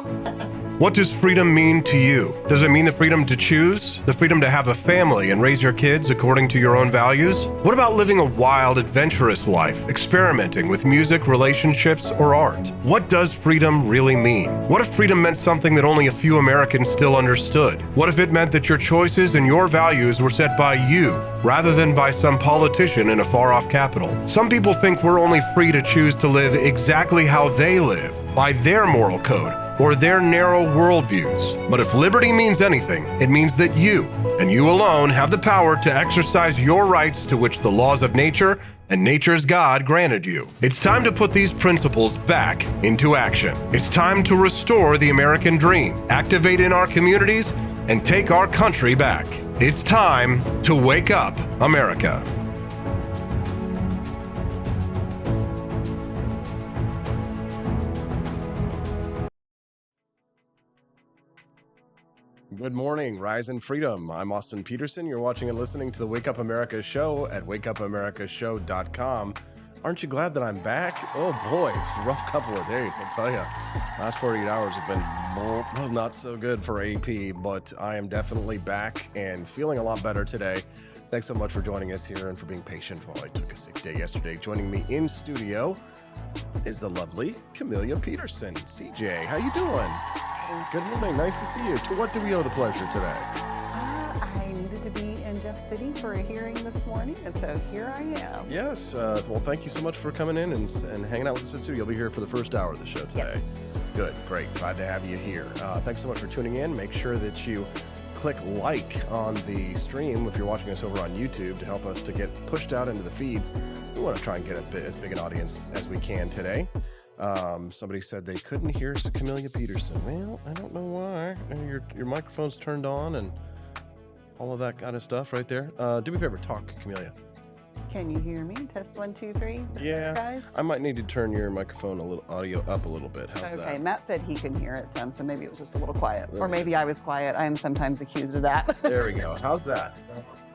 What does freedom mean to you? Does it mean the freedom to choose? The freedom to have a family and raise your kids according to your own values? What about living a wild, adventurous life, experimenting with music, relationships, or art? What does freedom really mean? What if freedom meant something that only a few Americans still understood? What if it meant that your choices and your values were set by you, rather than by some politician in a far-off capital? Some people think we're only free to choose to live exactly how they live, by their moral code, or their narrow worldviews. But if liberty means anything, it means that you, and you alone, have the power to exercise your rights to which the laws of nature and nature's God granted you. It's time to put these principles back into action. It's time to restore the American dream, activate in our communities, and take our country back. It's time to wake up, America. Good morning, Rise and Freedom. I'm Austin Peterson. You're watching and listening to the Wake Up America show at wakeupAmericaShow.com. Aren't you glad that I'm back? Oh boy, it's a rough couple of days, I'll tell you. Last 48 hours have been not so good for AP, but I am definitely back and feeling a lot better today. Thanks so much for joining us here and for being patient while I took a sick day yesterday. Joining me in studio is the lovely Camelia Peterson. CJ, how you doing? Good morning. Nice to see you. To what do we owe the pleasure today? I needed to be in Jeff City for a hearing this morning, and so here I am. Yes. Well, thank you so much for coming in and hanging out with us in the studio. You'll be here for the first hour of the show today. Yes. Good. Great. Glad to have you here. Thanks so much for tuning in. Make sure that you click like on the stream if you're watching us over on YouTube to help us to get pushed out into the feeds. We want to try and get as big an audience as we can today. Somebody said they couldn't hear Camelia Peterson. Well, I don't know why. Your microphone's turned on and all of that kind of stuff right there. Do me a favor, talk, Camelia. Can you hear me? Test 1, 2, 3. Is that Yeah, guys? I might need to turn your microphone audio up a little bit. How's Okay, that? Matt said he can hear it some, so maybe it was just a little quiet. Or maybe I was quiet. I am sometimes accused of that. There we go. How's that?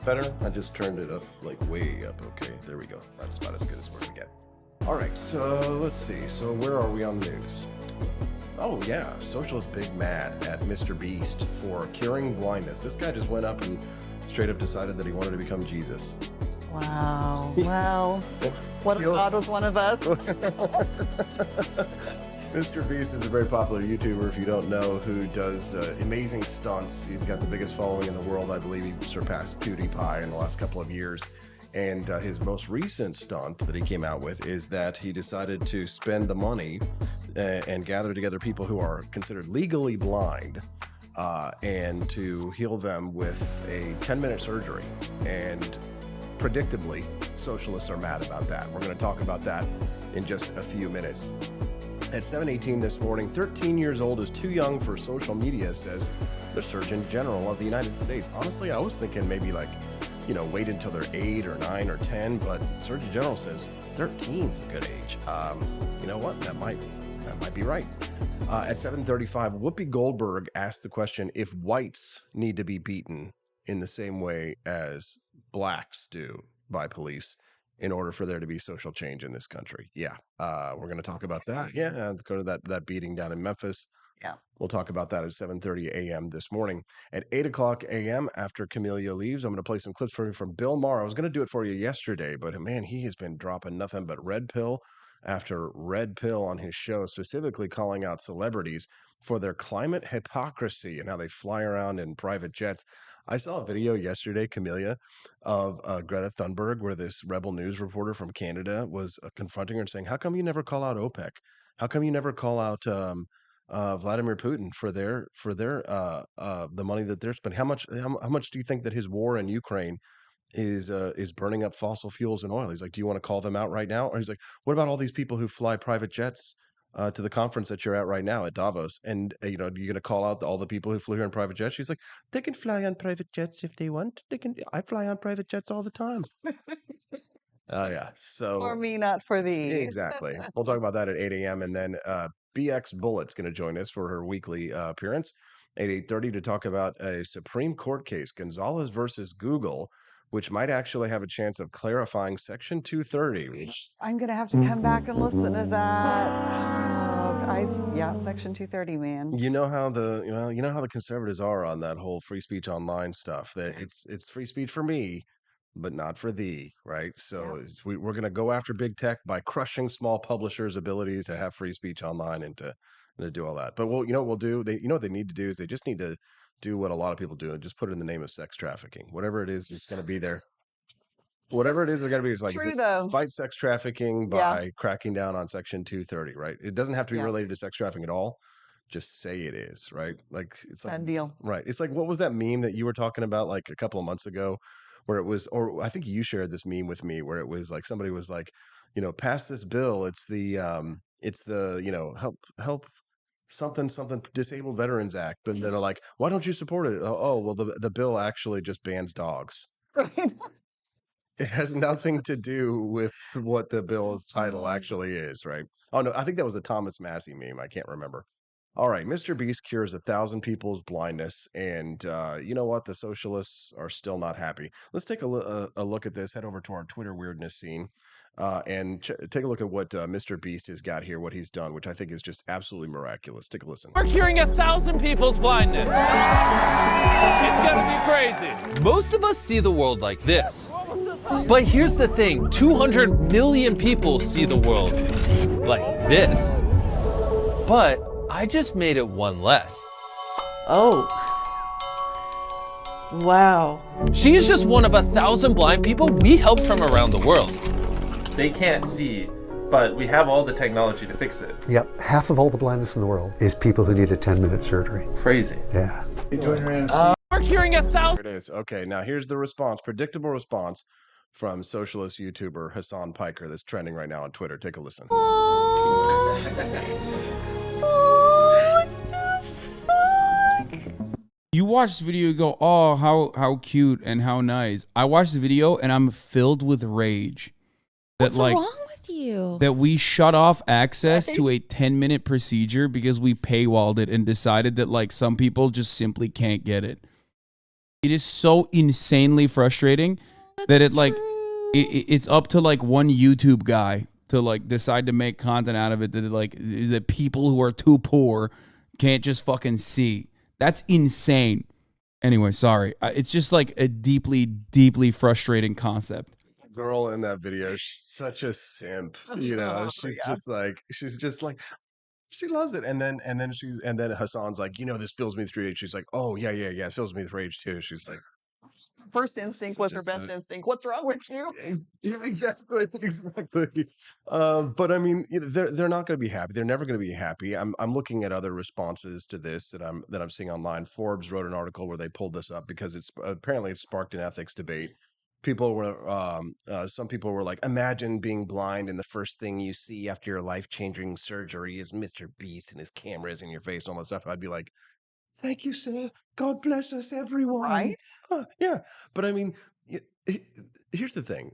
Better? I just turned it up, like way up. Okay, there we go. That's about as good as we're gonna get. All right, so let's see. So where are we on the news? Oh yeah, Socialist big mad at MrBeast for curing blindness. This guy just went up and straight up decided that he wanted to become Jesus. Wow. Well, what if God was one of us? MrBeast is a very popular YouTuber, if you don't know, who does amazing stunts. He's got the biggest following in the world. I believe he surpassed PewDiePie in the last couple of years. And his most recent stunt that he came out with is that he decided to spend the money and gather together people who are considered legally blind and to heal them with a 10-minute surgery. And predictably, socialists are mad about that. We're going to talk about that in just a few minutes. At 7:18 this morning, 13 years old is too young for social media, says the Surgeon General of the United States. Honestly, I was thinking maybe wait until they're 8 or 9 or 10, but Surgeon General says 13 is a good age. You know what? That might be right. At 7:35, Whoopi Goldberg asked the question if whites need to be beaten in the same way as blacks do by police in order for there to be social change in this country. Yeah, we're going to talk about that. Yeah, go to that beating down in Memphis. Yeah. We'll talk about that at 7:30 a.m. this morning. At 8 o'clock a.m., after Camelia leaves, I'm going to play some clips for you from Bill Maher. I was going to do it for you yesterday, but man, he has been dropping nothing but red pill after red pill on his show, specifically calling out celebrities for their climate hypocrisy and how they fly around in private jets. I saw a video yesterday, Camelia, of Greta Thunberg, where this Rebel News reporter from Canada was confronting her and saying, how come you never call out OPEC? How come you never call out Vladimir Putin for their the money that they're spending? How much do you think that his war in Ukraine is burning up fossil fuels and oil? He's like, do you want to call them out right now? Or he's like, what about all these people who fly private jets to the conference that you're at right now at Davos? And you're going to call out all the people who flew here in private jets? She's like, they can fly on private jets if they want. I fly on private jets all the time. Oh yeah. So For me, not for thee. Exactly. We'll talk about that at 8 a.m. And then BX Bullet's going to join us for her weekly appearance at 8:30 to talk about a Supreme Court case, Gonzalez versus Google, which might actually have a chance of clarifying Section 230, which I'm going to have to come back and listen to that. Oh, Yeah, Section 230, man. You know how the conservatives are on that whole free speech online stuff. That it's free speech for me, but not for thee, right? Yeah. So we're going to go after big tech by crushing small publishers' abilities to have free speech online and to do all that. But well, what we'll do. What they need to do is they just need to do what a lot of people do and just put it in the name of sex trafficking. Whatever it is, it's going to be there. Whatever it is, they're going to be is like True this: though. fight sex trafficking Yeah. by cracking down on Section 230. Right? It doesn't have to be Yeah. related to sex trafficking at all. Just say it is, right? Like it's like Done deal. right. It's like what was that meme that you were talking about like a couple of months ago, where it was, or I think you shared this meme with me, where it was like somebody was like, pass this bill. It's the help something disabled veterans act, but then they're like, why don't you support it? Oh, well, the bill actually just bans dogs. Right. It has nothing to do with what the bill's title actually is, right? Oh no, I think that was a Thomas Massey meme. I can't remember. All right, MrBeast cures 1,000 people's blindness, and you know what? The socialists are still not happy. Let's take a look at this. Head over to our Twitter weirdness scene, and take a look at what MrBeast has got here. What he's done, which I think is just absolutely miraculous. Take a listen. We're curing 1,000 people's blindness. It's gonna be crazy. Most of us see the world like this. But here's the thing, 200 million people see the world like this. But I just made it one less. Oh. Wow. She's just one of 1,000 blind people we helped from around the world. They can't see, but we have all the technology to fix it. Yep, half of all the blindness in the world is people who need a 10-minute surgery. Crazy. Yeah. We're curing 1,000. There it is. Okay, now here's the response, predictable response from socialist YouTuber Hassan Piker that's trending right now on Twitter. Take a listen. You watch the video, you go, oh, how cute and how nice. I watched the video and I'm filled with rage. What's wrong with you? That we shut off access to a 10-minute procedure because we paywalled it and decided that like some people just simply can't get it. It is so insanely frustrating that it's up to like one YouTube guy to like decide to make content out of it that people who are too poor can't just fucking see. That's insane. Anyway, sorry. It's just like a deeply, deeply frustrating concept. Girl in that video, she's such a simp. She's just like she loves it. And then Hassan's like, this fills me with rage. She's like, oh yeah, it fills me with rage too. She's like, First instinct was her best instinct. What's wrong with you? yeah, exactly. But I mean, they're not going to be happy. They're never going to be happy. I'm looking at other responses to this that I'm seeing online. Forbes wrote an article where they pulled this up because it's apparently it sparked an ethics debate. People were some people were like, imagine being blind and the first thing you see after your life-changing surgery is MrBeast and his cameras in your face and all that stuff. I'd be like, thank you, sir. God bless us, everyone. Right? Yeah, but I mean, here's the thing: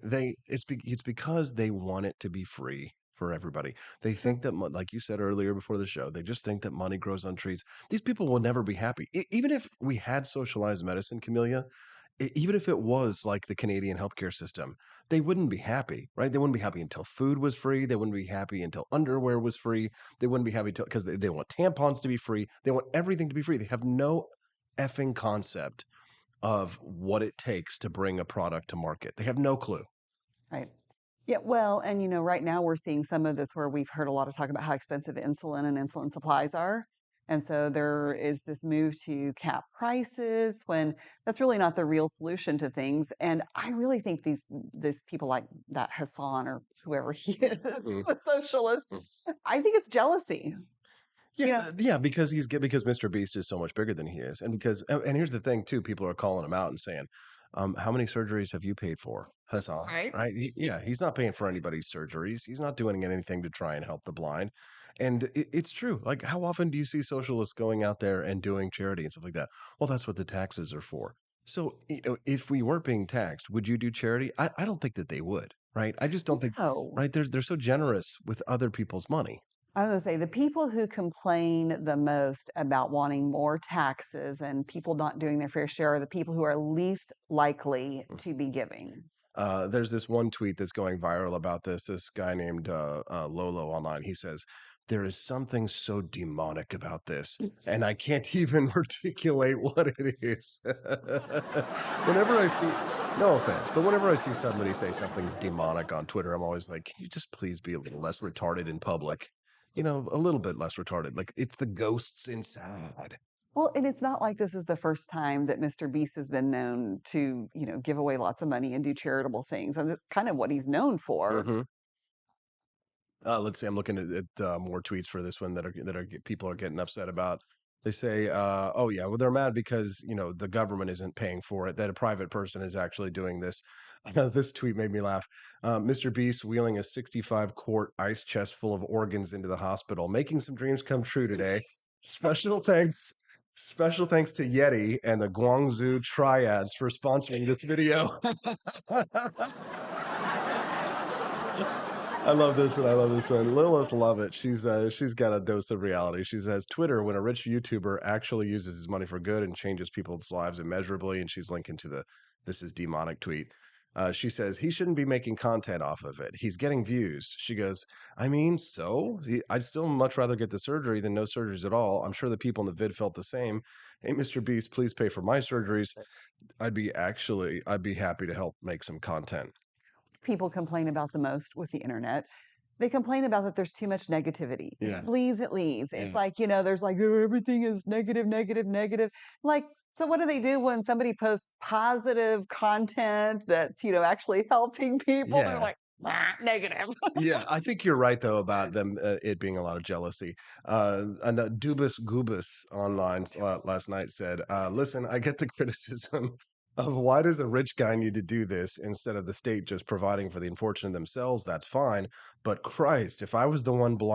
it's because they want it to be free for everybody. They think that, like you said earlier before the show, they just think that money grows on trees. These people will never be happy, even if we had socialized medicine, Camellia. Even if it was like the Canadian healthcare system, they wouldn't be happy, right? They wouldn't be happy until food was free. They wouldn't be happy until underwear was free. They wouldn't be happy because they want tampons to be free. They want everything to be free. They have no effing concept of what it takes to bring a product to market. They have no clue. Right. Yeah, well, and right now we're seeing some of this where we've heard a lot of talk about how expensive insulin and insulin supplies are. And so there is this move to cap prices when that's really not the real solution to things. And I really think these people like that Hassan or whoever he is, the socialists, I think it's jealousy. Yeah, because MrBeast is so much bigger than he is, and here's the thing too: people are calling him out and saying, "How many surgeries have you paid for, Hassan?" Right? He's not paying for anybody's surgeries. He's not doing anything to try and help the blind, and it's true. Like, how often do you see socialists going out there and doing charity and stuff like that? Well, that's what the taxes are for. So, if we weren't being taxed, would you do charity? I don't think that they would, right? I just don't think, No. right? They're so generous with other people's money. I was going to say the people who complain the most about wanting more taxes and people not doing their fair share are the people who are least likely to be giving. There's this one tweet that's going viral about this. This guy named Lolo online. He says, there is something so demonic about this, and I can't even articulate what it is. Whenever I see, no offense, but whenever I see somebody say something's demonic on Twitter, I'm always like, can you just please be a little less retarded in public? You know, a little bit less retarded. Like, it's the ghosts inside. Well, and it's not like this is the first time that Mr. Beast has been known to, give away lots of money and do charitable things. And that's kind of what he's known for. Mm-hmm. Let's see. I'm looking at more tweets for this one that people are getting upset about. They say, "Oh yeah, well they're mad because the government isn't paying for it. That a private person is actually doing this." This tweet made me laugh. Mr. Beast wheeling a 65-quart ice chest full of organs into the hospital, making some dreams come true today. Special thanks. Special thanks to Yeti and the Guangzhou Triads for sponsoring this video. I love this one. I love this one. Lilith love it. She's got a dose of reality. She says Twitter, when a rich YouTuber actually uses his money for good and changes people's lives immeasurably, and she's linking to the "this is demonic" tweet. She says he shouldn't be making content off of it. He's getting views. She goes, I mean, so I'd still much rather get the surgery than no surgeries at all. I'm sure the people in the vid felt the same. Hey, Mr. Beast, please pay for my surgeries. I'd be happy to help make some content. People complain about the most with the internet. They complain about that there's too much negativity. Yeah. It leads. Yeah. It's like, there's like, "Oh, everything is negative, negative, negative." Like, so what do they do when somebody posts positive content that's, actually helping people? Yeah. They're like, negative. Yeah, I think you're right though about them it being a lot of jealousy. And Dubus Gubus online last night said, "Listen, I get the criticism of why does a rich guy need to do this instead of the state just providing for the unfortunate themselves? That's fine, but Christ, if I was one of the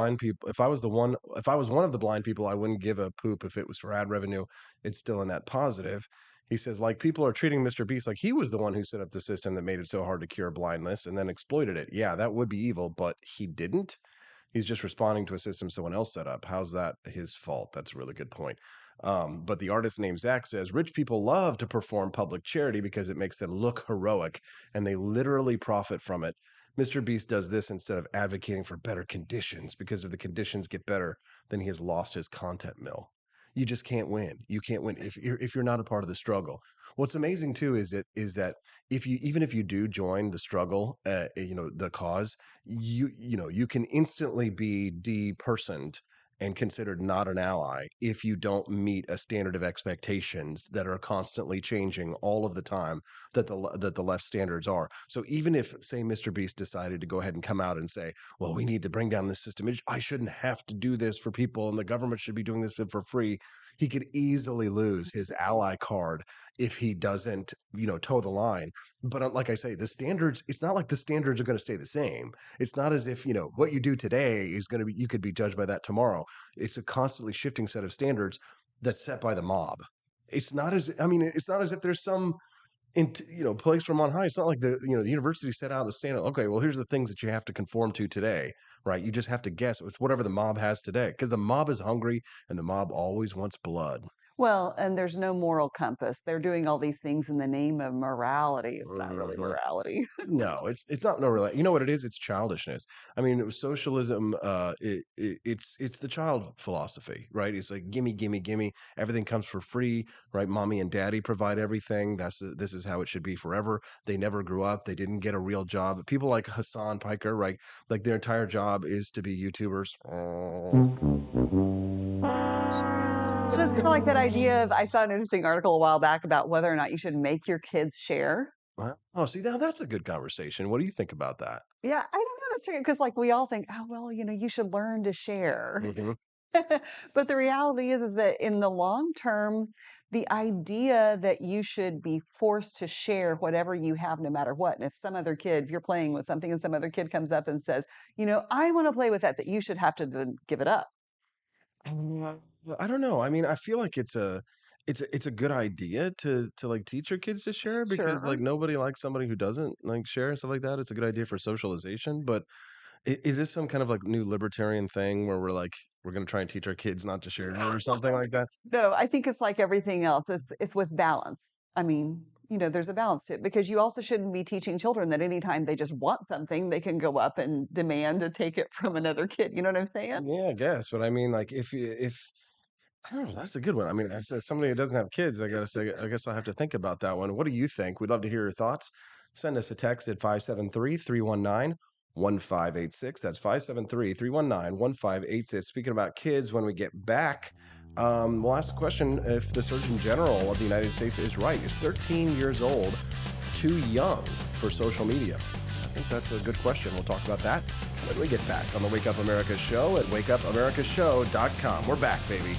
blind people, I wouldn't give a poop if it was for ad revenue. It's still a net positive." He says, like, people are treating Mr. Beast like he was the one who set up the system that made it so hard to cure blindness and then exploited it. Yeah, that would be evil, but he didn't. He's just responding to a system someone else set up. How's that his fault? That's a really good point. But the artist named Zach says, rich people love to perform public charity because it makes them look heroic, and they literally profit from it. Mr. Beast does this instead of advocating for better conditions, because if the conditions get better, then he has lost his content mill. You just can't win. You can't win if you're not a part of the struggle. What's amazing too is that if you do join the struggle, the cause, you can instantly be depersoned and considered not an ally if you don't meet a standard of expectations that are constantly changing all of the time that the left standards are. So even if, say, Mr. Beast decided to go ahead and come out and say, well, we need to bring down this system, I shouldn't have to do this for people and the government should be doing this for free, he could easily lose his ally card if he doesn't, toe the line. But like I say, the standards, it's not like the standards are going to stay the same. It's not as if, what you do today is going to be, you could be judged by that tomorrow. It's a constantly shifting set of standards that's set by the mob. It's not as if there's some place from on high. It's not like the university set out a standard. Okay, well, here's the things that you have to conform to today, right? You just have to guess. It's whatever the mob has today, because the mob is hungry and the mob always wants blood. Well, and there's no moral compass. They're doing all these things in the name of morality. It's not really morality. No, it's not no really. You know what it is? It's childishness. I mean, socialism. It's the child philosophy, right? It's like gimme, gimme, gimme. Everything comes for free, right? Mommy and daddy provide everything. This is how it should be forever. They never grew up. They didn't get a real job. People like Hassan Piker, right? Like their entire job is to be YouTubers. But it's kind of like that idea of, I saw an interesting article a while back about whether or not you should make your kids share. Oh, see, now that's a good conversation. What do you think about that? Yeah, I don't know. That's because like we all think, oh, well, you should learn to share. Mm-hmm. But the reality is that in the long term, the idea that you should be forced to share whatever you have, no matter what. And if some other kid, if you're playing with something and some other kid comes up and says, I want to play with that you should have to then give it up. I don't know. I mean, I feel like it's a good idea to like teach your kids to share, because Sure. like nobody likes somebody who doesn't like share and stuff like that. It's a good idea for socialization. But is this some kind of like new libertarian thing where we're going to try and teach our kids not to share or something like that? No, I think it's like everything else. It's with balance. I mean, there's a balance to it, because you also shouldn't be teaching children that anytime they just want something, they can go up and demand to take it from another kid. You know what I'm saying? Yeah, I guess. But I mean, like, if I don't know, that's a good one. I mean, as somebody who doesn't have kids, I gotta say, I guess I'll have to think about that one. What do you think? We'd love to hear your thoughts. Send us a text at 573-319-1586. That's 573-319-1586. Speaking about kids, when we get back, we'll ask the question if the Surgeon General of the United States is right. Is 13 years old too young for social media? I think that's a good question. We'll talk about that when we get back on the Wake Up America show at wakeupAmericaShow.com. We're back, baby.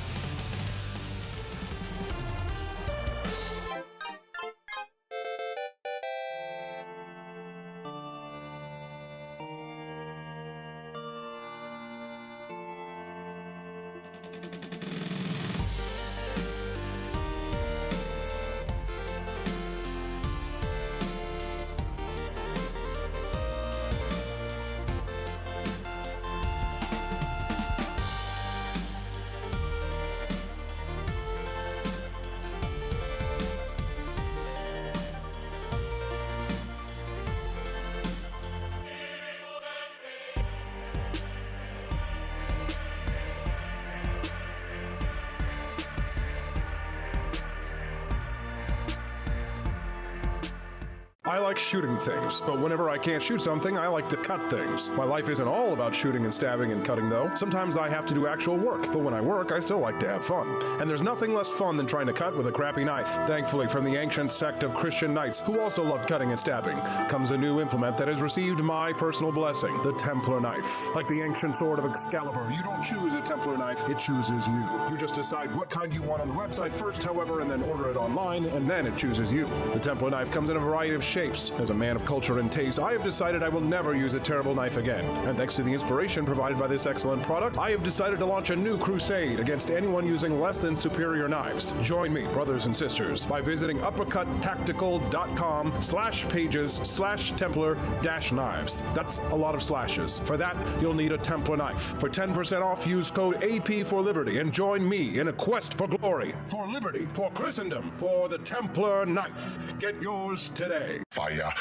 I like shooting things, but whenever I can't shoot something, I like to cut things. My life isn't all about shooting and stabbing and cutting, though. Sometimes I have to do actual work, but when I work, I still like to have fun. And there's nothing less fun than trying to cut with a crappy knife. Thankfully, from the ancient sect of Christian knights, who also loved cutting and stabbing, comes a new implement that has received my personal blessing, the Templar knife. Like the ancient sword of Excalibur, you don't choose a Templar knife, it chooses you. You just decide what kind you want on the website first, however, and then order it online, and then it chooses you. The Templar knife comes in a variety of shapes. As a man of culture and taste, I have decided I will never use a terrible knife again. And thanks to the inspiration provided by this excellent product, I have decided to launch a new crusade against anyone using less than superior knives. Join me, brothers and sisters, by visiting uppercuttactical.com/pages/Templar-knives. That's a lot of slashes. For that, you'll need a Templar knife. For 10% off, use code AP for Liberty and join me in a quest for glory, for liberty, for Christendom, for the Templar knife. Get yours today. Fire.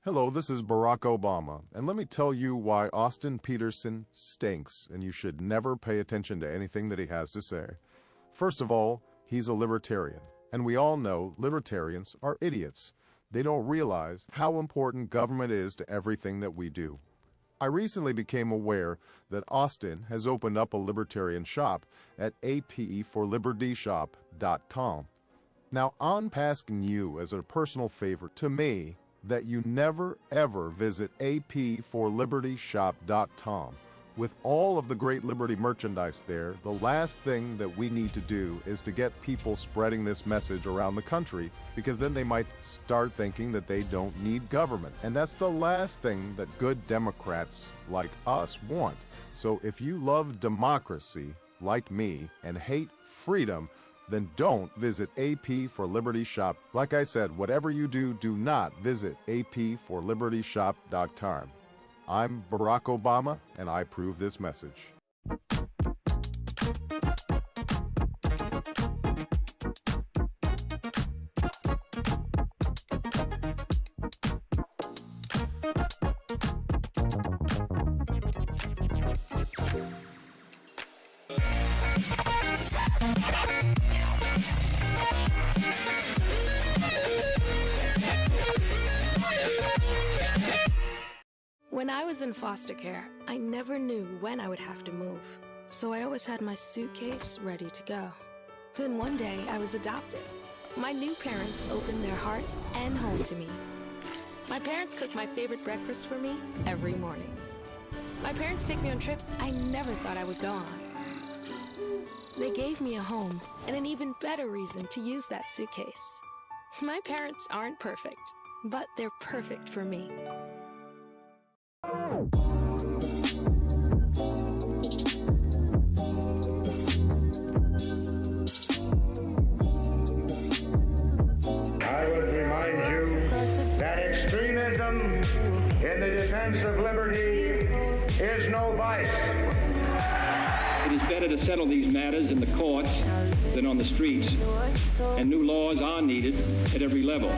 Hello, this is Barack Obama, and let me tell you why Austin Peterson stinks, and you should never pay attention to anything that he has to say. First of all, he's a libertarian, and we all know libertarians are idiots. They don't realize how important government is to everything that we do. I recently became aware that Austin has opened up a libertarian shop at apeforlibertyshop.com. Now, I'm asking you as a personal favor to me that you never ever visit apeforlibertyshop.com. With all of the great Liberty merchandise there, the last thing that we need to do is to get people spreading this message around the country, because then they might start thinking that they don't need government. And that's the last thing that good Democrats like us want. So if you love democracy, like me, and hate freedom, then don't visit AP for Liberty Shop. Like I said, whatever you do, do not visit aporlibertyshop.com. I'm Barack Obama, and I approve this message. When I was in foster care, I never knew when I would have to move, so I always had my suitcase ready to go. Then one day, I was adopted. My new parents opened their hearts and home to me. My parents cook my favorite breakfast for me every morning. My parents take me on trips I never thought I would go on. They gave me a home and an even better reason to use that suitcase. My parents aren't perfect, but they're perfect for me. I would remind you that extremism in the defense of liberty is no vice. It is better to settle these matters in the courts than on the streets, and new laws are needed at every level.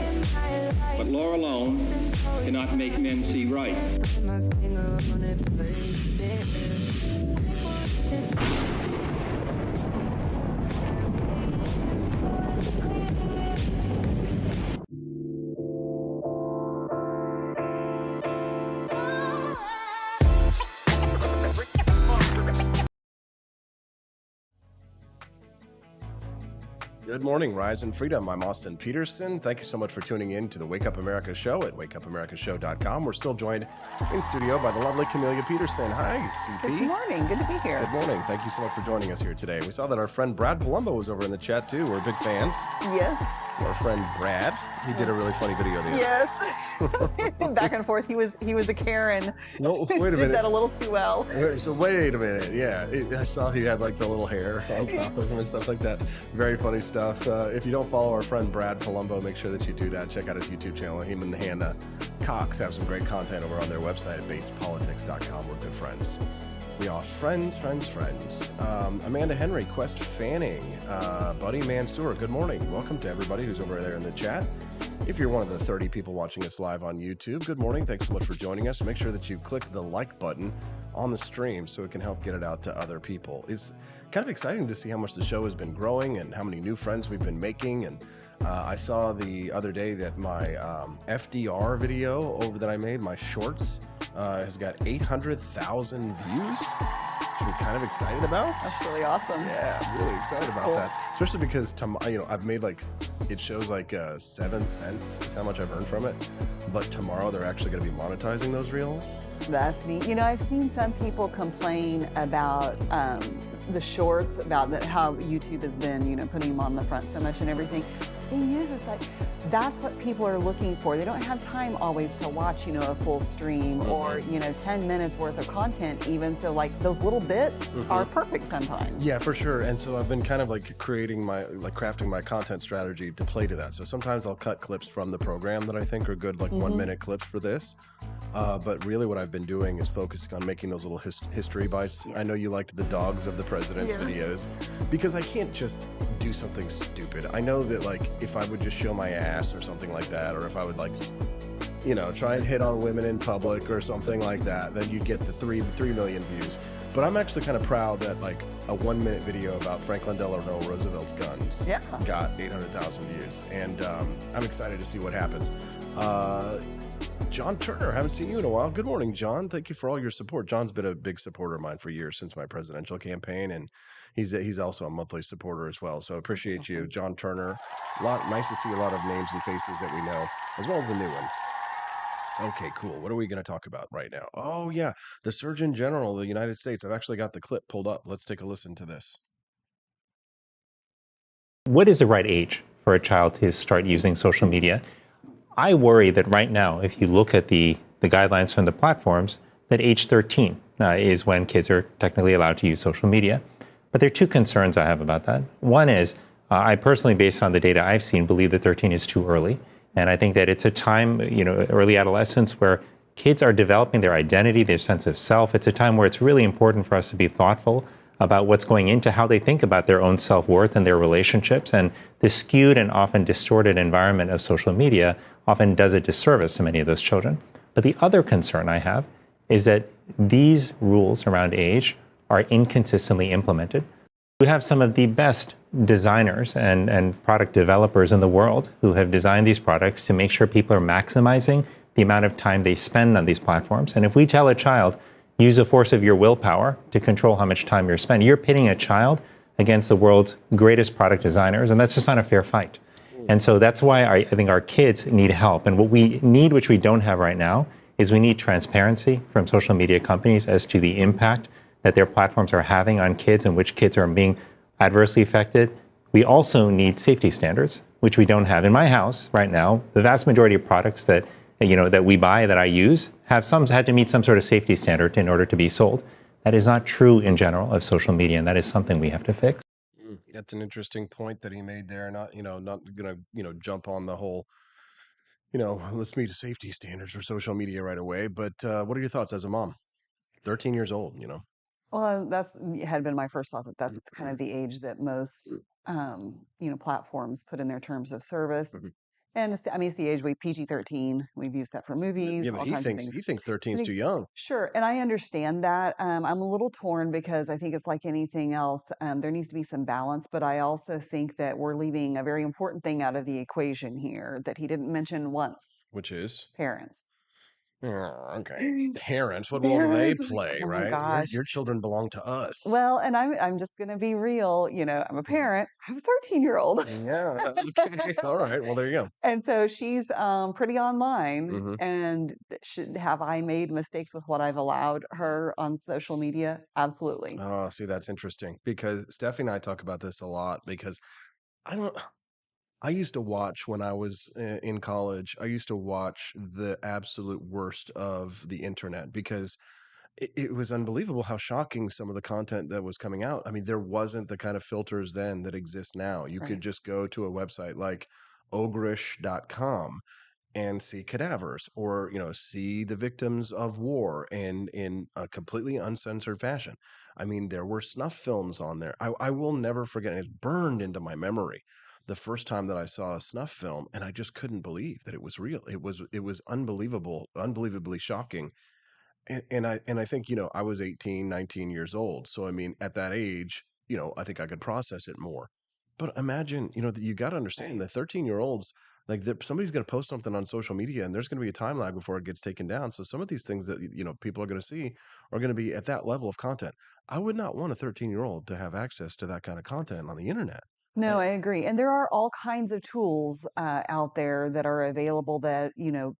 But law alone cannot make men see right. Good morning, Rise and Freedom. I'm Austin Peterson. Thank you so much for tuning in to the Wake Up America show at wakeupamericashow.com. We're still joined in studio by the lovely Camelia Peterson. Hi, CP. Good morning. Good to be here. Good morning. Thank you so much for joining us here today. We saw that our friend Brad Palumbo was over in the chat too. We're big fans. Yes. Our friend Brad. He did a really funny video the other Yes. Back and forth. He was a Karen. No, wait a minute. Did that a little too well. So wait a minute. Yeah, I saw he had like the little hair on top of him and stuff like that. Very funny stuff. If you don't follow our friend Brad Palumbo, make sure that you do that. Check out his YouTube channel. Him and Hannah Cox have some great content over on their website at basedpolitics.com. We're good friends. We are friends. Amanda Henry, Quest Fanning, Buddy Mansour, good morning. Welcome to everybody who's over there in the chat. If you're one of the 30 people watching us live on YouTube, good morning. Thanks so much for joining us. Make sure that you click the like button on the stream so it can help get it out to other people. It's kind of exciting to see how much the show has been growing and how many new friends we've been making. And I saw the other day that my FDR video that I made, my shorts, has got 800,000 views. Which we're kind of excited about. That's really awesome. Yeah, I'm really excited about that. Especially because I've made it shows like 7 cents is how much I've earned from it. But tomorrow they're actually going to be monetizing those reels. That's neat. I've seen some people complain about the shorts, about how YouTube has been, putting them on the front so much and everything. The thing is that's what people are looking for. They don't have time always to watch, a full stream or, 10 minutes worth of content even. So those little bits are perfect sometimes. Yeah, for sure. And so I've been kind of crafting my content strategy to play to that. So sometimes I'll cut clips from the program that I think are good, 1 minute clips for this. But really what I've been doing is focusing on making those little history bites. Yes. I know you liked the dogs of the president's videos because I can't just do something stupid. I know that if I would just show my ass or something like that, or if I would try and hit on women in public or something like that, then you'd get the 3 million views. But I'm actually kind of proud that a 1 minute video about Franklin Delano Roosevelt's guns got 800,000 views. And I'm excited to see what happens. John Turner, haven't seen you in a while. Good morning, John. Thank you for all your support. John's been a big supporter of mine for years since my presidential campaign, and he's also a monthly supporter as well. So appreciate you, John Turner. Nice to see a lot of names and faces that we know, as well as the new ones. Okay, cool. What are we going to talk about right now? Oh, yeah, the Surgeon General of the United States. I've actually got the clip pulled up. Let's take a listen to this. What is the right age for a child to start using social media? I worry that right now, if you look at the guidelines from the platforms, that age 13 is when kids are technically allowed to use social media. But there are two concerns I have about that. One is, I personally, based on the data I've seen, believe that 13 is too early. And I think that it's a time, early adolescence, where kids are developing their identity, their sense of self. It's a time where it's really important for us to be thoughtful about what's going into how they think about their own self-worth and their relationships. And the skewed and often distorted environment of social media often does a disservice to many of those children. But the other concern I have is that these rules around age are inconsistently implemented. We have some of the best designers and product developers in the world who have designed these products to make sure people are maximizing the amount of time they spend on these platforms. And if we tell a child, use the force of your willpower to control how much time you're spending, you're pitting a child against the world's greatest product designers, and that's just not a fair fight. And so that's why I think our kids need help. And what we need, which we don't have right now, is we need transparency from social media companies as to the impact that their platforms are having on kids and which kids are being adversely affected. We also need safety standards. which we don't have. In my house right now, the vast majority of products that that we buy, that I use, had to meet some sort of safety standard in order to be sold. That is not true in general of social media, and that is something we have to fix. That's an interesting point that he made there. Not gonna jump on the whole let's meet safety standards for social media right away. But what are your thoughts as a mom? 13 years old, Well, that's had been my first thought, that that's kind of the age that most, platforms put in their terms of service. And it's the age PG-13. We've used that for movies, Yeah, but all he kinds of thinks things. 13 is too young. Sure, and I understand that. I'm a little torn because I think it's like anything else. There needs to be some balance, but I also think that we're leaving a very important thing out of the equation here that he didn't mention once: Which is parents. Okay, parents. What role do they play? Oh my Right, gosh. your children belong to us. Well, and I'm just gonna be real. I'm a parent. I have a 13-year-old. Yeah. Okay. All right. Well, there you go. And so she's pretty online. Mhm. And have I made mistakes with what I've allowed her on social media? Absolutely. Oh, see, that's interesting because Stephanie and I talk about this a lot because I used to watch when I was in college. I used to watch the absolute worst of the internet because it was unbelievable how shocking some of the content that was coming out. I mean, there wasn't the kind of filters then that exist now. You could Right. just go to a website like ogrish.com and see cadavers or see the victims of war and in a completely uncensored fashion. I mean, there were snuff films on there. I will never forget, and it's burned into my memory, the first time that I saw a snuff film, and I just couldn't believe that it was real. It was unbelievable, unbelievably shocking. And I think, I was 18, 19 years old. So I mean, at that age, I think I could process it more. But imagine, that you got to understand the 13-year-olds, like somebody's going to post something on social media and there's going to be a time lag before it gets taken down. So some of these things that, people are going to see are going to be at that level of content. I would not want a 13-year-old to have access to that kind of content on the internet. No, I agree. And there are all kinds of tools out there that are available that,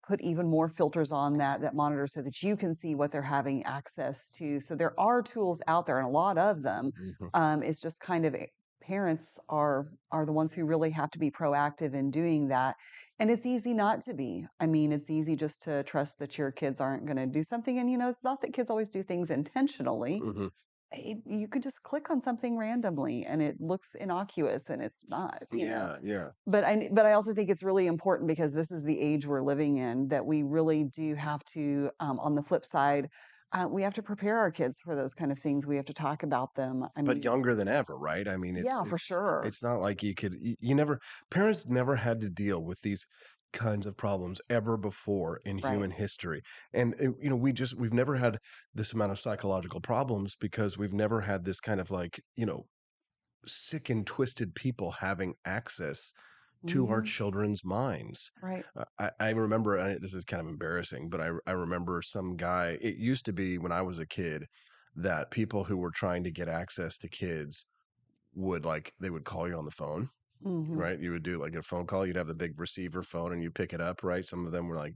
put even more filters on that monitor so that you can see what they're having access to. So there are tools out there, and a lot of them. It's just kind of parents are the ones who really have to be proactive in doing that. And it's easy not to be. I mean, it's easy just to trust that your kids aren't going to do something. And, it's not that kids always do things intentionally. You can just click on something randomly and it looks innocuous, and it's not, Yeah. But I also think it's really important because this is the age we're living in, that we really do have to, on the flip side, we have to prepare our kids for those kind of things. We have to talk about them. But younger than ever, right? I mean, Yeah, for sure. it's not like parents never had to deal with these kinds of problems ever before in human history. And we've never had this amount of psychological problems because we've never had this kind of like, sick and twisted people having access to our children's minds. Right. I remember, this is kind of embarrassing, but I remember some guy, it used to be when I was a kid that people who were trying to get access to kids they would call you on the phone, right? You would do like a phone call, you'd have the big receiver phone and you pick it up, right? Some of them were like,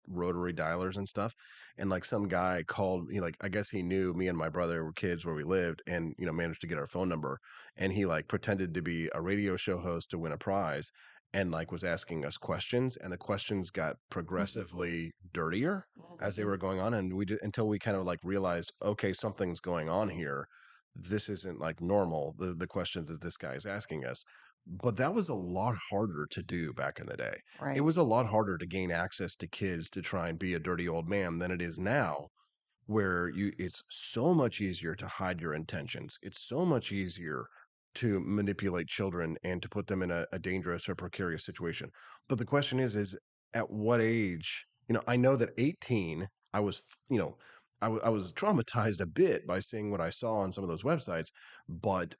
rotary dialers and stuff. And like some guy called me, like, I guess he knew me and my brother were kids where we lived and, managed to get our phone number. And he like pretended to be a radio show host to win a prize and like was asking us questions. And the questions got progressively dirtier as they were going on. And until we kind of like realized, okay, something's going on here. This isn't like normal, the questions that this guy is asking us. But that was a lot harder to do back in the day. It Right. was a lot harder to gain access to kids to try and be a dirty old man than it is now, where it's so much easier to hide your intentions. It's so much easier to manipulate children and to put them in a dangerous or precarious situation. But the question is at what age? I know that 18, I was, I was traumatized a bit by seeing what I saw on some of those websites, but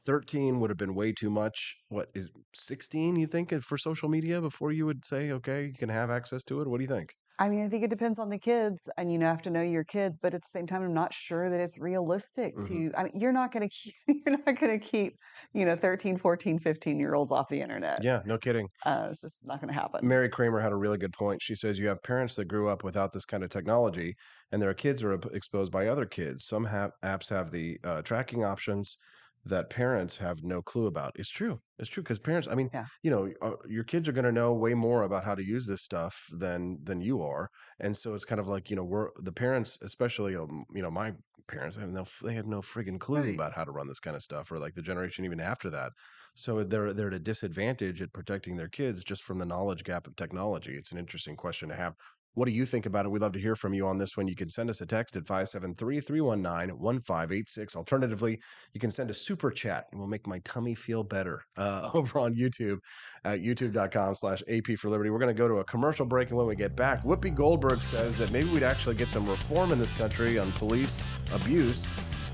13 would have been way too much. What is 16, you think, for social media before you would say, okay, you can have access to it? What do you think? I mean, I think it depends on the kids, and have to know your kids, but at the same time, I'm not sure that it's realistic to, I mean, you're not going to keep, you're not going to keep, 13, 14, 15-year-olds off the internet. Yeah, no kidding. It's just not going to happen. Mary Kramer had a really good point. She says you have parents that grew up without this kind of technology, and their kids are exposed by other kids. Some apps have the tracking options that parents have no clue about. It's true. It's true because parents, I mean, you know, your kids are going to know way more about how to use this stuff than you are, and so it's kind of like, you know, we're the parents, especially you know, my parents, they have no friggin' clue about how to run this kind of stuff, or like the generation even after that. So they're at a disadvantage at protecting their kids just from the knowledge gap of technology. It's an interesting question to have. What do you think about it? We'd love to hear from you on this one. You can send us a text at 573-319-1586. Alternatively, you can send a super chat and we'll make my tummy feel better over on YouTube at youtube.com/AP for Liberty. We're going to go to a commercial break, and when we get back, Whoopi Goldberg says that maybe we'd actually get some reform in this country on police abuse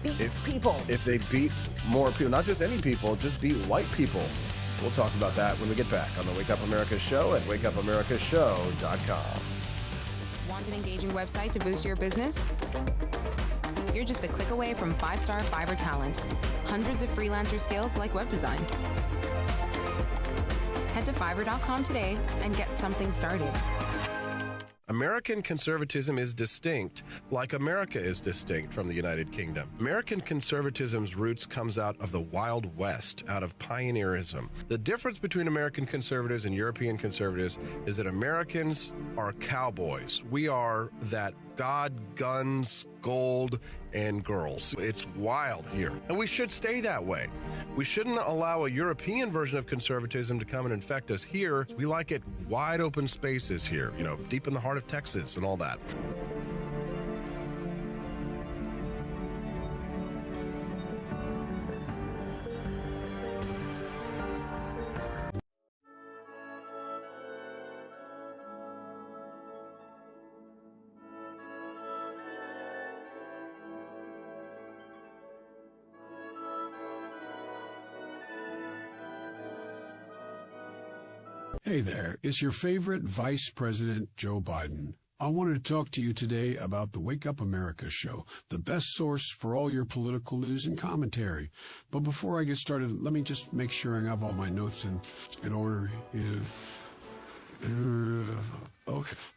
if they beat more people, not just any people, just beat white people. We'll talk about that when we get back on the Wake Up America Show at wakeupamericashow.com. Want an engaging website to boost your business? You're just a click away from 5-star Fiverr talent. Hundreds of freelancer skills like web design. Head to Fiverr.com today and get something started. American conservatism is distinct, like America is distinct from the United Kingdom. American conservatism's roots comes out of the Wild West, out of pioneerism. The difference between American conservatives and European conservatives is that Americans are cowboys. We are that God, guns, gold, and girls. It's wild here, and we should stay that way. We shouldn't allow a European version of conservatism to come and infect us here. We like it wide open spaces here, you know, deep in the heart of Texas and all that. Hey there, it's your favorite Vice President Joe Biden. I wanted to talk to you today about the Wake Up America show, the best source for all your political news and commentary. But before I get started, let me just make sure I have all my notes in order.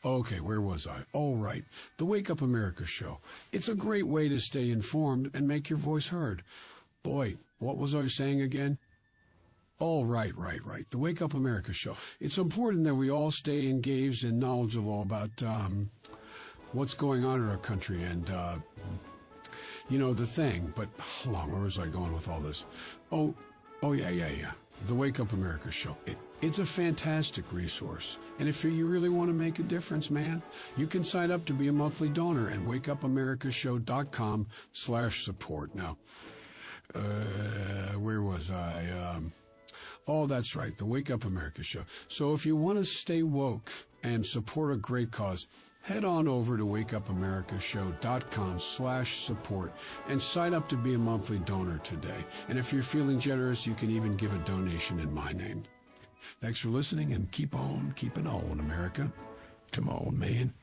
Okay, where was I? All right, the Wake Up America show. It's a great way to stay informed and make your voice heard. Boy, what was I saying again? Oh, right. The Wake Up America show. It's important that we all stay engaged and knowledgeable about what's going on in our country and, you know, the thing. But hold on, where was I going with all this? Oh, yeah. The Wake Up America show. It's a fantastic resource. And if you really want to make a difference, man, you can sign up to be a monthly donor at wakeupamericashow.com/support. Now, where was I? Oh, that's right, the Wake Up America show. So if you want to stay woke and support a great cause, head on over to wakeupamericashow.com/support and sign up to be a monthly donor today. And if you're feeling generous, you can even give a donation in my name. Thanks for listening, and keep on keeping on, America. Come on, man.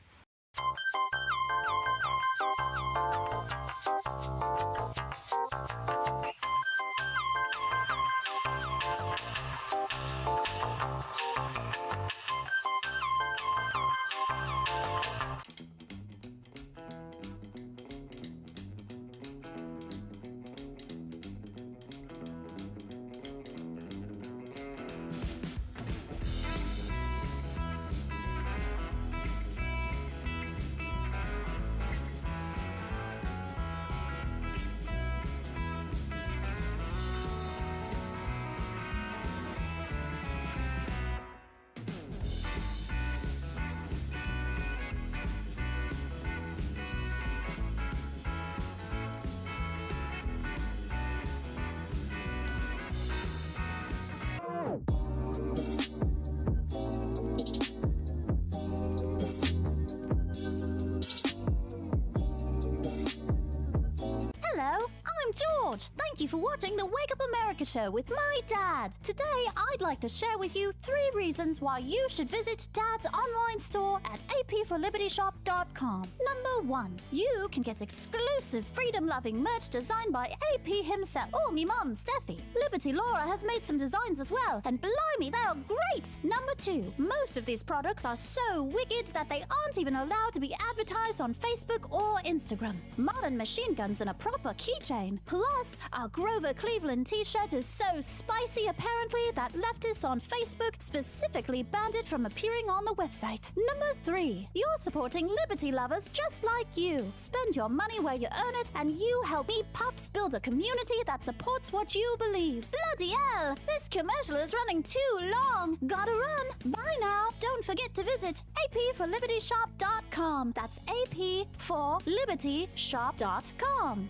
Thank you for watching the Wake Up America show with my dad. Today, I'd like to share with you 3 reasons why you should visit Dad's online store at apforlibertyshop.com. Number 1, you can get exclusive freedom-loving merch designed by AP himself, or me mum, Steffi. Liberty Laura has made some designs as well, and blimey, they are great! Number 2, most of these products are so wicked that they aren't even allowed to be advertised on Facebook or Instagram. Modern machine guns and a proper keychain. Plus, our Our Grover Cleveland t-shirt is so spicy apparently that leftists on Facebook specifically banned it from appearing on the website. Number 3, you're supporting liberty lovers just like you. Spend your money where you earn it and you help me pups build a community that supports what you believe. Bloody hell, this commercial is running too long. Gotta run. Bye now. Don't forget to visit apforlibertyshop.com. That's apforlibertyshop.com.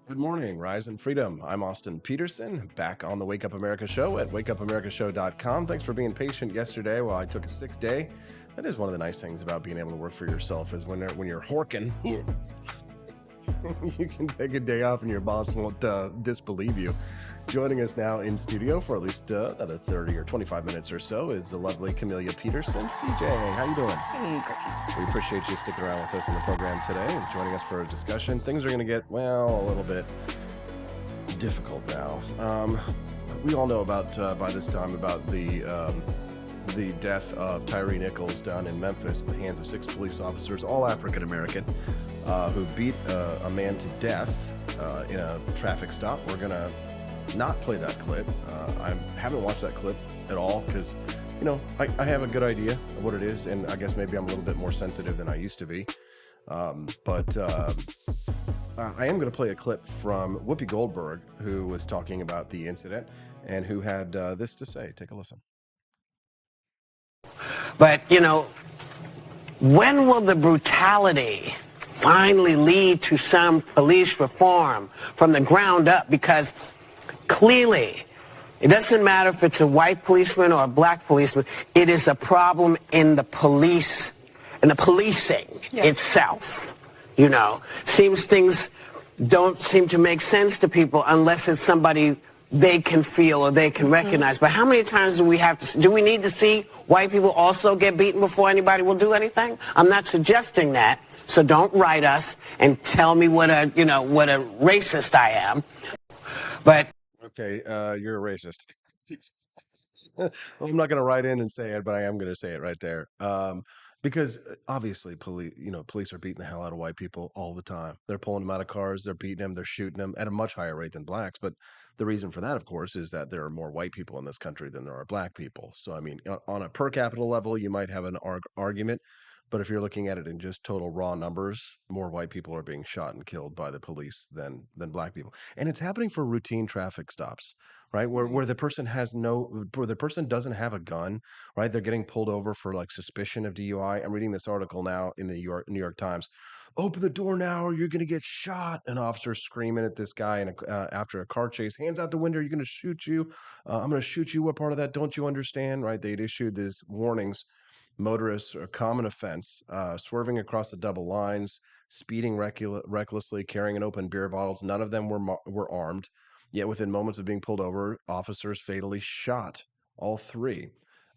Good morning, Rise and Freedom. I'm Austin Peterson, back on the Wake Up America show at wakeupAmericaShow.com. Thanks for being patient yesterday while I took a sick day. That is one of the nice things about being able to work for yourself is when you're horking, you can take a day off and your boss won't disbelieve you. Joining us now in studio for at least another 30 or 25 minutes or so is the lovely Camellia Peterson. CJ, how you doing? Hey, great. We appreciate you sticking around with us in the program today and joining us for a discussion. Things are going to get, well, a little bit difficult now. We all know about, by this time, about the death of Tyree Nichols down in Memphis in the hands of 6 police officers, all African-American, who beat a man to death in a traffic stop. We're going to not play that clip. I haven't watched that clip at all because, you know, I have a good idea of what it is, and I guess maybe I'm a little bit more sensitive than I used to be. But I am going to play a clip from Whoopi Goldberg, who was talking about the incident and who had this to say. Take a listen. But, you know, when will the brutality finally lead to some police reform from the ground up? Because clearly, it doesn't matter if it's a white policeman or a black policeman. It is a problem in the police, in the policing itself. You know, things don't seem to make sense to people unless it's somebody they can feel or they can recognize. But how many times do we need to see white people also get beaten before anybody will do anything? I'm not suggesting that. So don't write us and tell me what a racist I am. But okay, you're a racist. Well, I'm not going to write in and say it, but I am going to say it right there. Because obviously, police are beating the hell out of white people all the time. They're pulling them out of cars, they're beating them, they're shooting them at a much higher rate than blacks. But the reason for that, of course, is that there are more white people in this country than there are black people. So, I mean, on a per capita level, you might have an argument. But if you're looking at it in just total raw numbers, more white people are being shot and killed by the police than black people. And it's happening for routine traffic stops, right? Where the person doesn't have a gun, right? They're getting pulled over for like suspicion of DUI. I'm reading this article now in the New York Times. Open the door now or you're going to get shot. An officer screaming at this guy after a car chase. Hands out the window, you're going to shoot you. I'm going to shoot you. What part of that don't you understand, right? They'd issued these warnings. Motorists, a common offense, swerving across the double lines, speeding recklessly, carrying open beer bottles. None of them were armed. Yet within moments of being pulled over, officers fatally shot all 3.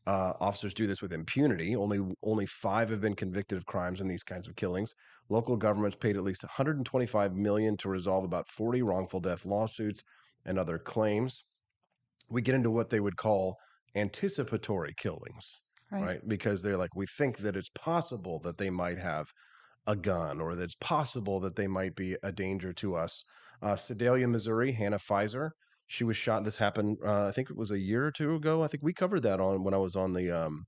Officers do this with impunity. Only 5 have been convicted of crimes in these kinds of killings. Local governments paid at least $125 million to resolve about 40 wrongful death lawsuits and other claims. We get into what they would call anticipatory killings. Right. Because they're like, we think that it's possible that they might have a gun or that it's possible that they might be a danger to us. Sedalia, Missouri, Hannah Pfizer, she was shot. This happened, I think it was a year or 2 ago. I think we covered that when I was on the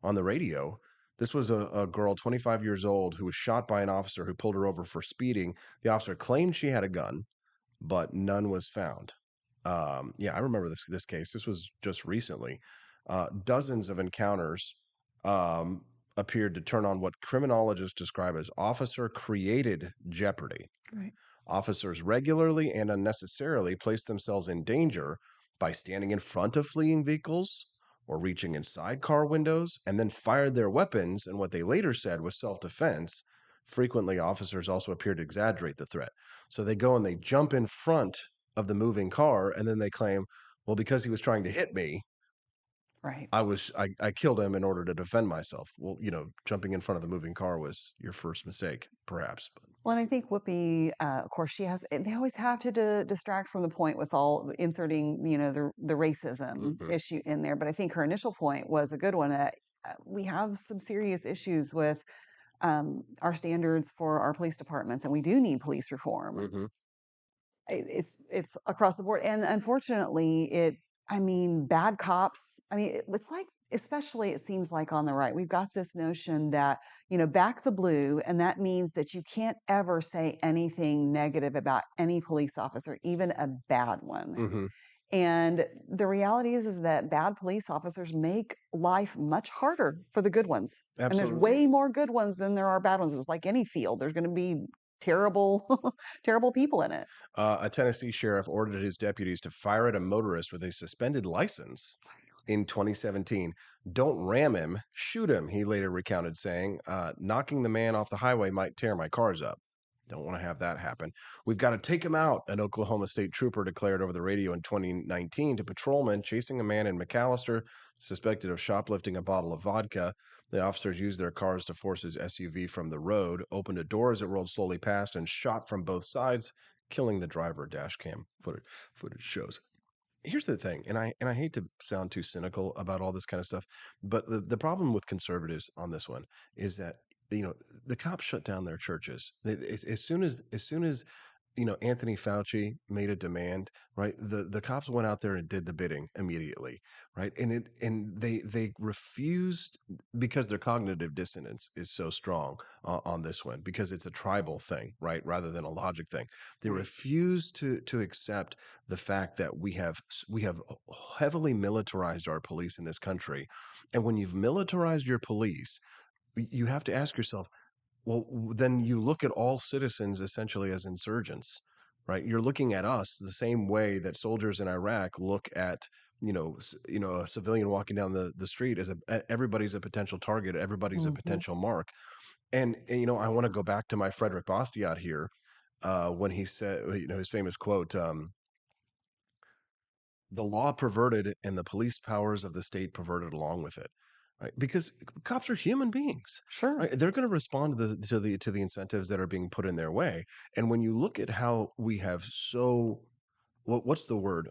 radio. This was a girl, 25 years old, who was shot by an officer who pulled her over for speeding. The officer claimed she had a gun, but none was found. I remember this case. This was just recently. Dozens of encounters appeared to turn on what criminologists describe as officer-created jeopardy. Right. Officers regularly and unnecessarily place themselves in danger by standing in front of fleeing vehicles or reaching inside car windows and then fired their weapons in what they later said was self-defense. Frequently, officers also appear to exaggerate the threat. So they go and they jump in front of the moving car and then they claim, well, because he was trying to hit me, Right. I killed him in order to defend myself. Well, jumping in front of the moving car was your first mistake, perhaps. But. Well, and I think Whoopi, of course, they always have to distract from the point with all inserting, the racism issue in there. But I think her initial point was a good one, that we have some serious issues with our standards for our police departments, and we do need police reform. It's across the board, and unfortunately, bad cops. It's like, especially it seems like on the right, we've got this notion that back the blue, and that means that you can't ever say anything negative about any police officer, even a bad one. And the reality is that bad police officers make life much harder for the good ones. Absolutely. And there's way more good ones than there are bad ones. It's like any field. There's going to be terrible, terrible people in it. A Tennessee sheriff ordered his deputies to fire at a motorist with a suspended license in 2017. Don't ram him, shoot him, he later recounted, saying, knocking the man off the highway might tear my cars up. Don't want to have that happen. We've got to take him out, an Oklahoma State trooper declared over the radio in 2019 to patrolmen chasing a man in McAllister suspected of shoplifting a bottle of vodka. The officers used their cars to force his SUV from the road, opened a door as it rolled slowly past, and shot from both sides, killing the driver. Dash cam footage shows. Here's the thing, and I hate to sound too cynical about all this kind of stuff, but the problem with conservatives on this one is that the cops shut down their churches as soon as Anthony Fauci made a demand, right? The cops went out there and did the bidding immediately, right? And they refused, because their cognitive dissonance is so strong on this one, because it's a tribal thing, right, rather than a logic thing. They refuse to accept the fact that we have heavily militarized our police in this country, and when you've militarized your police, you have to ask yourself, well, then you look at all citizens essentially as insurgents, right? You're looking at us the same way that soldiers in Iraq look at, a civilian walking down the street as everybody's a potential target, everybody's a potential mark. And I want to go back to my Frederick Bastiat here, when he said, his famous quote, the law perverted and the police powers of the state perverted along with it. Right, because cops are human beings. Sure, right? They're going to respond to the incentives that are being put in their way. And when you look at how we have what's the word?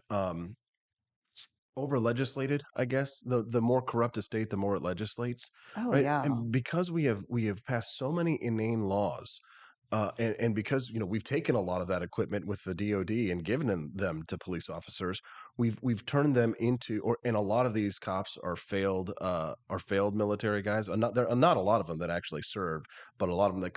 Over legislated, I guess. The more corrupt a state, the more it legislates. Oh, right? yeah. And because we have passed so many inane laws. And because we've taken a lot of that equipment with the DoD and given them to police officers, we've turned them into, and a lot of these cops are failed military guys. Not a lot of them that actually served, but a lot of them that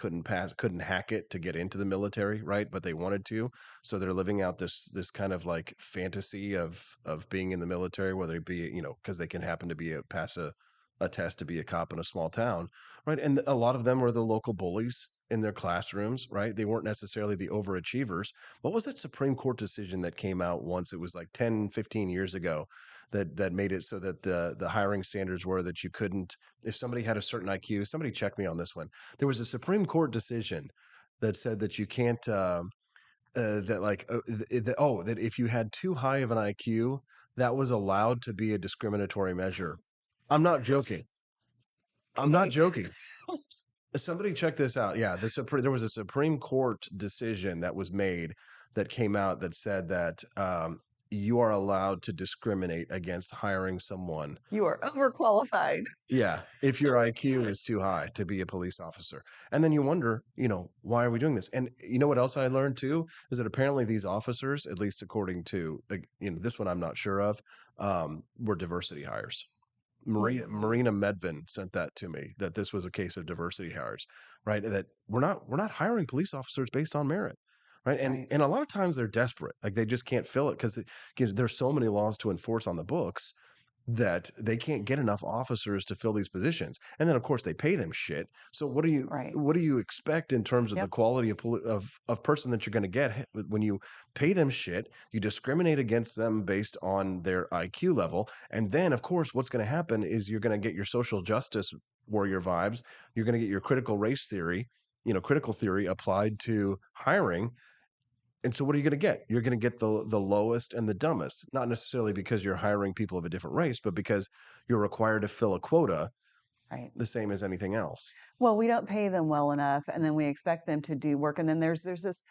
couldn't hack it to get into the military, right? But they wanted to, so they're living out this kind of like fantasy of being in the military, whether it be because they can happen to pass a test to be a cop in a small town, right? And a lot of them were the local bullies in their classrooms, right? They weren't necessarily the overachievers. What was that Supreme Court decision that came out once? It was like 10, 15 years ago that made it so that the hiring standards were that you couldn't, if somebody had a certain IQ, somebody check me on this one. There was a Supreme Court decision that said that you can't, that if you had too high of an IQ, that was allowed to be a discriminatory measure. I'm not joking. Somebody check this out. Yeah, there was a Supreme Court decision that was made that came out that said that you are allowed to discriminate against hiring someone. You are overqualified. Yeah, if your IQ is too high to be a police officer. And then you wonder, why are we doing this? And you know what else I learned too? Is that apparently these officers, at least according to, this one I'm not sure of, were diversity hires. Marina Medvin sent that to me, that this was a case of diversity hires, right? That we're not hiring police officers based on merit, right? And a lot of times they're desperate, like they just can't fill it because there's so many laws to enforce on the books that they can't get enough officers to fill these positions. And then of course they pay them shit. So what do you expect in terms of the quality of person that you're going to get when you pay them shit, you discriminate against them based on their IQ level. And then of course what's going to happen is you're going to get your social justice warrior vibes. You're going to get your critical race theory, critical theory applied to hiring. And so what are you going to get? You're going to get the lowest and the dumbest, not necessarily because you're hiring people of a different race, but because you're required to fill a quota, right? The same as anything else. Well, we don't pay them well enough, and then we expect them to do work, and then there's this,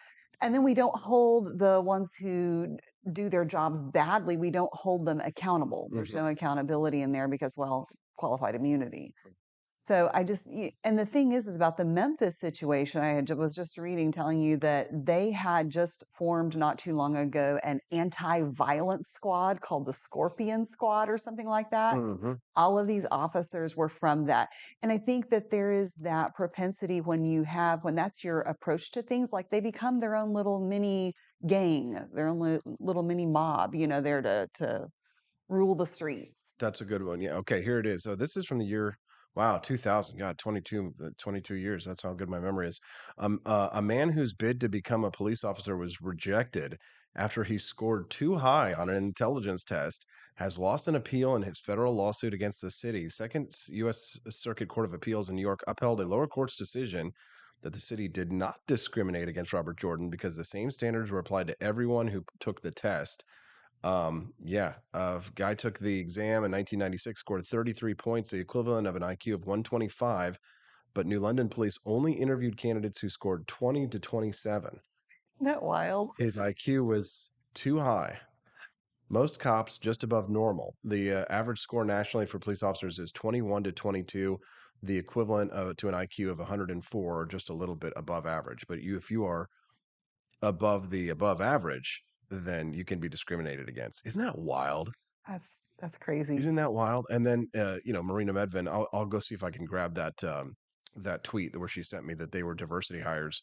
and then we don't hold the ones who do their jobs badly. We don't hold them accountable. There's no accountability in there because, well, qualified immunity. So and the thing is about the Memphis situation, was just reading, telling you that they had just formed not too long ago an anti-violence squad called the Scorpion Squad or something like that. All of these officers were from that. And I think that there is that propensity when that's your approach to things, like they become their own little mini gang, their own little mini mob, there to rule the streets. That's a good one. Yeah. Okay, here it is. So this is from the year, wow, 2000. God, 22 years. That's how good my memory is. A man whose bid to become a police officer was rejected after he scored too high on an intelligence test has lost an appeal in his federal lawsuit against the city. Second U.S. Circuit Court of Appeals in New York upheld a lower court's decision that the city did not discriminate against Robert Jordan because the same standards were applied to everyone who took the test. Guy took the exam in 1996, scored 33 points, the equivalent of an IQ of 125, but New London police only interviewed candidates who scored 20 to 27. Isn't that wild? His IQ was too high. Most cops just above normal. The average score nationally for police officers is 21 to 22, the equivalent to an IQ of 104, or just a little bit above average. But if you are above average, then you can be discriminated against. Isn't that wild? That's crazy. Isn't that wild? And then Marina Medvin, I'll go see if I can grab that that tweet where she sent me that they were diversity hires.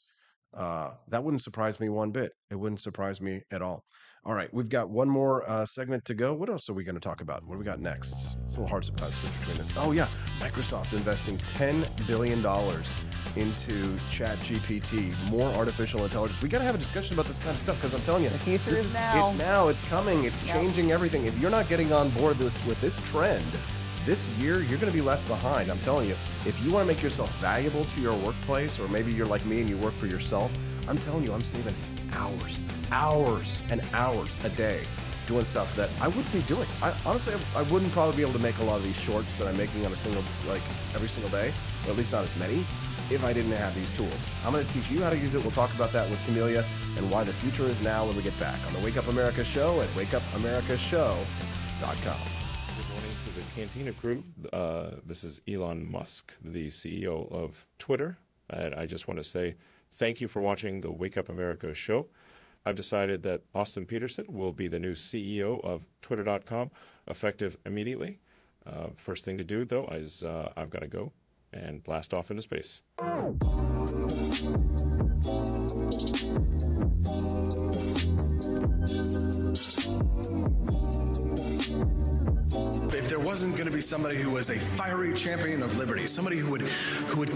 That wouldn't surprise me one bit. It wouldn't surprise me at all. All right, we've got one more segment to go. What else are we going to talk about? What do we got next? It's a little hard to switch between this. Oh yeah, Microsoft investing $10 billion into ChatGPT, more artificial intelligence. We got to have a discussion about this kind of stuff because I'm telling you, the future is now. It's now. It's coming. It's changing everything. If you're not getting on board with this trend, this year you're going to be left behind. I'm telling you, if you want to make yourself valuable to your workplace, or maybe you're like me and you work for yourself, I'm telling you, I'm saving hours and hours a day doing stuff that I wouldn't be doing. Honestly, I wouldn't probably be able to make a lot of these shorts that I'm making on every single day, or at least not as many, if I didn't have these tools. I'm going to teach you how to use it. We'll talk about that with Camelia and why the future is now when we get back on the Wake Up America Show at wakeupAmericaShow.com. Good morning to the Cantina crew. This is Elon Musk, the CEO of Twitter. And I just want to say thank you for watching the Wake Up America Show. I've decided that Austin Peterson will be the new CEO of Twitter.com, effective immediately. First thing to do, though, is I've got to go and blast off into space. If there wasn't going to be somebody who was a fiery champion of liberty, somebody who would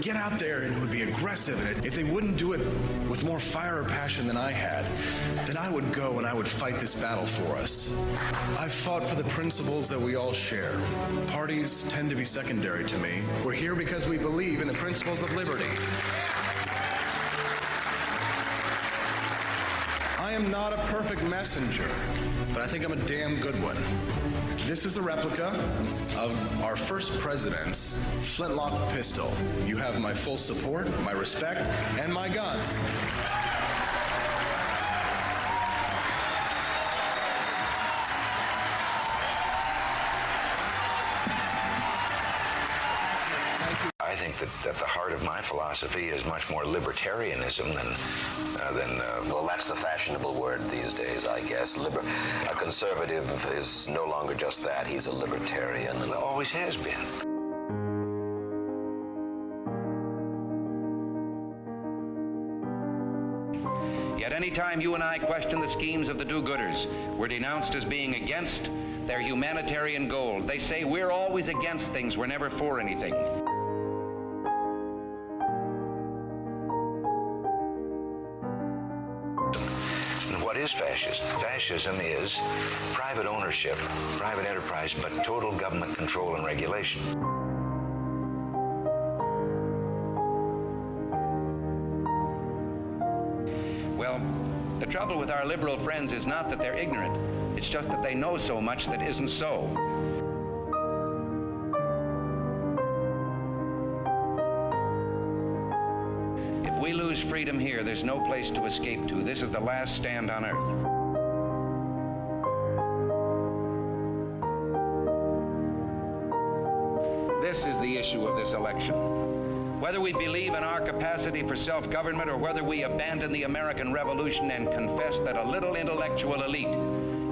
get out there and who would be aggressive, and if they wouldn't do it with more fire or passion than I had, then I would go and I would fight this battle for us. I've fought for the principles that we all share. Parties tend to be secondary to me. We're here because we believe in the principles of liberty. I am not a perfect messenger, but I think I'm a damn good one. This is a replica of our first president's flintlock pistol. You have my full support, my respect, and my gun. I think that at the heart of my philosophy is much more libertarianism than well, that's the fashionable word these days, I guess. A conservative is no longer just that. He's a libertarian and always has been. Yet any time you and I question the schemes of the do-gooders, we're denounced as being against their humanitarian goals. They say we're always against things, we're never for anything. What is fascism? Fascism is private ownership, private enterprise, but total government control and regulation. Well, the trouble with our liberal friends is not that they're ignorant. It's just that they know so much that isn't so. If we lose freedom here, there's no place to escape to. This is the last stand on earth. This is the issue of this election. Whether we believe in our capacity for self-government or whether we abandon the American Revolution and confess that a little intellectual elite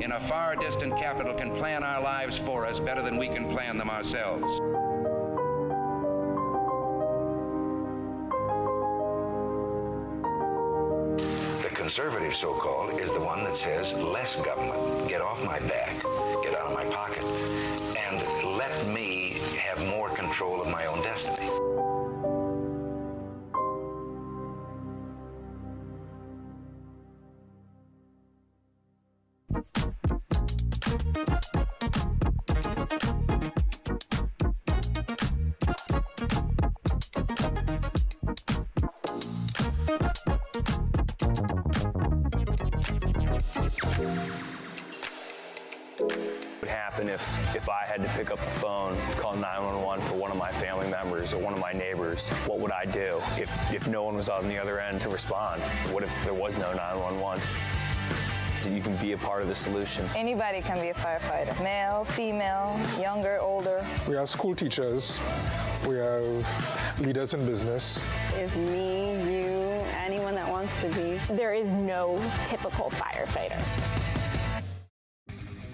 in a far distant capital can plan our lives for us better than we can plan them ourselves. The conservative, so-called, is the one that says less government, get off my back, get out of my pocket, and let me have more control of my own destiny. If I had to pick up the phone, call 911 for one of my family members or one of my neighbors, what would I do if no one was on the other end to respond? What if there was no 911? So you can be a part of the solution. Anybody can be a firefighter. Male, female, younger, older. We have school teachers. We have leaders in business. Is me, you, anyone that wants to be. There is no typical firefighter.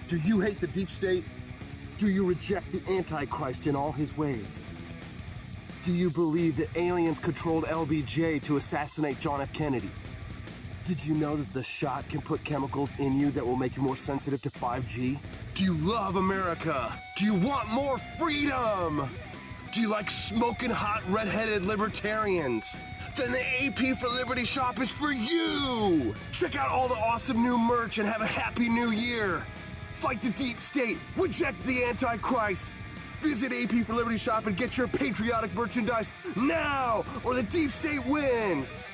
Do you hate the deep state? Do you reject the Antichrist in all his ways? Do you believe that aliens controlled LBJ to assassinate John F. Kennedy? Did you know that the shot can put chemicals in you that will make you more sensitive to 5G? Do you love America? Do you want more freedom? Do you like smoking hot red-headed libertarians? Then the AP for Liberty shop is for you! Check out all the awesome new merch and have a happy new year! Fight the deep state, reject the Antichrist. Visit AP for Liberty shop and get your patriotic merchandise now, or the deep state wins.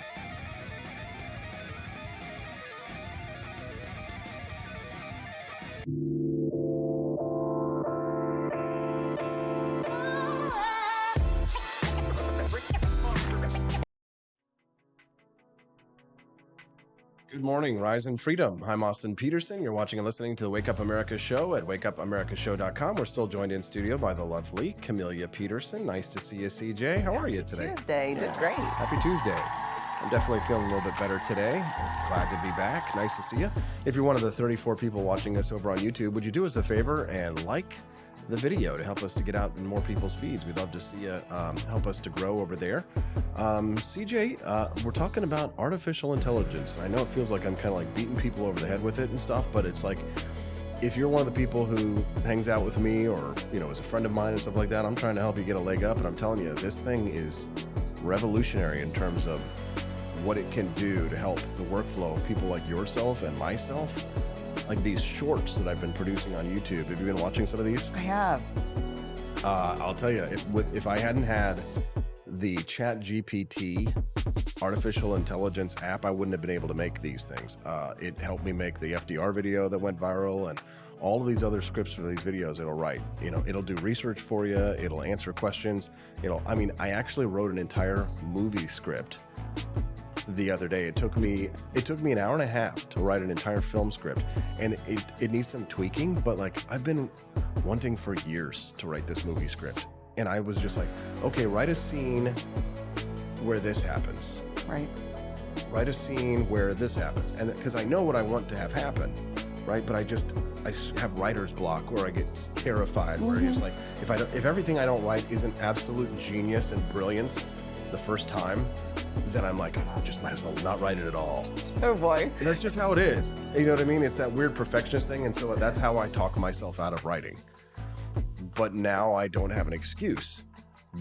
Good morning, Rise and Freedom. I'm Austin Peterson. You're watching and listening to the Wake Up America Show at wakeupAmericaShow.com. We're still joined in studio by the lovely Camellia Peterson. Nice to see you, CJ. How are you today? Tuesday. Doing great. Happy Tuesday. I'm definitely feeling a little bit better today. Glad to be back. Nice to see you. If you're one of the 34 people watching us over on YouTube, would you do us a favor and like the video to help us to get out in more people's feeds? We'd love to see you help us to grow over there. CJ, we're talking about artificial intelligence. I know it feels like I'm kind of like beating people over the head with it and stuff, but it's like, if you're one of the people who hangs out with me or, you know, is a friend of mine and stuff like that, I'm trying to help you get a leg up. And I'm telling you, this thing is revolutionary in terms of what it can do to help the workflow of people like yourself and myself. Like these shorts that I've been producing on YouTube. Have you been watching some of these? I have. I'll tell you, if I hadn't had the ChatGPT artificial intelligence app, I wouldn't have been able to make these things. It helped me make the FDR video that went viral and all of these other scripts for these videos it'll write. You know, it'll do research for you. It'll answer questions. I actually wrote an entire movie script the other day. It took me an hour and a half to write an entire film script, and it needs some tweaking, but like I've been wanting for years to write this movie script, and I was just like, okay, write a scene where this happens, right? Write a scene where this happens, and because I know what I want to have happen, right? But I have writer's block where I get terrified, where it's like if everything I don't write isn't absolute genius and brilliance the first time, then I'm like, oh, just might as well not write it at all. Oh boy. And that's just how it is. You know what I mean? It's that weird perfectionist thing. And so that's how I talk myself out of writing. But now I don't have an excuse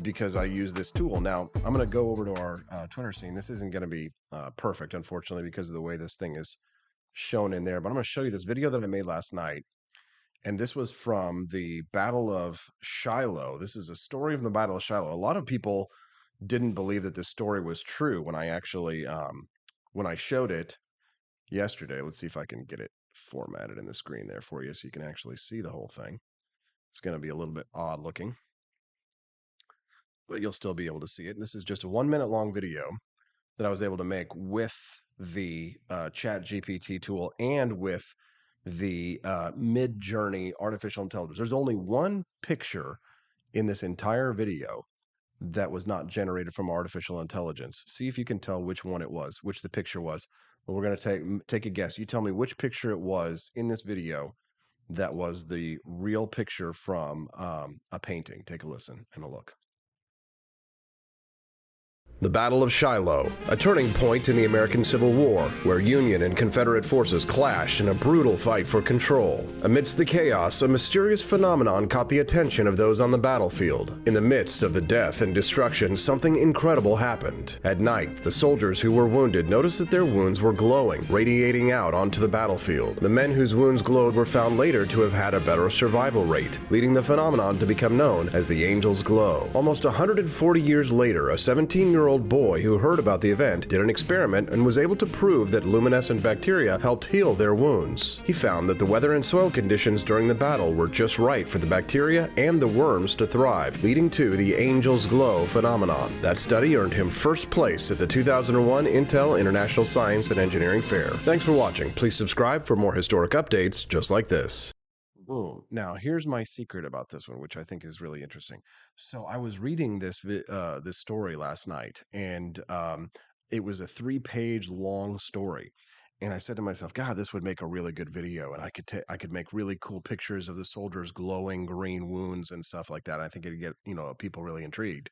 because I use this tool. Now I'm going to go over to our Twitter scene. This isn't going to be perfect, unfortunately, because of the way this thing is shown in there. But I'm going to show you this video that I made last night. And this was from the Battle of Shiloh. This is a story from the Battle of Shiloh. A lot of people didn't believe that this story was true when I actually when I showed it. yesterday. Let's see if I can get it formatted in the screen there for you so you can actually see the whole thing. It's going to be a little bit odd looking, but you'll still be able to see it. And this is just a 1 minute long video that I was able to make with the Chat GPT tool and with the Mid-Journey artificial intelligence. There's only one picture in this entire video that was not generated from artificial intelligence. See if you can tell which one it was, which the picture was. Well, we're going to take a guess. You tell me which picture it was in this video that was the real picture from a painting. Take a listen and a look. The Battle of Shiloh, a turning point in the American Civil War, where Union and Confederate forces clashed in a brutal fight for control. Amidst the chaos, a mysterious phenomenon caught the attention of those on the battlefield. In the midst of the death and destruction, something incredible happened. At night, the soldiers who were wounded noticed that their wounds were glowing, radiating out onto the battlefield. The men whose wounds glowed were found later to have had a better survival rate, leading the phenomenon to become known as the Angel's Glow. Almost 140 years later, a 17-year-old boy who heard about the event did an experiment and was able to prove that luminescent bacteria helped heal their wounds. He found that the weather and soil conditions during the battle were just right for the bacteria and the worms to thrive, leading to the Angel's Glow phenomenon. That study earned him first place at the 2001 Intel International Science and Engineering Fair. Thanks for watching. Please subscribe for more historic updates just like this. Boom. Now, here's my secret about this one, which I think is really interesting. So I was reading this story last night, and it was a 3-page long story. And I said to myself, God, this would make a really good video, and I could make really cool pictures of the soldiers' glowing green wounds and stuff like that. I think it'd get people really intrigued.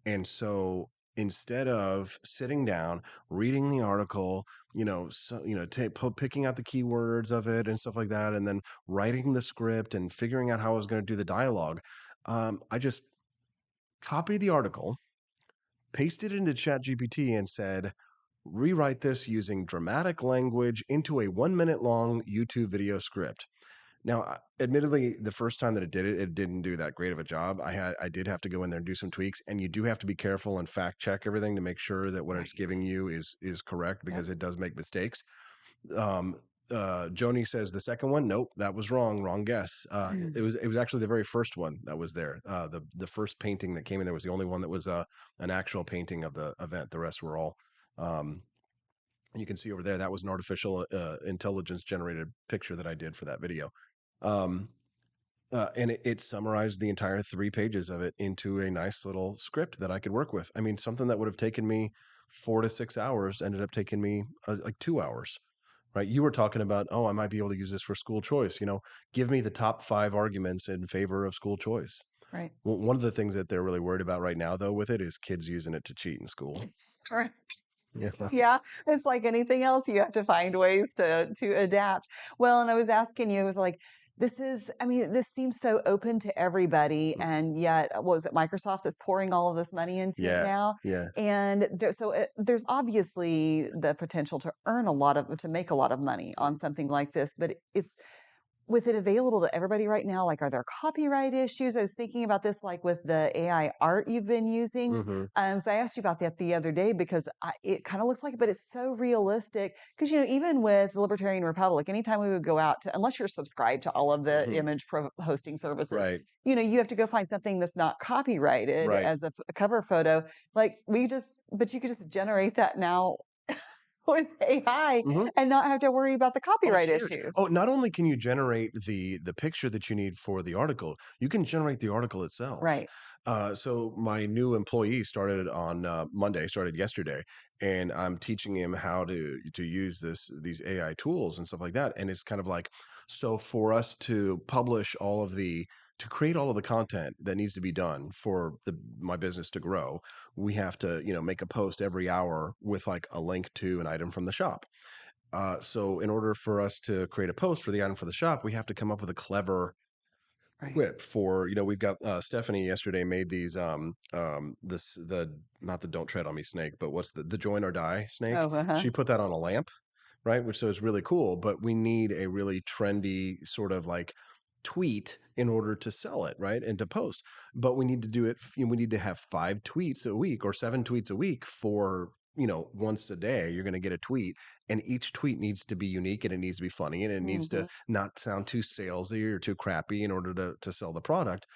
And so instead of sitting down, reading the article, picking out the keywords of it and stuff like that, and then writing the script and figuring out how I was going to do the dialogue, I just copied the article, pasted it into ChatGPT, and said, rewrite this using dramatic language into a 1 minute long YouTube video script. Now, admittedly, the first time that it didn't do that great of a job. I did have to go in there and do some tweaks, and you do have to be careful and fact check everything to make sure that what it's giving you is correct, because it does make mistakes. Joni says the second one, nope, that was wrong guess. It was actually the very first one that was there. The first painting that came in there was the only one that was an actual painting of the event. The rest were all. And you can see over there, that was an artificial intelligence generated picture that I did for that video. And it summarized the entire 3 pages of it into a nice little script that I could work with. I mean, something that would have taken me 4 to 6 hours ended up taking me like 2 hours, right? You were talking about, I might be able to use this for school choice. Give me the top 5 arguments in favor of school choice. Right. Well, one of the things that they're really worried about right now, though, with it is kids using it to cheat in school. Correct. Yeah. Yeah, it's like anything else. You have to find ways to adapt. Well, and I was asking you, it was like, this seems so open to everybody, and yet, what was it, Microsoft that's pouring all of this money into it now? Yeah. And there's obviously the potential to make a lot of money on something like this, but it's, with it available to everybody right now, like, are there copyright issues? I was thinking about this, like with the AI art you've been using. So I asked you about that the other day, because it kind of looks like it, but it's so realistic. Because, even with the Libertarian Republic, anytime we would go out to, unless you're subscribed to all of the image hosting services, Right. You have to go find something that's not copyrighted Right. as a cover photo. But you could just generate that now with AI and not have to worry about the copyright issue. Not only can you generate the picture that you need for the article, you can generate the article itself. Right. So my new employee started on Monday, started yesterday, and I'm teaching him how to use these AI tools and stuff like that. And it's kind of like, so for us to create all of the content that needs to be done for my business to grow, we have to, make a post every hour with like a link to an item from the shop. So in order for us to create a post for the item for the shop, we have to come up with a clever quip for, we've got Stephanie yesterday made these not the don't tread on me snake, but what's the join or die snake. She put that on a lamp, right? Which so is really cool, but we need a really trendy sort of like tweet in order to sell it, right? And to post. But we need to do it, we need to have 5 tweets a week or 7 tweets a week for once a day, you're going to get a tweet, and each tweet needs to be unique, and it needs to be funny, and it needs to not sound too salesy or too crappy in order to sell the product.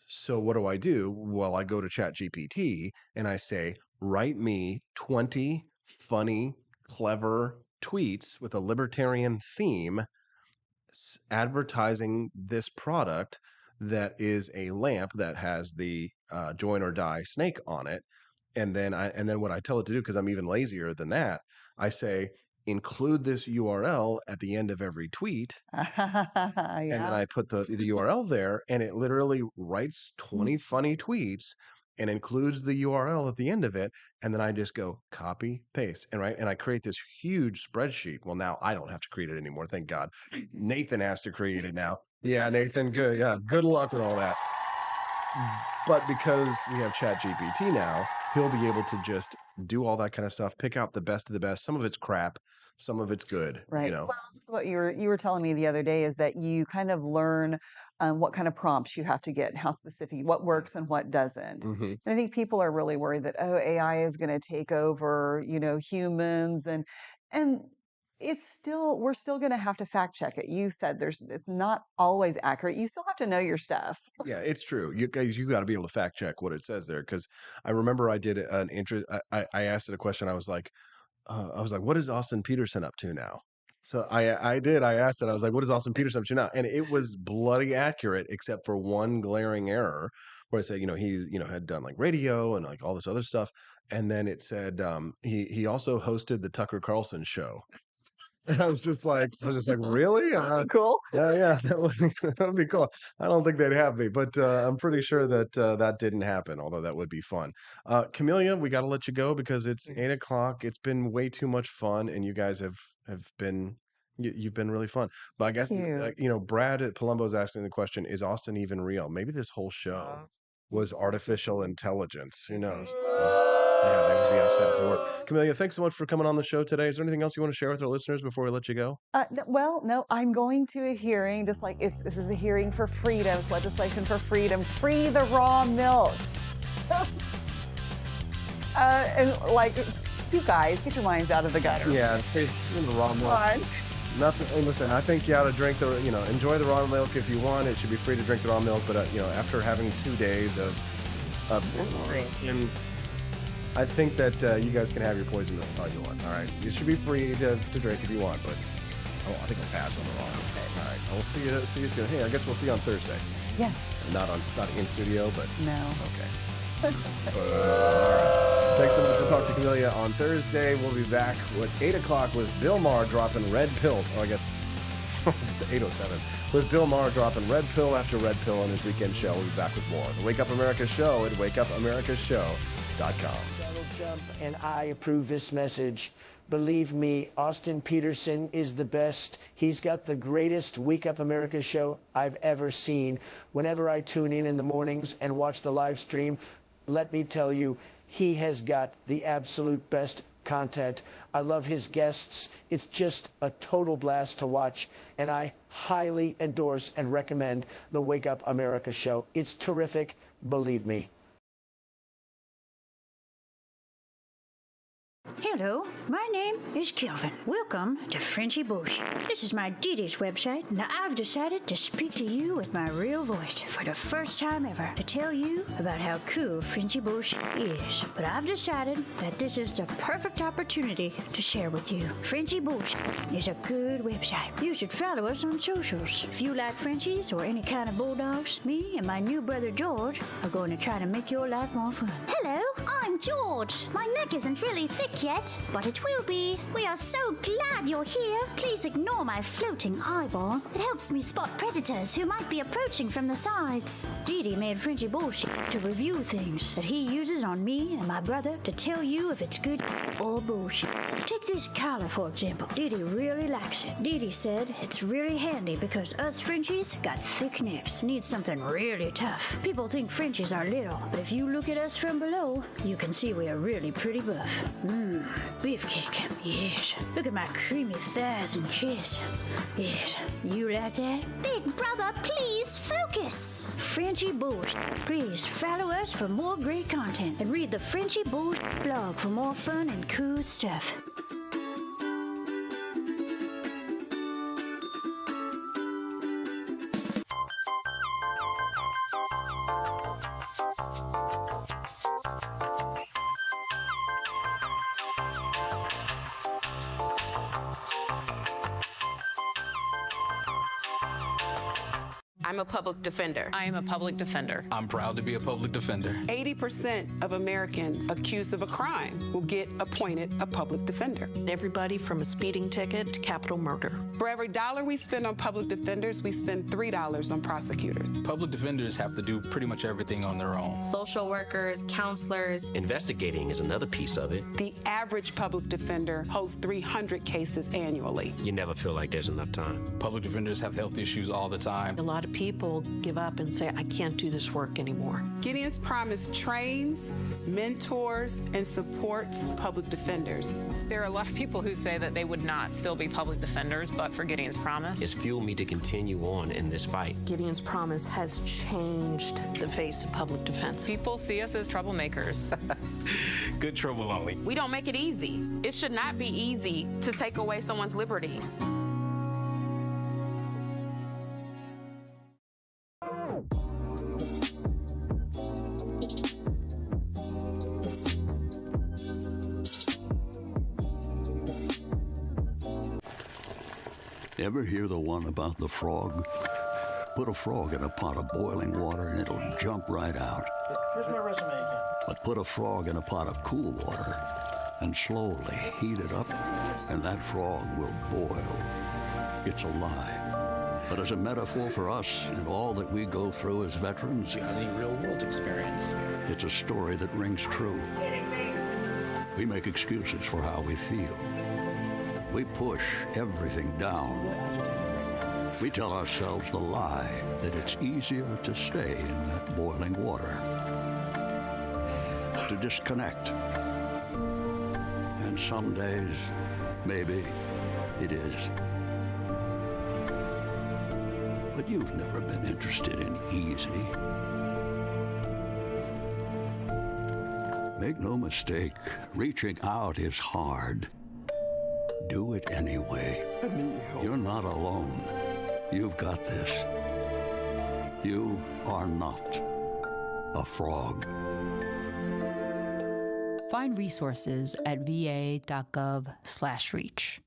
So what do? Well, I go to ChatGPT and I say, write me 20 funny, clever tweets with a libertarian theme advertising this product that is a lamp that has the join or die snake on it. And then what I tell it to do, because I'm even lazier than that, I say, include this URL at the end of every tweet. And then I put the URL there, and it literally writes 20 funny tweets and includes the URL at the end of it. And then I just go copy, paste, and I create this huge spreadsheet. Well, now I don't have to create it anymore. Thank God. Nathan has to create it now. Yeah, Nathan, good. Yeah, good luck with all that. But because we have ChatGPT now, he'll be able to just do all that kind of stuff, pick out the best of the best. Some of it's crap, some of it's good. Right. Well, this is what you were telling me the other day, is that you kind of learn what kind of prompts you have to get, how specific, what works and what doesn't. And I think people are really worried that, AI is going to take over, humans, and we're still going to have to fact check it. You said it's not always accurate. You still have to know your stuff. Yeah, it's true. You guys, you got to be able to fact check what it says there. Because I remember I did an interest. I asked it a question. I was like, what is Austin Peterson up to now? So I asked it. I was like, what is Austin Peterson up to now? And it was bloody accurate, except for one glaring error where it said, he had done like radio and like all this other stuff. And then it said he also hosted the Tucker Carlson show. And I was just like, really? Cool. Yeah, that would be cool. I don't think they'd have me, but I'm pretty sure that that didn't happen, although that would be fun. Camellia, we got to let you go because it's 8:00. It's been way too much fun, and you guys have been, you've been really fun. But I guess, Brad at Palumbo is asking the question, is Austin even real? Maybe this whole show was artificial intelligence. Who knows? Yeah, they would be upset for work. Camellia, thanks so much for coming on the show today. Is there anything else you want to share with our listeners before we let you go? No, I'm going to a hearing, just like this is a hearing for freedom, it's legislation for freedom. Free the raw milk. And like, you guys, get your minds out of the gutter. Yeah, free the raw milk. Nothing. Hey, listen, I think you ought to drink enjoy the raw milk if you want. It should be free to drink the raw milk, but after having 2 days of drinking, I think that you guys can have your poison milk all you want. All right, it should be free to drink if you want, but I think I'll pass on the raw milk. All right, I'll see you soon. Hey, I guess we'll see you on Thursday. Yes. Not in studio, but no. Okay. All right. Thanks so much for talking to Camellia on Thursday. We'll be back at 8:00 with Bill Maher dropping red pills. Oh, I guess it's 8:07 with Bill Maher dropping red pill after red pill on his weekend show. We'll be back with more. The Wake Up America Show at wakeupAmericaShow.com. Jump, and I approve this message. Believe me, Austin Peterson is the best. He's got the greatest Wake Up America show I've ever seen. Whenever I tune in the mornings and watch the live stream, let me tell you, he has got the absolute best content. I love his guests. It's just a total blast to watch, and I highly endorse and recommend the Wake Up America show. It's terrific, believe me. Hello, my name is Kelvin. Welcome to Frenchy Bush. This is my Dee-Dee's website, and I've decided to speak to you with my real voice for the first time ever to tell you about how cool Frenchy Bush is. But I've decided that this is the perfect opportunity to share with you. Frenchy Bush is a good website. You should follow us on socials. If you like Frenchies or any kind of bulldogs, me and my new brother George are going to try to make your life more fun. Hello, I'm George. My neck isn't really thick yet, but it will be. We are so glad you're here. Please ignore my floating eyeball. It helps me spot predators who might be approaching from the sides. Dee-Dee made Frenchy Bullshit to review things that he uses on me and my brother to tell you if it's good or bullshit. Take this collar, for example. Dee-Dee really likes it. Dee-Dee said it's really handy because us Frenchies got thick necks. Need something really tough. People think Frenchies are little, but if you look at us from below, you can can see we are really pretty buff. Beefcake, yes. Look at my creamy thighs and chest. Yes, you like that? Big brother, please focus. Frenchie Bush. Please follow us for more great content and read the Frenchie Bush blog for more fun and cool stuff. I'm a public defender. I am a public defender. I'm proud to be a public defender. 80% of Americans accused of a crime will get appointed a public defender. Everybody from a speeding ticket to capital murder. For every dollar we spend on public defenders, we spend $3 on prosecutors. Public defenders have to do pretty much everything on their own. Social workers, counselors. Investigating is another piece of it. The average public defender holds 300 cases annually. You never feel like there's enough time. Public defenders have health issues all the time. A lot of people give up and say, I can't do this work anymore. Gideon's Promise trains, mentors, and supports public defenders. There are a lot of people who say that they would not still be public defenders, but for Gideon's Promise. It's fueled me to continue on in this fight. Gideon's Promise has changed the face of public defense. People see us as troublemakers. Good trouble only. We don't make it easy. It should not be easy to take away someone's liberty. Ever hear the one about the frog? Put a frog in a pot of boiling water and it'll jump right out. Here's my resume again. But put a frog in a pot of cool water and slowly heat it up, and that frog will boil. It's a lie. But as a metaphor for us and all that we go through as veterans, any real-world experience. It's a story that rings true. We make excuses for how we feel. We push everything down. We tell ourselves the lie that it's easier to stay in that boiling water, to disconnect. And some days, maybe it is. But you've never been interested in easy. Make no mistake, reaching out is hard. Do it anyway. You're not alone. You've got this. You are not a frog. Find resources at va.gov/reach.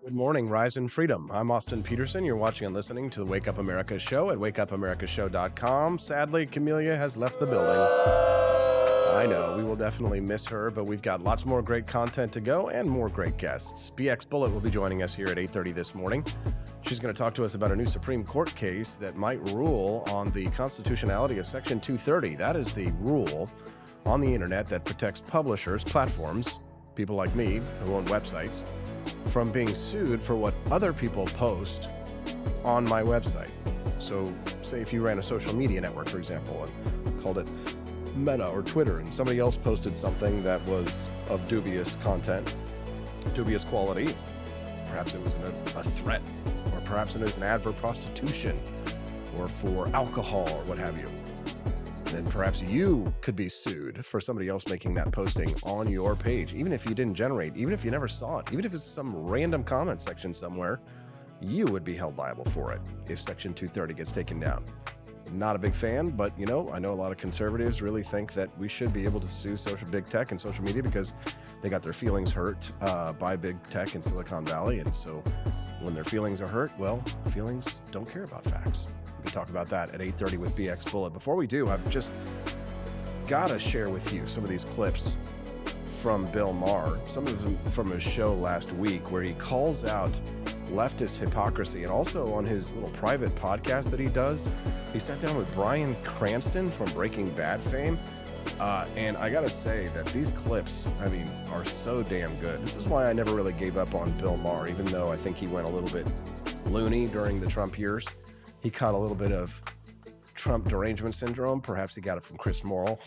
Good morning, Rise in Freedom. I'm Austin Peterson. You're watching and listening to the Wake Up America show at wakeupAmericaShow.com. Sadly, Camellia has left the building. I know, we will definitely miss her, but we've got lots more great content to go and more great guests. BX Bullet will be joining us here at 8:30 this morning. She's going to talk to us about a new Supreme Court case that might rule on the constitutionality of Section 230. That is the rule on the internet that protects publishers, platforms, people like me who own websites, from being sued for what other people post on my website. So say if you ran a social media network, for example, and called it Meta or Twitter, and somebody else posted something that was of dubious content, dubious quality, perhaps it was a threat, or perhaps it was an ad for prostitution or for alcohol or what have you, then perhaps you could be sued for somebody else making that posting on your page, even if you didn't generate, even if you never saw it, even if it's some random comment section somewhere, you would be held liable for it if Section 230 gets taken down. Not a big fan, but I know a lot of conservatives really think that we should be able to sue big tech and social media because they got their feelings hurt by big tech in Silicon Valley. And so when their feelings are hurt, well, feelings don't care about facts. We can talk about that at 8:30 with BX Bullet. Before we do, I've just got to share with you some of these clips from Bill Maher, some of them from his show last week, where he calls out leftist hypocrisy, and also on his little private podcast that he does, he sat down with Bryan Cranston from Breaking Bad fame. And I gotta say that these clips, I mean, are so damn good. This is why I never really gave up on Bill Maher, even though I think he went a little bit loony during the Trump years. He caught a little bit of Trump derangement syndrome. Perhaps he got it from Chris Morrill.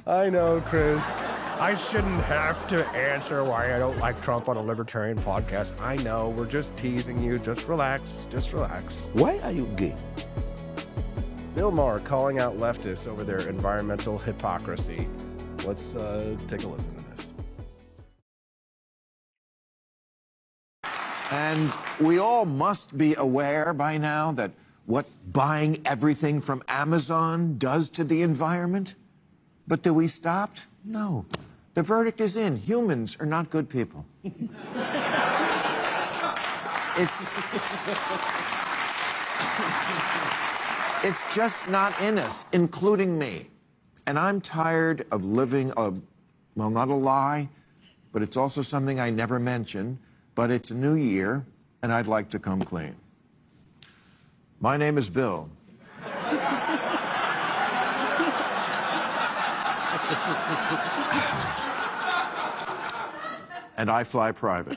I know, Chris. I shouldn't have to answer why I don't like Trump on a libertarian podcast. I know, we're just teasing you. Just relax. Just relax. Why are you gay? Bill Maher calling out leftists over their environmental hypocrisy. Let's take a listen to this. And we all must be aware by now that what buying everything from Amazon does to the environment. But do we stop? No. The verdict is in. Humans are not good people. It's just not in us, including me. And I'm tired of living well, not a lie, but it's also something I never mention, but it's a new year, and I'd like to come clean. My name is Bill. And I fly private.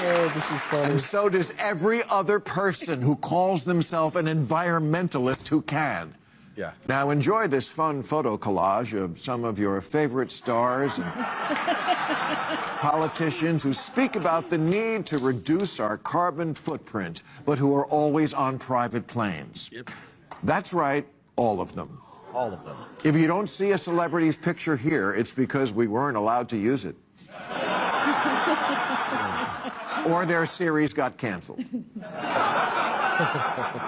Oh, this is funny. And so does every other person who calls themselves an environmentalist who can. Yeah. Now enjoy this fun photo collage of some of your favorite stars and politicians who speak about the need to reduce our carbon footprint, but who are always on private planes. Yep. That's right, all of them. All of them. If you don't see a celebrity's picture here, it's because we weren't allowed to use it. Or their series got canceled.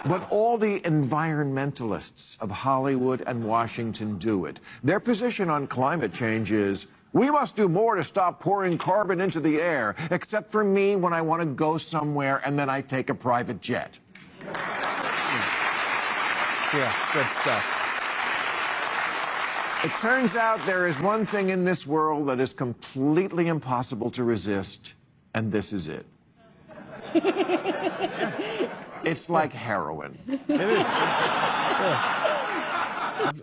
But all the environmentalists of Hollywood and Washington do it. Their position on climate change is, we must do more to stop pouring carbon into the air, except for me when I want to go somewhere and then I take a private jet. Yeah, good stuff. It turns out there is one thing in this world that is completely impossible to resist, and this is it. It's like heroin. It is. Yeah.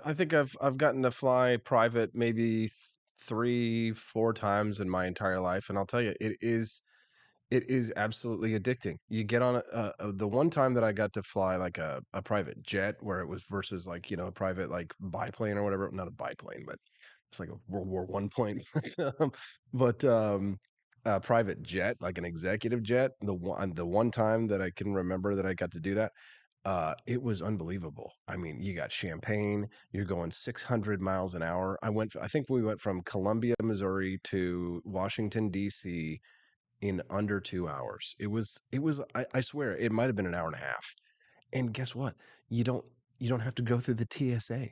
I think I've gotten to fly private maybe 3-4 times in my entire life, and I'll tell you, it is absolutely addicting. You get on the one time that I got to fly like a private jet, where it was versus like, you know, a private like biplane or whatever. Not a biplane, but it's like a World War I plane. but a private jet, like an executive jet. The one time that I can remember that I got to do that, it was unbelievable. I mean, you got champagne. You're going 600 miles an hour. I think we went from Columbia, Missouri to Washington, D.C. in under 2 hours. It was I swear it might have been an hour and a half. And guess what? You don't have to go through the TSA.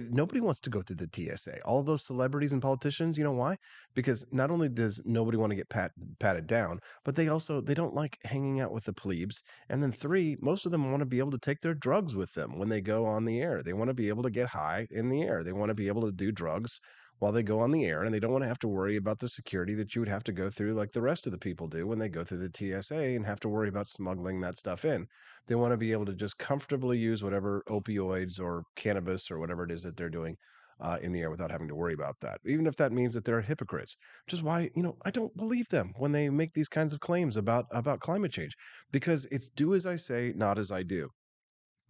Nobody wants to go through the TSA. All those celebrities and politicians, you know why? Because not only does nobody want to get patted down, but they don't like hanging out with the plebes. And then 3, most of them want to be able to take their drugs with them when they go on the air. They want to be able to get high in the air. They want to be able to do drugs while they go on the air, and they don't want to have to worry about the security that you would have to go through like the rest of the people do when they go through the TSA and have to worry about smuggling that stuff in. They want to be able to just comfortably use whatever opioids or cannabis or whatever it is that they're doing in the air without having to worry about that, even if that means that they're hypocrites, which is why, you know, I don't believe them when they make these kinds of claims about climate change, because it's do as I say, not as I do.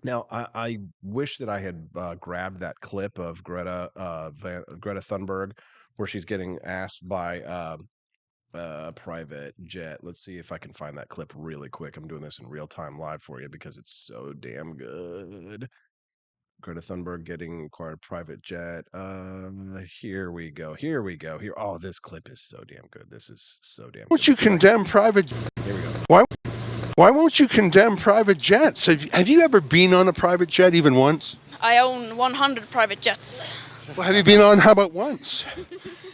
Now, I wish that I had grabbed that clip of Greta Thunberg, where she's getting asked by a private jet. Let's see if I can find that clip really quick. I'm doing this in real time live for you because it's so damn good. Greta Thunberg getting acquired private jet. Here we go. Here. Oh, this clip is so damn good. This is so damn good. Would you condemn private? Here we go. Why won't you condemn private jets? Have you ever been on a private jet even once? I own 100 private jets. Well, have you been on, how about once?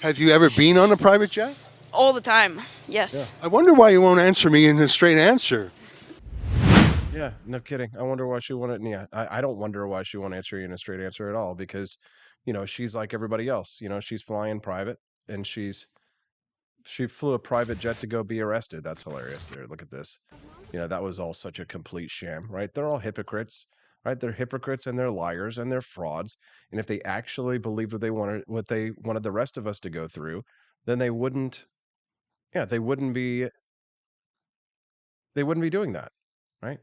Have you ever been on a private jet? All the time, yes. Yeah. I wonder why you won't answer me in a straight answer. Yeah, no kidding. I wonder why she wouldn't. Yeah, I don't wonder why she won't answer you in a straight answer at all because, she's like everybody else. She's flying private and she flew a private jet to go be arrested. That's hilarious. There, look at this. That was all such a complete sham, right? They're all hypocrites, right? They're hypocrites and they're liars and they're frauds. And if they actually believed what they wanted the rest of us to go through, then they wouldn't. Yeah, they wouldn't be doing that, right?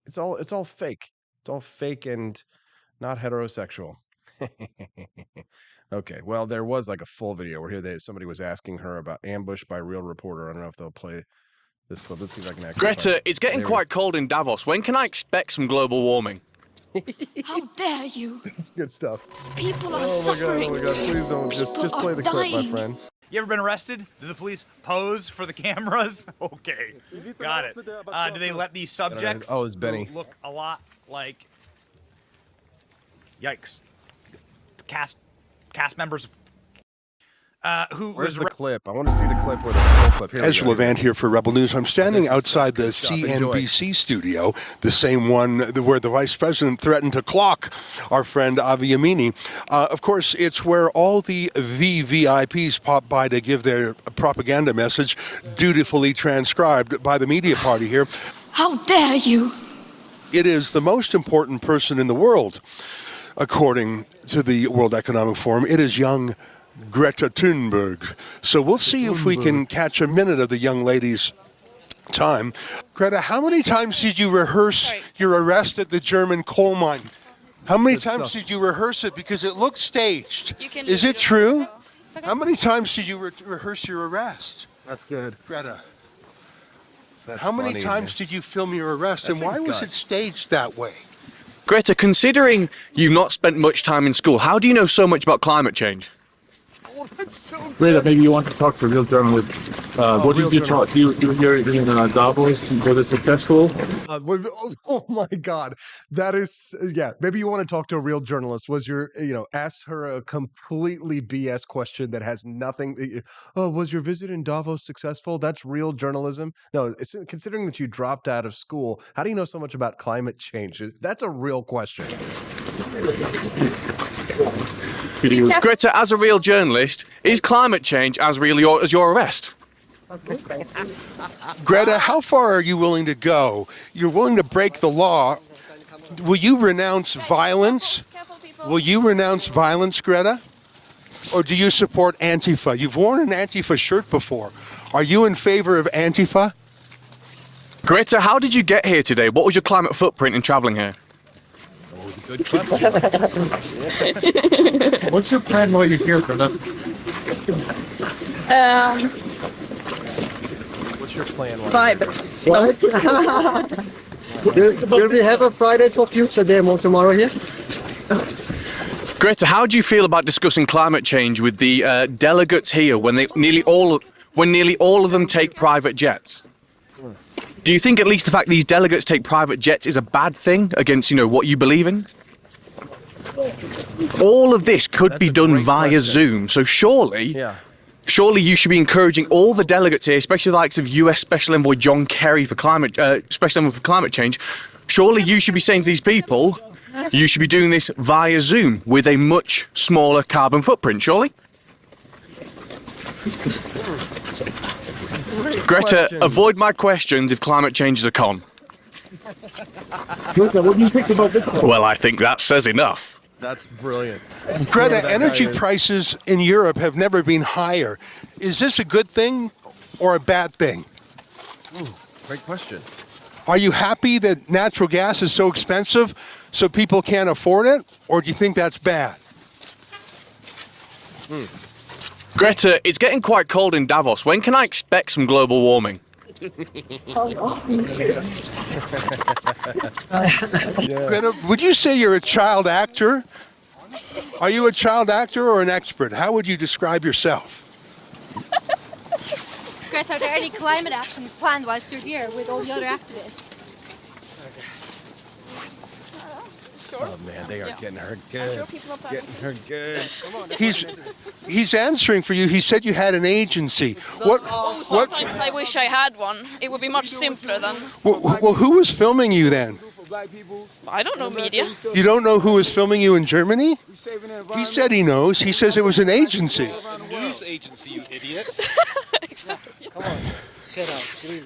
It's all fake. It's all fake and not heterosexual. Okay, well, there was like a full video where somebody was asking her about ambush by Real Reporter. I don't know if they'll play this clip. Let's see if I can actually. Greta, it's getting quite cold in Davos. When can I expect some global warming? How dare you? It's good stuff. People are suffering. Oh my god, please don't. Just play the clip, my friend. You ever been arrested? Did the police pose for the cameras? Okay, got it. Do they let these subjects it's Benny. look a lot like, yikes, cast members? Where's the clip? I want to see the clip where the full clip. Here Ezra Levant here for Rebel News. I'm standing outside the CNBC studio, the same one where the vice president threatened to clock our friend Avi Yamini. Of course, it's where all the VVIPs pop by to give their propaganda message, dutifully transcribed by the media party here. How dare you? It is the most important person in the world, according to the World Economic Forum. It is young Greta Thunberg. So we'll see if we can catch a minute of the young lady's time. Greta, how many times did you rehearse your arrest at the German coal mine? How many times did you rehearse it? Because it looked staged. Is it true? Okay. How many times did you rehearse your arrest? That's good. Greta, how many times did you film your arrest, and why was it staged that way? Greta, considering you've not spent much time in school, how do you know so much about climate change? That's so good. Greta, maybe you want to talk to a real journalist. What did you talk? You here in Davos? Was it successful? Oh my God, that is Maybe you want to talk to a real journalist. Was your ask her a completely BS question that has nothing. Oh, was your visit in Davos successful? That's real journalism. No, considering that you dropped out of school, how do you know so much about climate change? That's a real question. Greta, as a real journalist, is climate change as real as your arrest? Greta, how far are you willing to go? You're willing to break the law. Will you renounce violence? Will you renounce violence, Greta? Or do you support Antifa? You've worn an Antifa shirt before. Are you in favor of Antifa? Greta, how did you get here today? What was your climate footprint in traveling here? Good question. What's your plan while you're here, Greta? What's your plan? Will we have a Fridays for Future demo tomorrow here? Greta, how do you feel about discussing climate change with the delegates here when nearly all of them take private jets? Do you think at least the fact these delegates take private jets is a bad thing against, what you believe in? All of this could be done via Zoom, so surely you should be encouraging all the delegates here, especially the likes of US Special Envoy John Kerry for Special Envoy for Climate Change. Surely you should be saying to these people, you should be doing this via Zoom with a much smaller carbon footprint, surely? Greta, avoid my questions if climate change is a con. Greta, what do you think about this? Well, I think that says enough. That's brilliant. Greta, energy prices in Europe have never been higher. Is this a good thing or a bad thing? Ooh, great question. Are you happy that natural gas is so expensive so people can't afford it? Or do you think that's bad? Greta, it's getting quite cold in Davos. When can I expect some global warming? Greta, would you say you're a child actor? Are you a child actor or an expert? How would you describe yourself? Greta, are there any climate actions planned whilst you're here with all the other activists? Oh man, they are getting her good. Getting her good. He's answering for you. He said you had an agency. Sometimes I wish I had one. It would be much simpler then. Well, who was filming you then? I don't know media. You don't know who was filming you in Germany? He said he knows. He says it was an agency. News agency, you idiot. Exactly. Come on. Get out, please.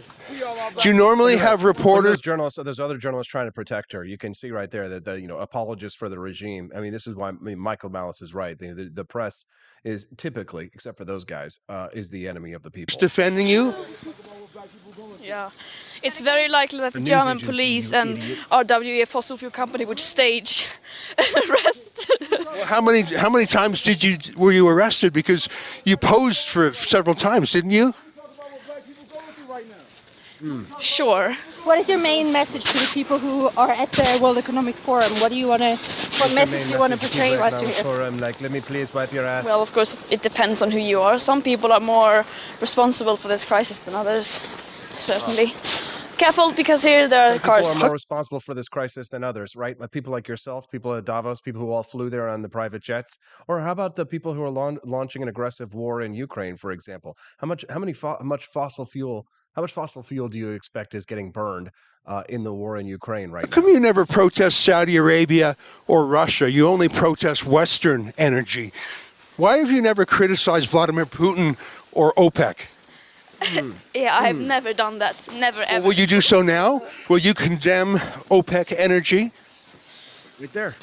Do you normally have reporters? There's other journalists trying to protect her. You can see right there that the apologists for the regime. I mean, this is why Michael Malice is right. The press is typically, except for those guys, is the enemy of the people. Defending you? Yeah. It's very likely that the German police and RWE fossil fuel company would stage an arrest. Well, how many times were you arrested? Because you posed for several times, didn't you? Sure. What is your main message to the people who are at the World Economic Forum? What message do you want to portray whilst you're here? Forum, like, let me please wipe your ass. Well, of course, it depends on who you are. Some people are more responsible for this crisis than others, certainly. Careful, because here there are cars. People are more responsible for this crisis than others, right? Like people like yourself, people at Davos, people who all flew there on the private jets. Or how about the people who are launching an aggressive war in Ukraine, for example? How much fossil fuel do you expect is getting burned in the war in Ukraine right now? How come you never protest Saudi Arabia or Russia? You only protest Western energy. Why have you never criticized Vladimir Putin or OPEC? Yeah, I've never done that. Never, ever. Well, will you do so now? Will you condemn OPEC energy? Right there.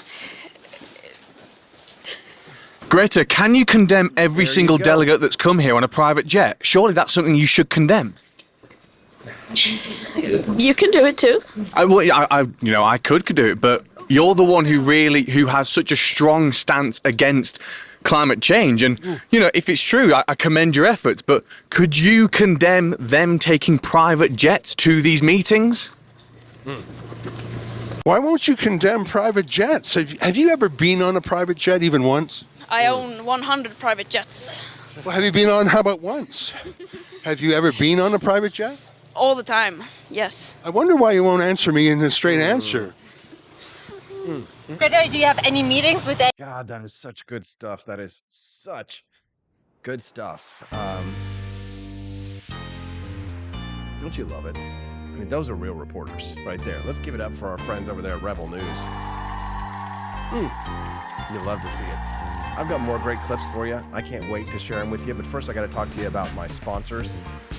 Greta, can you condemn every single delegate that's come here on a private jet? Surely that's something you should condemn. You can do it too. I could do it, but you're the one who has such a strong stance against climate change, and if it's true, I commend your efforts, but could you condemn them taking private jets to these meetings? Why won't you condemn private jets? Have you ever been on a private jet even once? I own 100 private jets. Well, have you been on, how about once? Have you ever been on a private jet? All the time, yes. I wonder why you won't answer me in a straight answer. Greta, do you have any meetings with the... God, that is such good stuff. That is such good stuff. Don't you love it? I mean, those are real reporters right there. Let's give it up for our friends over there at Rebel News. You love to see it. I've got more great clips for you. I can't wait to share them with you. But first, I got to talk to you about my sponsors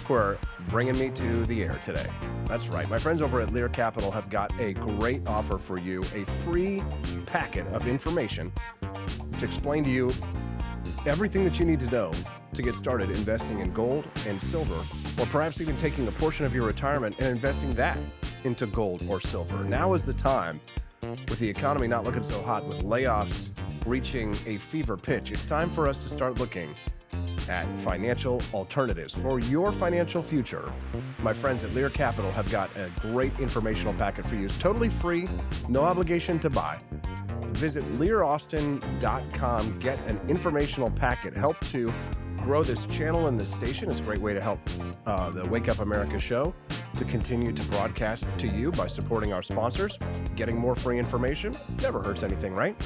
who are bringing me to the air today. That's right. My friends over at Lear Capital have got a great offer for you, a free packet of information to explain to you everything that you need to know to get started investing in gold and silver, or perhaps even taking a portion of your retirement and investing that into gold or silver. Now is the time. With the economy not looking so hot, with layoffs reaching a fever pitch, it's time for us to start looking at financial alternatives for your financial future. My friends at Lear Capital have got a great informational packet for you. It's totally free, no obligation to buy. Visit learaustin.com, get an informational packet, help to grow this channel and this station. It's a great way to help the Wake Up America show to continue to broadcast to you by supporting our sponsors. Getting more free information never hurts anything, right?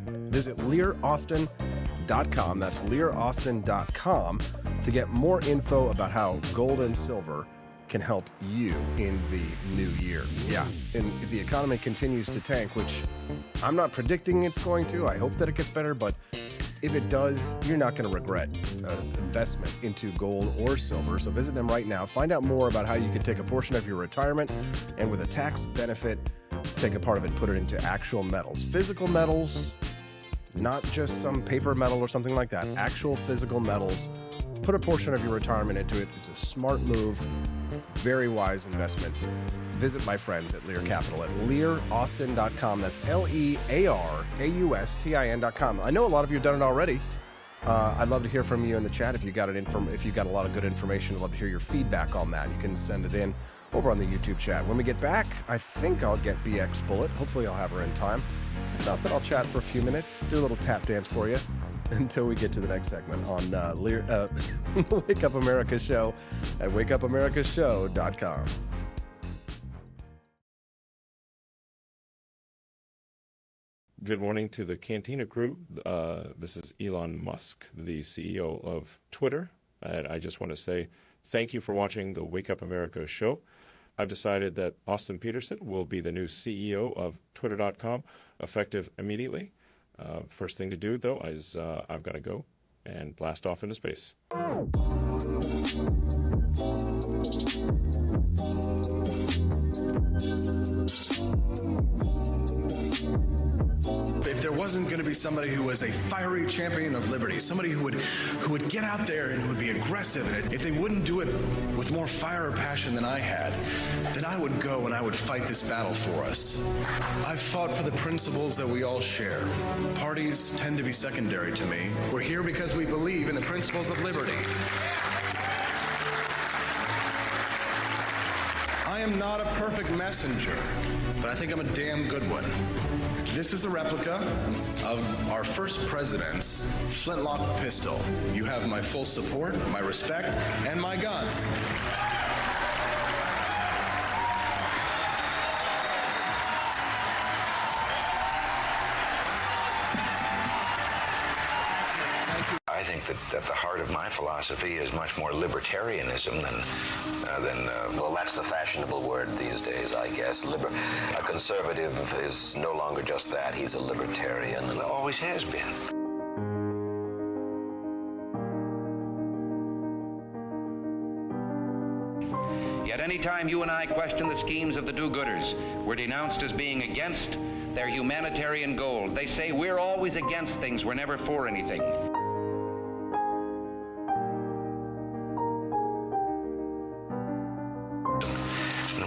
Visit learaustin.com. That's learaustin.com to get more info about how gold and silver can help you in the new year. Yeah, and if the economy continues to tank, which I'm not predicting it's going to, I hope that it gets better, but if it does, you're not going to regret investment into gold or silver. So visit them right now. Find out more about how you can take a portion of your retirement and with a tax benefit, take a part of it and put it into actual metals. Physical metals, not just some paper metal or something like that. Actual physical metals. Put a portion of your retirement into it. It's a smart move, very wise investment. Visit my friends at Lear Capital at learaustin.com. That's learaustin.com. I know a lot of you have done it already. I'd love to hear from you in the chat if you got a lot of good information. I'd love to hear your feedback on that. You can send it in over on the YouTube chat. When we get back, I think I'll get BX Bullet. Hopefully I'll have her in time. If not, then I'll chat for a few minutes, do a little tap dance for you until we get to the next segment on the Wake Up America show at wakeupamericashow.com. Good morning to the Cantina crew. This is Elon Musk, the CEO of Twitter. And I just want to say thank you for watching the Wake Up America show. I've decided that Austin Peterson will be the new CEO of Twitter.com, effective immediately. First thing to do, though, is I've got to go and blast off into space. If there wasn't going to be somebody who was a fiery champion of liberty, somebody who would get out there and who would be aggressive, and if they wouldn't do it with more fire or passion than I had, then I would go and I would fight this battle for us. I've fought for the principles that we all share. Parties tend to be secondary to me. We're here because we believe in the principles of liberty. I am not a perfect messenger, but I think I'm a damn good one. This is a replica of our first president's flintlock pistol. You have my full support, my respect, and my gun. I think that at the heart of my philosophy is much more libertarianism than well, that's the fashionable word these days, I guess. A conservative is no longer just that. He's a libertarian and always has been. Yet any time you and I question the schemes of the do-gooders, we're denounced as being against their humanitarian goals. They say we're always against things, we're never for anything.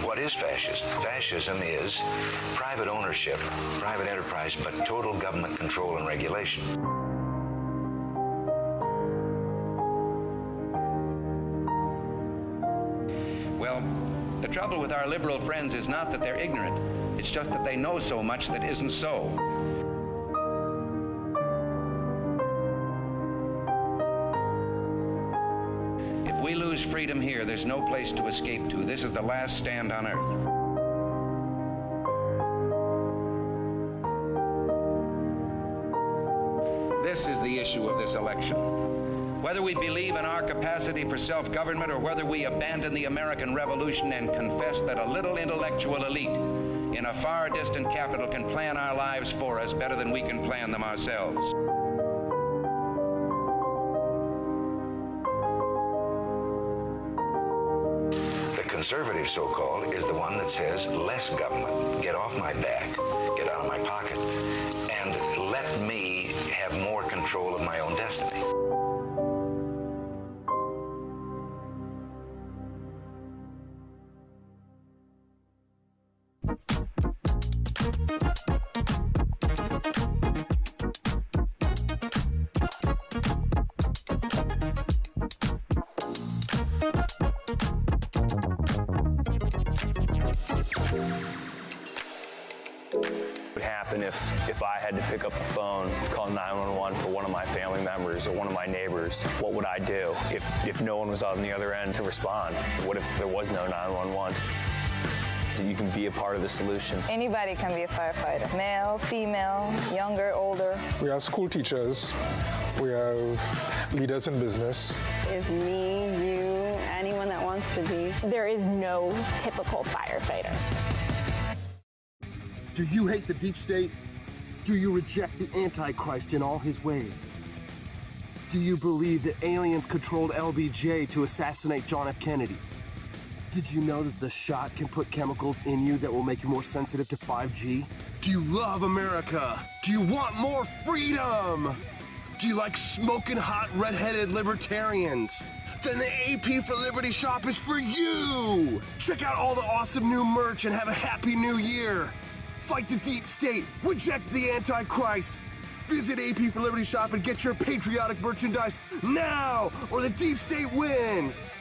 What is fascism? Fascism is private ownership, private enterprise, but total government control and regulation. Well, the trouble with our liberal friends is not that they're ignorant. It's just that they know so much that isn't so. If we lose freedom here, there's no place to escape to. This is the last stand on earth. This is the issue of this election. Whether we believe in our capacity for self-government or whether we abandon the American Revolution and confess that a little intellectual elite in a far distant capital can plan our lives for us better than we can plan them ourselves. The conservative, so-called, is the one that says less government, get off my back, get out of my pocket, and let me have more control of my own destiny. What would happen if I had to pick up the phone, call 911 for one of my family members or one of my neighbors? What would I do if no one was on the other end to respond? What if there was no 911? So you can be a part of the solution. Anybody can be a firefighter. Male, female, younger, older. We have school teachers. We have leaders in business. Is me, you, anyone that wants to be. There is no typical firefighter. Do you hate the deep state? Do you reject the Antichrist in all his ways? Do you believe that aliens controlled LBJ to assassinate John F. Kennedy? Did you know that the shot can put chemicals in you that will make you more sensitive to 5G? Do you love America? Do you want more freedom? Do you like smoking hot red-headed libertarians? Then the AP for Liberty shop is for you! Check out all the awesome new merch and have a happy new year! Fight the deep state, reject the Antichrist! Visit AP for Liberty shop and get your patriotic merchandise now, or the deep state wins!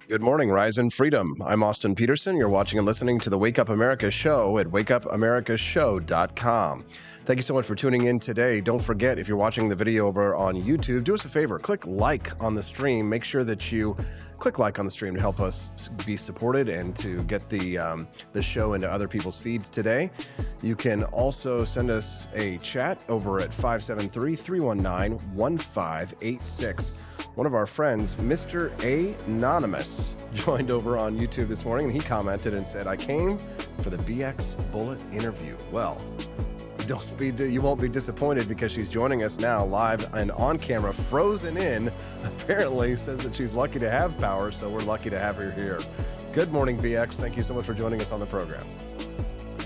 Good morning, Rise and Freedom. I'm Austin Peterson. You're watching and listening to the Wake Up America show at wakeupamericashow.com. Thank you so much for tuning in today. Don't forget, if you're watching the video over on YouTube, do us a favor, click like on the stream. Make sure that you click like on the stream to help us be supported and to get the show into other people's feeds today. You can also send us a chat over at 573-319-1586. One of our friends, Mr. Anonymous, joined over on YouTube this morning, and he commented and said, I came for the BX Bullet interview. Well, you won't be disappointed, because she's joining us now live and on camera, frozen in. Apparently says that she's lucky to have power, so we're lucky to have her here. Good morning, BX. Thank you so much for joining us on the program.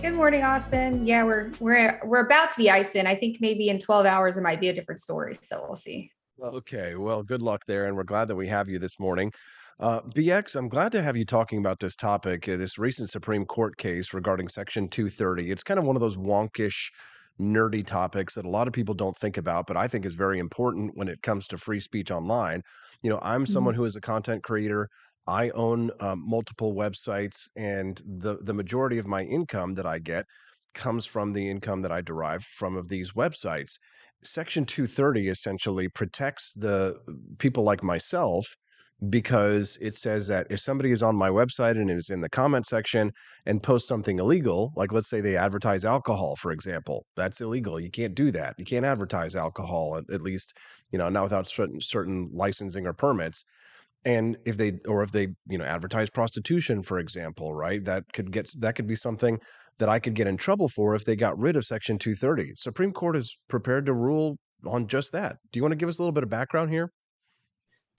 Good morning, Austin. Yeah, we're about to be icing. I think maybe in 12 hours it might be a different story, so we'll see. Okay, well, good luck there, and we're glad that we have you this morning. BX, I'm glad to have you talking about this topic, this recent Supreme Court case regarding Section 230. It's kind of one of those wonkish, nerdy topics that a lot of people don't think about, but I think is very important when it comes to free speech online. You know, I'm someone who is a content creator. I own multiple websites, and the majority of my income that I get comes from the income that I derive from of these websites. Section 230 essentially protects the people like myself, because it says that if somebody is on my website and is in the comment section and posts something illegal, like let's say they advertise alcohol, for example, that's illegal. You can't do that. You can't advertise alcohol, at least, not without certain licensing or permits. And if they advertise prostitution, for example, right, that could be something that I could get in trouble for if they got rid of Section 230. Supreme Court is prepared to rule on just that. Do you want to give us a little bit of background here?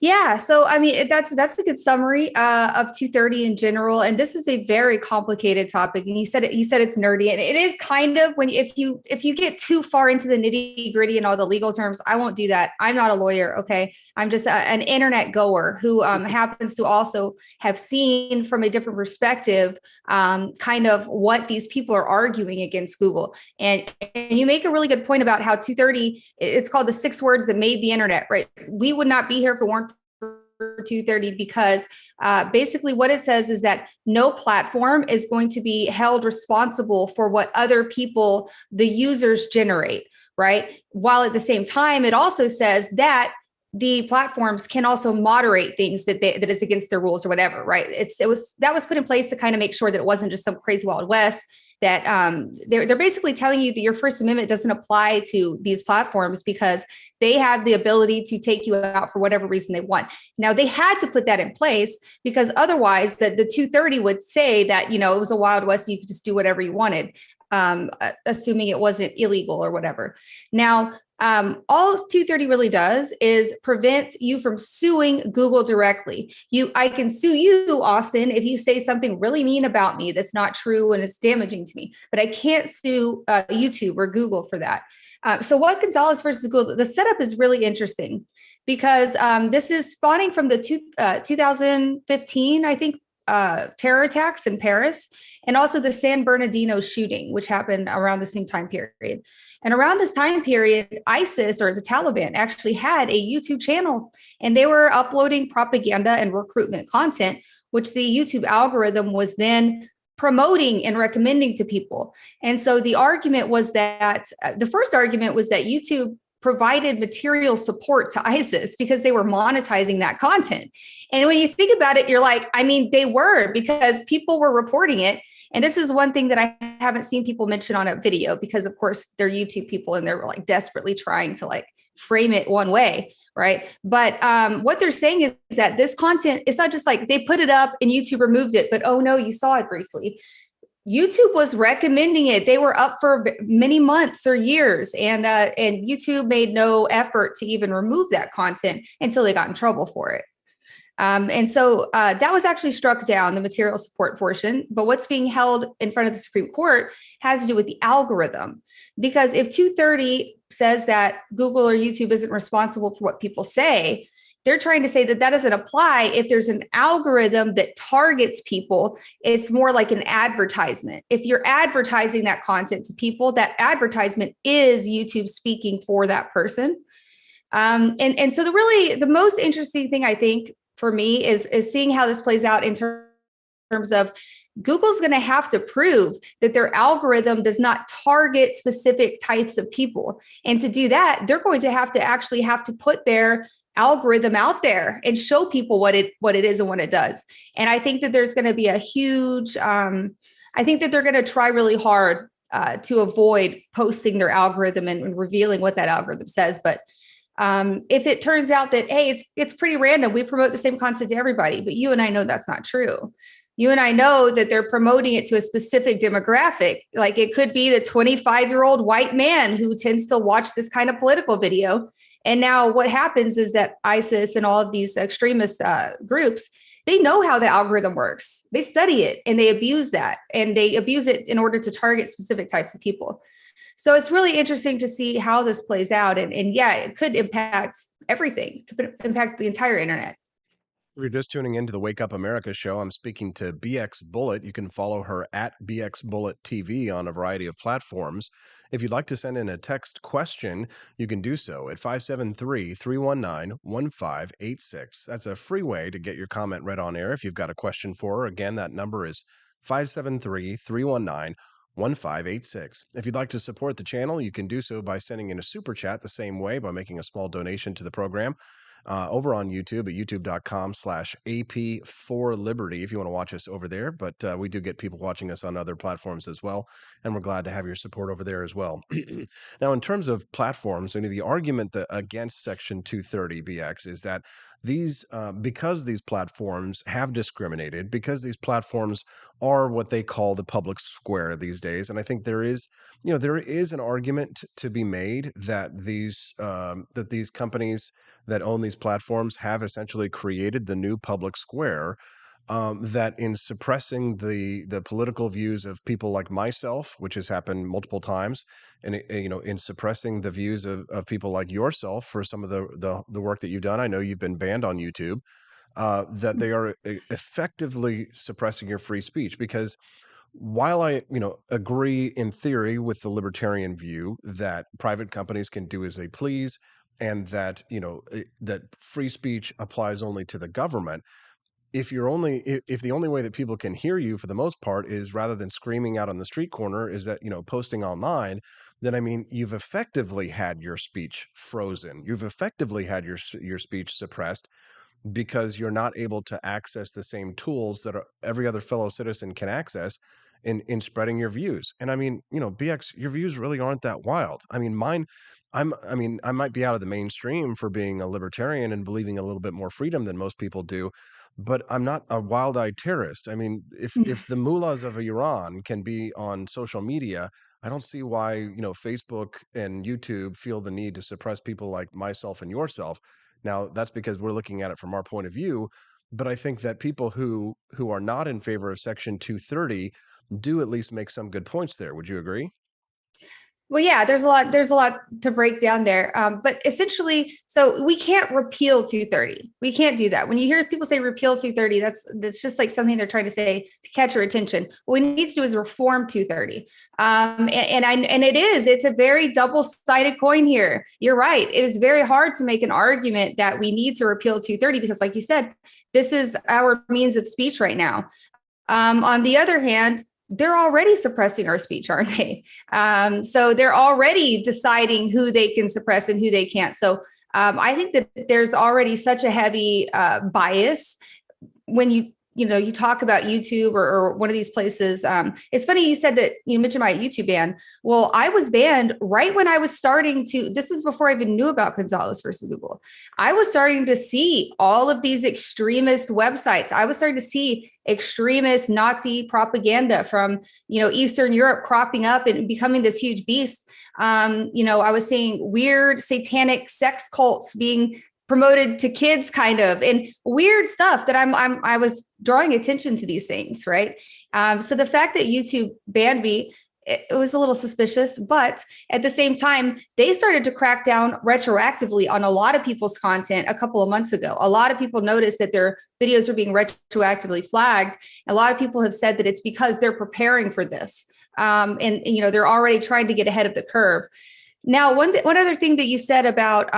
Yeah, so I mean that's a good summary of 230 in general, and this is a very complicated topic. And you said it's nerdy, and it is kind of if you get too far into the nitty gritty and all the legal terms. I won't do that. I'm not a lawyer, okay? I'm just an internet goer who happens to also have seen from a different perspective kind of what these people are arguing against Google. And you make a really good point about how 230, it's called the 6 words that made the internet, right? We would not be here if it weren't 230, because basically what it says is that no platform is going to be held responsible for what other people, the users, generate, right? While at the same time, it also says that the platforms can also moderate things that is against their rules or whatever, right? That was put in place to kind of make sure that it wasn't just some crazy Wild West, that they're basically telling you that your First Amendment doesn't apply to these platforms because they have the ability to take you out for whatever reason they want. Now, they had to put that in place because otherwise the 230 would say that, it was a Wild West, you could just do whatever you wanted, assuming it wasn't illegal or whatever. Now, all 230 really does is prevent you from suing Google directly. I can sue you, Austin, if you say something really mean about me that's not true and it's damaging to me, but I can't sue YouTube or Google for that. So what Gonzalez versus Google, the setup is really interesting because this is spawning from the 2015, I think, terror attacks in Paris, and also the San Bernardino shooting, which happened around the same time period. And around this time period, ISIS, or the Taliban, actually had a YouTube channel, and they were uploading propaganda and recruitment content, which the YouTube algorithm was then promoting and recommending to people. And so the argument was that, the first argument was that YouTube provided material support to ISIS because they were monetizing that content. And when you think about it, you're like, I mean, they were, because people were reporting it. And this is one thing that I haven't seen people mention on a video, because of course they're YouTube people and they're like desperately trying to like frame it one way, right? But what they're saying is that this content, it's not just like they put it up and YouTube removed it, but oh no, you saw it briefly. YouTube was recommending it. They were up for many months or years, and YouTube made no effort to even remove that content until they got in trouble for it. And so that was actually struck down, the material support portion. But what's being held in front of the Supreme Court has to do with the algorithm. Because if 230 says that Google or YouTube isn't responsible for what people say, they're trying to say that that doesn't apply if there's an algorithm that targets people. It's more like an advertisement. If you're advertising that content to people, that advertisement is YouTube speaking for that person. And so the most interesting thing, I think, for me is seeing how this plays out in terms of Google's going to have to prove that their algorithm does not target specific types of people. And to do that, they're going to have to put their algorithm out there and show people what it is and what it does. And I think that there's going to be a huge, I think that they're going to try really hard to avoid posting their algorithm and revealing what that algorithm says. But if it turns out that, hey, it's pretty random, we promote the same content to everybody, but you and I know that's not true. You and I know that they're promoting it to a specific demographic. Like it could be the 25-year-old white man who tends to watch this kind of political video. And now what happens is that ISIS and all of these extremist groups, they know how the algorithm works. They study it and they abuse that. And they abuse it in order to target specific types of people. So it's really interesting to see how this plays out. And yeah, it could impact everything. It could impact the entire internet. If you're just tuning into the Wake Up America show, I'm speaking to BX Bullet. You can follow her at BX Bullet TV on a variety of platforms. If you'd like to send in a text question, you can do so at 573-319-1586. That's a free way to get your comment read on air if you've got a question for her. Again, that number is 573-319-1586. If you'd like to support the channel, you can do so by sending in a super chat the same way by making a small donation to the program. Over on YouTube at youtube.com/AP4Liberty if you want to watch us over there. But we do get people watching us on other platforms as well. And we're glad to have your support over there as well. Now, in terms of platforms, the argument against Section 230 BX is that these because these platforms have discriminated, because these platforms are what they call the public square these days. And I think there is an argument to be made that these companies that own these platforms have essentially created the new public square, that in suppressing the political views of people like myself, which has happened multiple times, and in suppressing the views of people like yourself for some of the work that you've done. I know you've been banned on YouTube, that they are effectively suppressing your free speech. Because while I agree in theory with the libertarian view that private companies can do as they please, and that that free speech applies only to the government, if the only way that people can hear you for the most part is rather than screaming out on the street corner is that posting online, then you've effectively had your speech frozen. You've effectively had your speech suppressed, because you're not able to access the same tools that every other fellow citizen can access in spreading your views. And BX, your views really aren't that wild. Mine, I might be out of the mainstream for being a libertarian and believing a little bit more freedom than most people do, but I'm not a wild-eyed terrorist. If the mullahs of Iran can be on social media, I don't see why Facebook and YouTube feel the need to suppress people like myself and yourself. Now, that's because we're looking at it from our point of view, but I think that people who are not in favor of Section 230 do at least make some good points there. Would you agree? Well, yeah, there's a lot to break down there. But essentially, so we can't repeal 230. We can't do that. When you hear people say repeal 230, that's just like something they're trying to say to catch your attention. What we need to do is reform 230. It's a very double-sided coin here. You're right. It is very hard to make an argument that we need to repeal 230 because, like you said, this is our means of speech right now. On the other hand, they're already suppressing our speech, aren't they? So they're already deciding who they can suppress and who they can't. So I think that there's already such a heavy bias when you talk about YouTube or one of these places. It's funny you said that you mentioned my YouTube ban. Well, I was banned right when I was starting to, this was before I even knew about Gonzalez versus Google. I was starting to see all of these extremist websites. I was starting to see extremist Nazi propaganda from, Eastern Europe cropping up and becoming this huge beast. I was seeing weird satanic sex cults being promoted to kids kind of, and weird stuff that I was drawing attention to these things. Right. So the fact that YouTube banned me, it was a little suspicious, but at the same time, they started to crack down retroactively on a lot of people's content a couple of months ago. A lot of people noticed that their videos are being retroactively flagged. A lot of people have said that it's because they're preparing for this. They're already trying to get ahead of the curve. Now, one other thing that you said about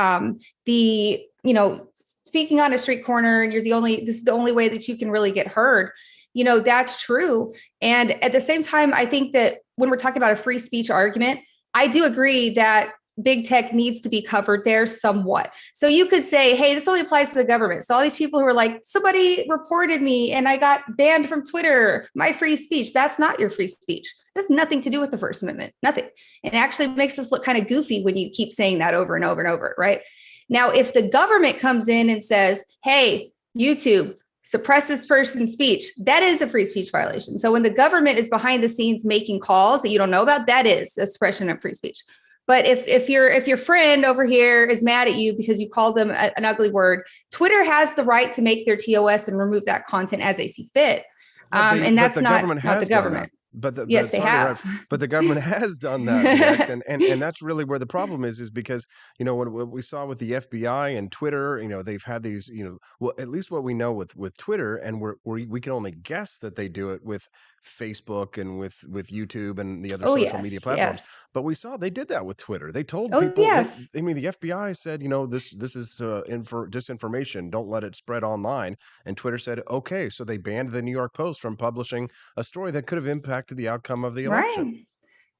speaking on a street corner and this is the only way that you can really get heard, that's true. And at the same time, I think that when we're talking about a free speech argument, I do agree that big tech needs to be covered there somewhat. So you could say, hey, this only applies to the government. So all these people who are like, somebody reported me and I got banned from Twitter, my free speech. That's not your free speech. That's nothing to do with the First Amendment, nothing. And it actually makes us look kind of goofy when you keep saying that over and over and over, right? Now, if the government comes in and says, hey, YouTube, suppress this person's speech, that is a free speech violation. So when the government is behind the scenes making calls that you don't know about, that is a suppression of free speech. But if your friend over here is mad at you because you called them an ugly word, Twitter has the right to make their TOS and remove that content as they see fit. And that's not the government. But yes, they have. But the government has done that, and that's really where the problem is because what we saw with the FBI and Twitter, they've had these, well, at least what we know with Twitter, and we can only guess that they do it with Facebook and with YouTube and the other social media platforms. Yes. But we saw they did that with Twitter. They told Oh, people. yes. The FBI said, this is disinformation. Don't let it spread online. And Twitter said, okay. So they banned the New York Post from publishing a story that could have impacted the outcome of the election. Right.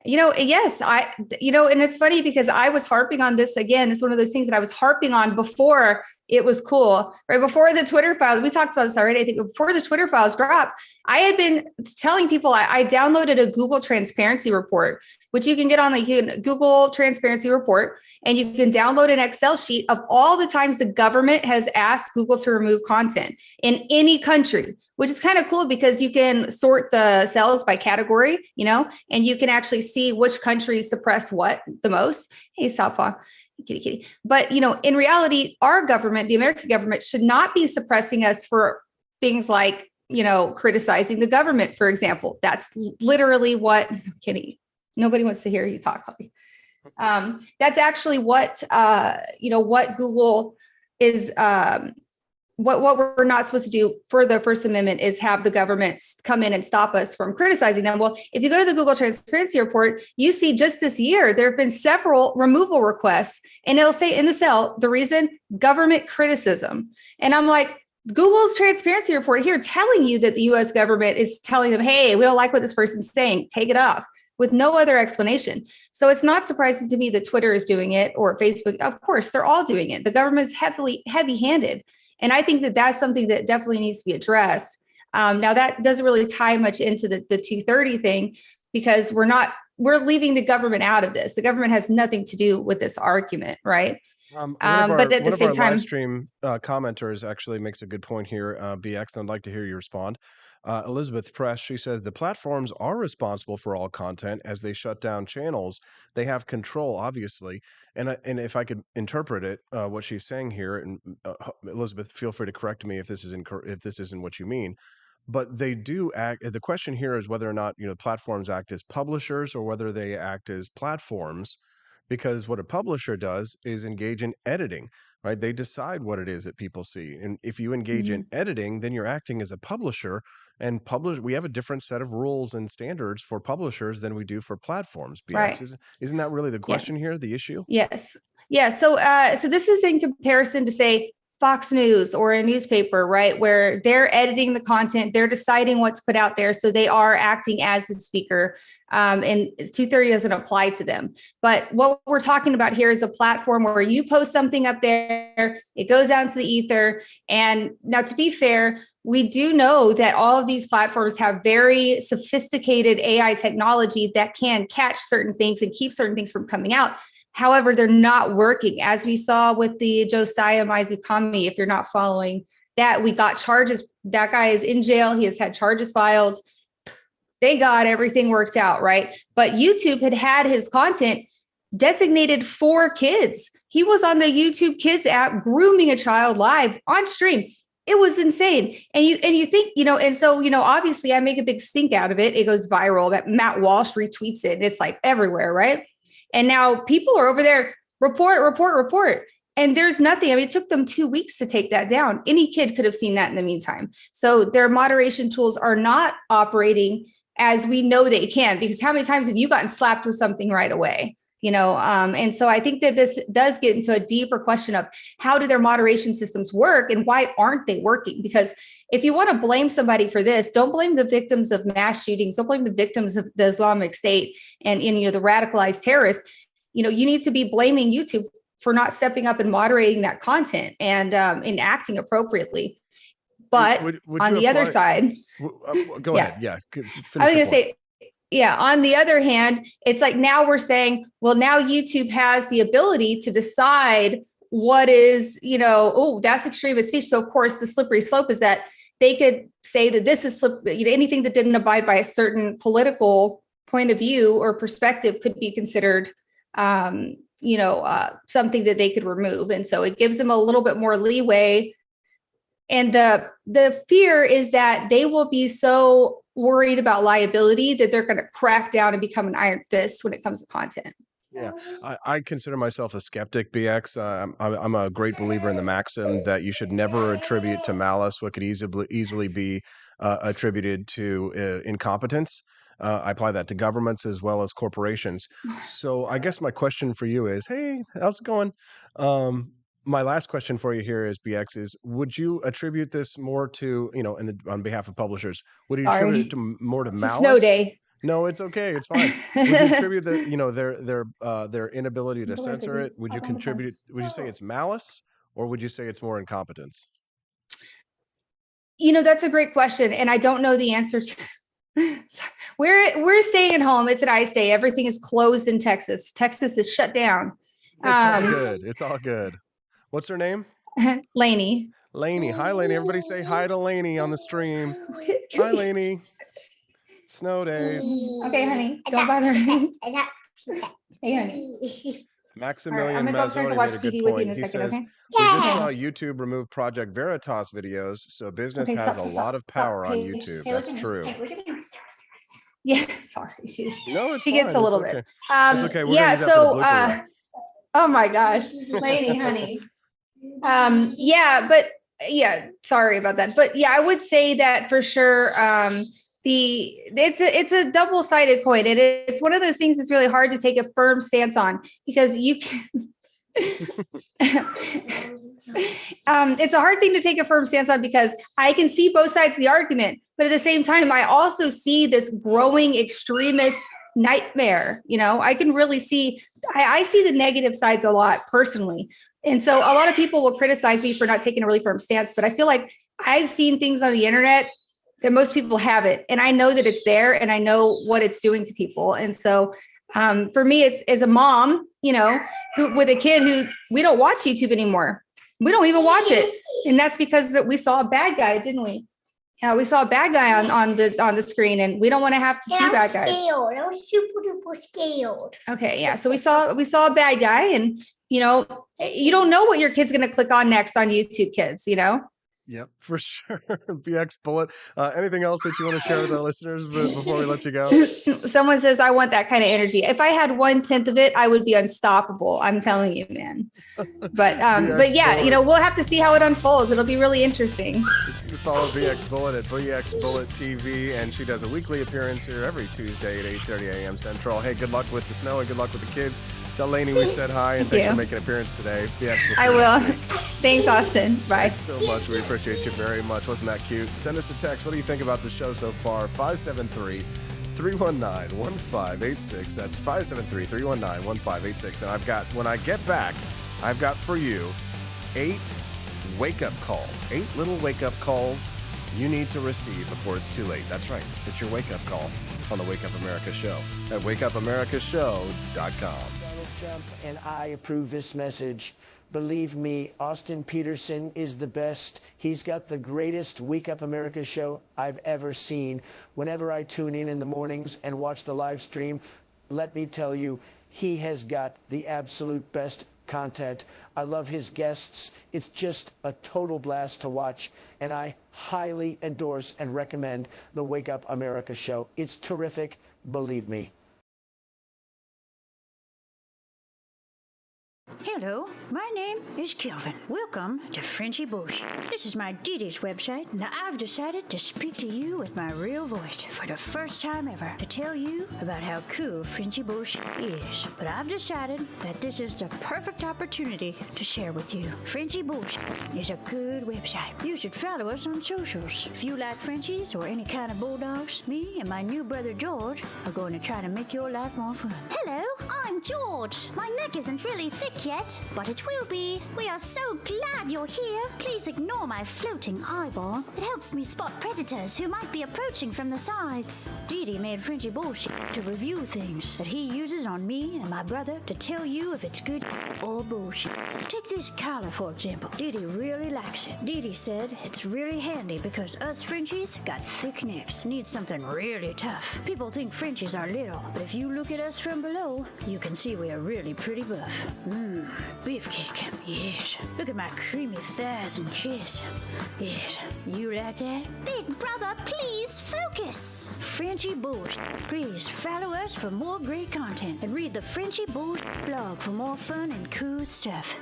Yes, and it's funny because I was harping on this again. It's one of those things that I was harping on before it was cool, right? Before the Twitter files, we talked about this already. I think before the Twitter files dropped, I had been telling people I downloaded a Google transparency report, which you can get on the Google transparency report, and you can download an Excel sheet of all the times the government has asked Google to remove content in any country, which is kind of cool because you can sort the cells by category, and you can actually see which countries suppress what the most. Hey, Southpaw. Kitty. But, in reality, our government, the American government, should not be suppressing us for things like, criticizing the government, for example. That's literally what, Kitty, nobody wants to hear you talk, Holly. That's actually what, what Google is, what we're not supposed to do for the First Amendment is have the government come in and stop us from criticizing them. Well, if you go to the Google Transparency Report, you see just this year, there have been several removal requests, and it'll say in the cell, the reason, government criticism. And I'm like, Google's Transparency Report here telling you that the US government is telling them, hey, we don't like what this person's saying, take it off, with no other explanation. So it's not surprising to me that Twitter is doing it or Facebook. Of course, they're all doing it. The government's heavy-handed. And I think that that's something that definitely needs to be addressed. Now, that doesn't really tie much into the 230 thing because we're leaving the government out of this. The government has nothing to do with this argument, right? But at the same time, live stream commenters actually makes a good point here, BX, and I'd like to hear you respond. Elizabeth Press, she says the platforms are responsible for all content as they shut down channels. They have control, obviously. And if I could interpret it, what she's saying here, and Elizabeth, feel free to correct me if this isn't what you mean. But they do act. The question here is whether or not platforms act as publishers or whether they act as platforms. Because what a publisher does is engage in editing, right? They decide what it is that people see. And if you engage in editing, then you're acting as a publisher. And we have a different set of rules and standards for publishers than we do for platforms. BX. Right. Isn't that really the question here, the issue? Yes. Yeah. So this is in comparison to, say, Fox News or a newspaper, right, where they're editing the content, they're deciding what to put out there. So they are acting as the speaker. And 230 doesn't apply to them. But what we're talking about here is a platform where you post something up there, it goes out into the ether. And now, to be fair, we do know that all of these platforms have very sophisticated AI technology that can catch certain things and keep certain things from coming out. However, they're not working, as we saw with the Josiah Mizukami. If you're not following that, we got charges. That guy is in jail. He has had charges filed. Thank God everything worked out, right? But YouTube had his content designated for kids. He was on the YouTube Kids app grooming a child live on stream. It was insane. And you think, and so, obviously I make a big stink out of it. It goes viral. That Matt Walsh retweets it. It's like everywhere, right? And now people are over there, report. And there's nothing. I mean, it took them 2 weeks to take that down. Any kid could have seen that in the meantime. So their moderation tools are not operating as we know they can, because how many times have you gotten slapped with something right away? And so I think that this does get into a deeper question of how do their moderation systems work and why aren't they working? Because if you want to blame somebody for this, don't blame the victims of mass shootings, don't blame the victims of the Islamic State and the radicalized terrorists. You need to be blaming YouTube for not stepping up and moderating that content and acting appropriately. But would on the other side, go ahead. Yeah. I was going to say, yeah, on the other hand, it's like now we're saying, well, now YouTube has the ability to decide what is, that's extremist speech. So of course, the slippery slope is that they could say that this is anything that didn't abide by a certain political point of view or perspective could be considered, something that they could remove. And so it gives them a little bit more leeway. And the fear is that they will be so worried about liability that they're going to crack down and become an iron fist when it comes to content. Yeah, I consider myself a skeptic, BX. I'm a great believer in the maxim that you should never attribute to malice what could easily be attributed to incompetence. I apply that to governments as well as corporations. So I guess my question for you is, hey, how's it going? My last question for you here is, BX, is would you attribute this more to, on behalf of publishers, would you attribute it more to malice? Snow day. No, it's okay. It's fine. Would you attribute their inability to censor it? Would you say it's malice, or would you say it's more incompetence? That's a great question, and I don't know the answer to. We're staying at home. It's an ice day. Everything is closed in Texas. Texas is shut down. It's all good. It's all good. What's her name? Lainey. Lainey. Hi, Lainey. Everybody say hi to Lainey on the stream. Hi, Lainey. Snow days. Okay, honey. Don't bother me. Hey, honey. Maximilian I'm going to go upstairs and watch TV with you in a second, okay? We just saw YouTube remove Project Veritas videos, so business has a lot of power on YouTube. That's true. Yeah, sorry. She gets a little bit. It's okay. We're Yeah, gonna use that for the blooper reel. Oh my gosh, Lainey, honey. Sorry about that. But yeah, I would say that for sure. It's a double-sided coin. It's one of those things that's really hard to take a firm stance on because you can. It's a hard thing to take a firm stance on because I can see both sides of the argument, but at the same time, I also see this growing extremist nightmare. I can really see. I see the negative sides a lot personally. And so a lot of people will criticize me for not taking a really firm stance, but I feel like I've seen things on the internet that most people haven't. And I know that it's there and I know what it's doing to people. And so for me, it's as a mom, who with a kid who we don't watch YouTube anymore. We don't even watch it. And that's because we saw a bad guy, didn't we? Yeah, we saw a bad guy on the screen and we don't want to have to see bad guys. I was super duper scared. Okay, yeah. So we saw a bad guy and you don't know what your kid's going to click on next on YouTube, kids, Yep, for sure. BX Bullet. Anything else that you want to share with our listeners before we let you go? Someone says, I want that kind of energy. If I had 1/10 of it, I would be unstoppable. I'm telling you, man. But yeah, Bullet. We'll have to see how it unfolds. It'll be really interesting. You can follow BX Bullet at BX Bullet TV, and she does a weekly appearance here every Tuesday at 8:30 a.m. Central. Hey, good luck with the snow and good luck with the kids. Tell Lainey we said hi and thanks for making an appearance today. I will. Thanks, Austin. Bye. Thanks so much. We appreciate you very much. Wasn't that cute? Send us a text. What do you think about the show so far? 573-319-1586. That's 573-319-1586. And when I get back, I've got for you 8 wake-up calls. 8 little wake-up calls you need to receive before it's too late. That's right. It's your wake-up call on the Wake Up America Show at wakeupAmericaShow.com. Trump and I approve this message. Believe me, Austin Peterson is the best. He's got the greatest Wake Up America show I've ever seen. Whenever I tune in the mornings and watch the live stream, let me tell you, he has got the absolute best content. I love his guests. It's just a total blast to watch, and I highly endorse and recommend the Wake Up America show. It's terrific, believe me. Hey Hello, my name is Kelvin. Welcome to Frenchy Bush. This is my Didi's website, and I've decided to speak to you with my real voice for the first time ever to tell you about how cool Frenchy Bush is. But I've decided that this is the perfect opportunity to share with you. Frenchy Bush is a good website. You should follow us on socials. If you like Frenchies or any kind of bulldogs, me and my new brother George are going to try to make your life more fun. Hello, I'm George. My neck isn't really thick yet, but it will be. We are so glad you're here. Please ignore my floating eyeball. It helps me spot predators who might be approaching from the sides. Didi made Frenchy Bush to review things that he uses on me and my brother to tell you if it's good or bullshit. Take this collar, for example. Didi really likes it. Didi said it's really handy because us Frenchies got thick necks. Need something really tough. People think Frenchies are little, but if you look at us from below, you can see we are really pretty buff. Beefcake, yes. Look at my creamy thighs and chest. Yes, you like that? Big brother, please focus. Frenchy Bush. Please follow us for more great content and read the Frenchy Bush blog for more fun and cool stuff.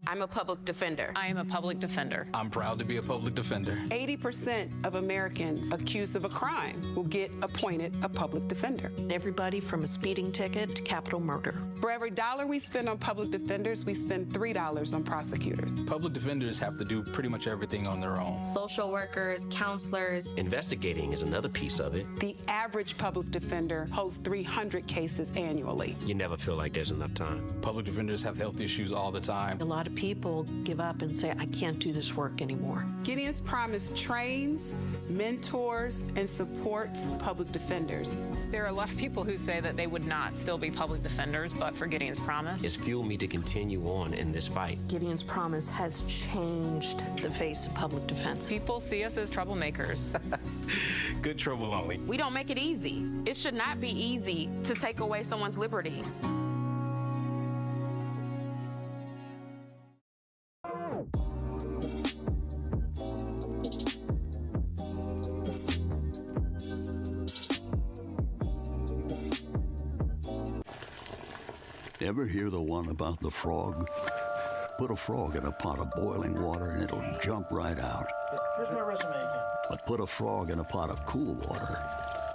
I'm a public defender. I am a public defender. I'm proud to be a public defender. 80% of Americans accused of a crime will get appointed a public defender. Everybody from a speeding ticket to capital murder. For every dollar we spend on public defenders, we spend $3 on prosecutors. Public defenders have to do pretty much everything on their own. Social workers, counselors. Investigating is another piece of it. The average public defender holds 300 cases annually. You never feel like there's enough time. Public defenders have health issues all the time. A lot of people give up and say, I can't do this work anymore. Gideon's Promise trains, mentors, and supports public defenders. There are a lot of people who say that they would not still be public defenders, but for Gideon's Promise. It's fueled me to continue on in this fight. Gideon's Promise has changed the face of public defense. People see us as troublemakers. Good trouble only. We don't make it easy. It should not be easy to take away someone's liberty. Ever hear the one about the frog? Put a frog in a pot of boiling water and it'll jump right out. Here's my resume again. But put a frog in a pot of cool water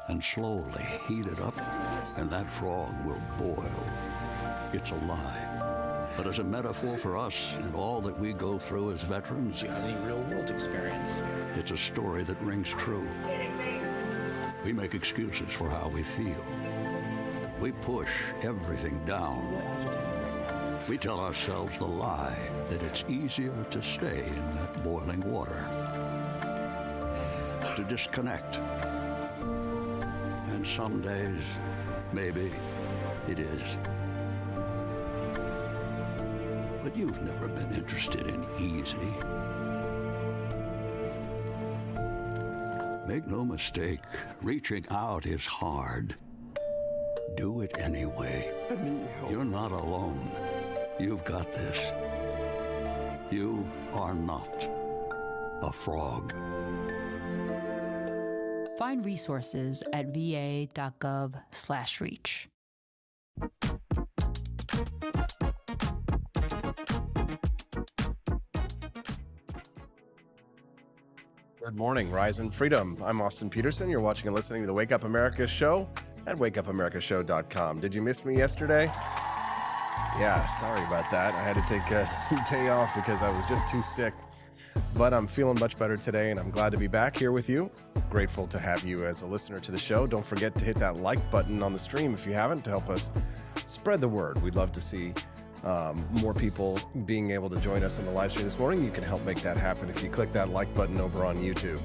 and slowly heat it up, and that frog will boil. It's a lie. But as a metaphor for us and all that we go through as veterans, any real-world experience. It's a story that rings true. We make excuses for how we feel. We push everything down. We tell ourselves the lie that it's easier to stay in that boiling water, to disconnect. And some days, maybe it is. But you've never been interested in easy. Make no mistake, reaching out is hard. Do it anyway. You're not alone. You've got this. You are not a frog. Find resources at va.gov/reach. Good morning, Rise and Freedom. I'm Austin Peterson. You're watching and listening to the Wake Up America show at wakeupAmericaShow.com. Did you miss me yesterday? Yeah, sorry about that. I had to take a day off because I was just too sick. But I'm feeling much better today, and I'm glad to be back here with you. Grateful to have you as a listener to the show. Don't forget to hit that like button on the stream if you haven't, to help us spread the word. We'd love to see more people being able to join us on the live stream this morning. You can help make that happen if you click that like button over on YouTube.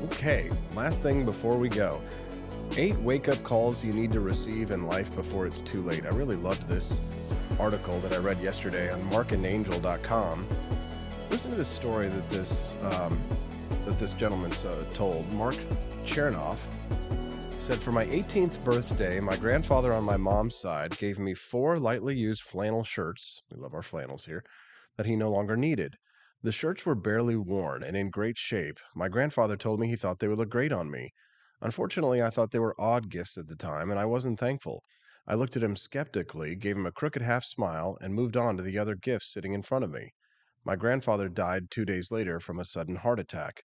Okay, last thing before we go. 8 wake-up calls you need to receive in life before it's too late. I really loved this article that I read yesterday on markandangel.com. Listen to this story that this gentleman told. Mark Chernoff said, for my 18th birthday, my grandfather on my mom's side gave me 4 lightly used flannel shirts. We love our flannels here. That he no longer needed. The shirts were barely worn and in great shape. My grandfather told me he thought they would look great on me. Unfortunately, I thought they were odd gifts at the time, and I wasn't thankful. I looked at him skeptically, gave him a crooked half smile, and moved on to the other gifts sitting in front of me. My grandfather died 2 days later from a sudden heart attack.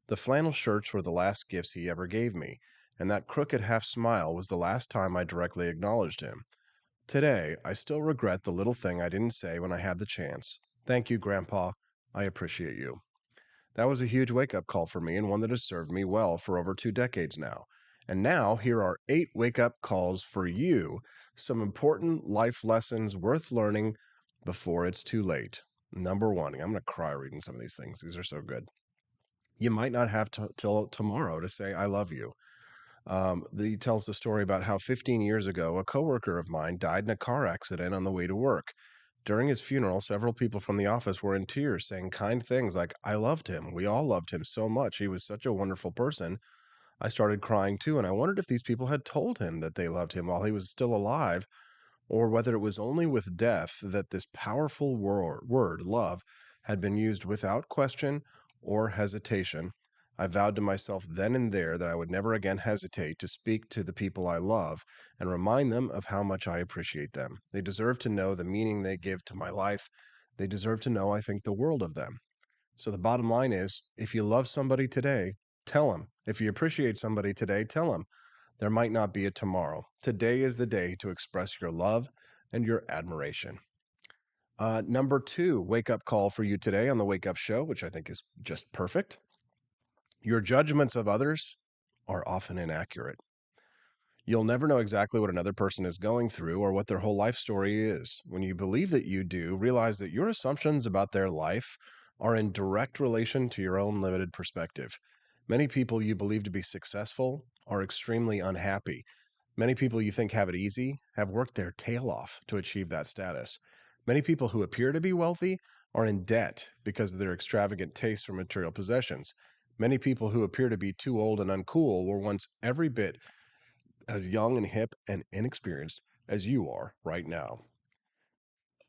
The flannel shirts were the last gifts he ever gave me, and that crooked half smile was the last time I directly acknowledged him. Today, I still regret the little thing I didn't say when I had the chance. Thank you, Grandpa. I appreciate you. That was a huge wake-up call for me, and one that has served me well for over 2 decades now. And now, here are 8 wake-up calls for you, some important life lessons worth learning before it's too late. Number 1, I'm going to cry reading some of these things. These are so good. You might not have till tomorrow to say, I love you. He tells the story about how 15 years ago, a coworker of mine died in a car accident on the way to work. During his funeral, several people from the office were in tears, saying kind things like, I loved him. We all loved him so much. He was such a wonderful person. I started crying too, and I wondered if these people had told him that they loved him while he was still alive, or whether it was only with death that this powerful word, love, had been used without question or hesitation. I vowed to myself then and there that I would never again hesitate to speak to the people I love and remind them of how much I appreciate them. They deserve to know the meaning they give to my life. They deserve to know I think the world of them. So the bottom line is, if you love somebody today, tell them. If you appreciate somebody today, tell them. There might not be a tomorrow. Today is the day to express your love and your admiration. Number 2, wake-up call for you today on the Wake Up Show, which I think is just perfect. Your judgments of others are often inaccurate. You'll never know exactly what another person is going through or what their whole life story is. When you believe that you do, realize that your assumptions about their life are in direct relation to your own limited perspective. Many people you believe to be successful are extremely unhappy. Many people you think have it easy have worked their tail off to achieve that status. Many people who appear to be wealthy are in debt because of their extravagant taste for material possessions. Many people who appear to be too old and uncool were once every bit as young and hip and inexperienced as you are right now.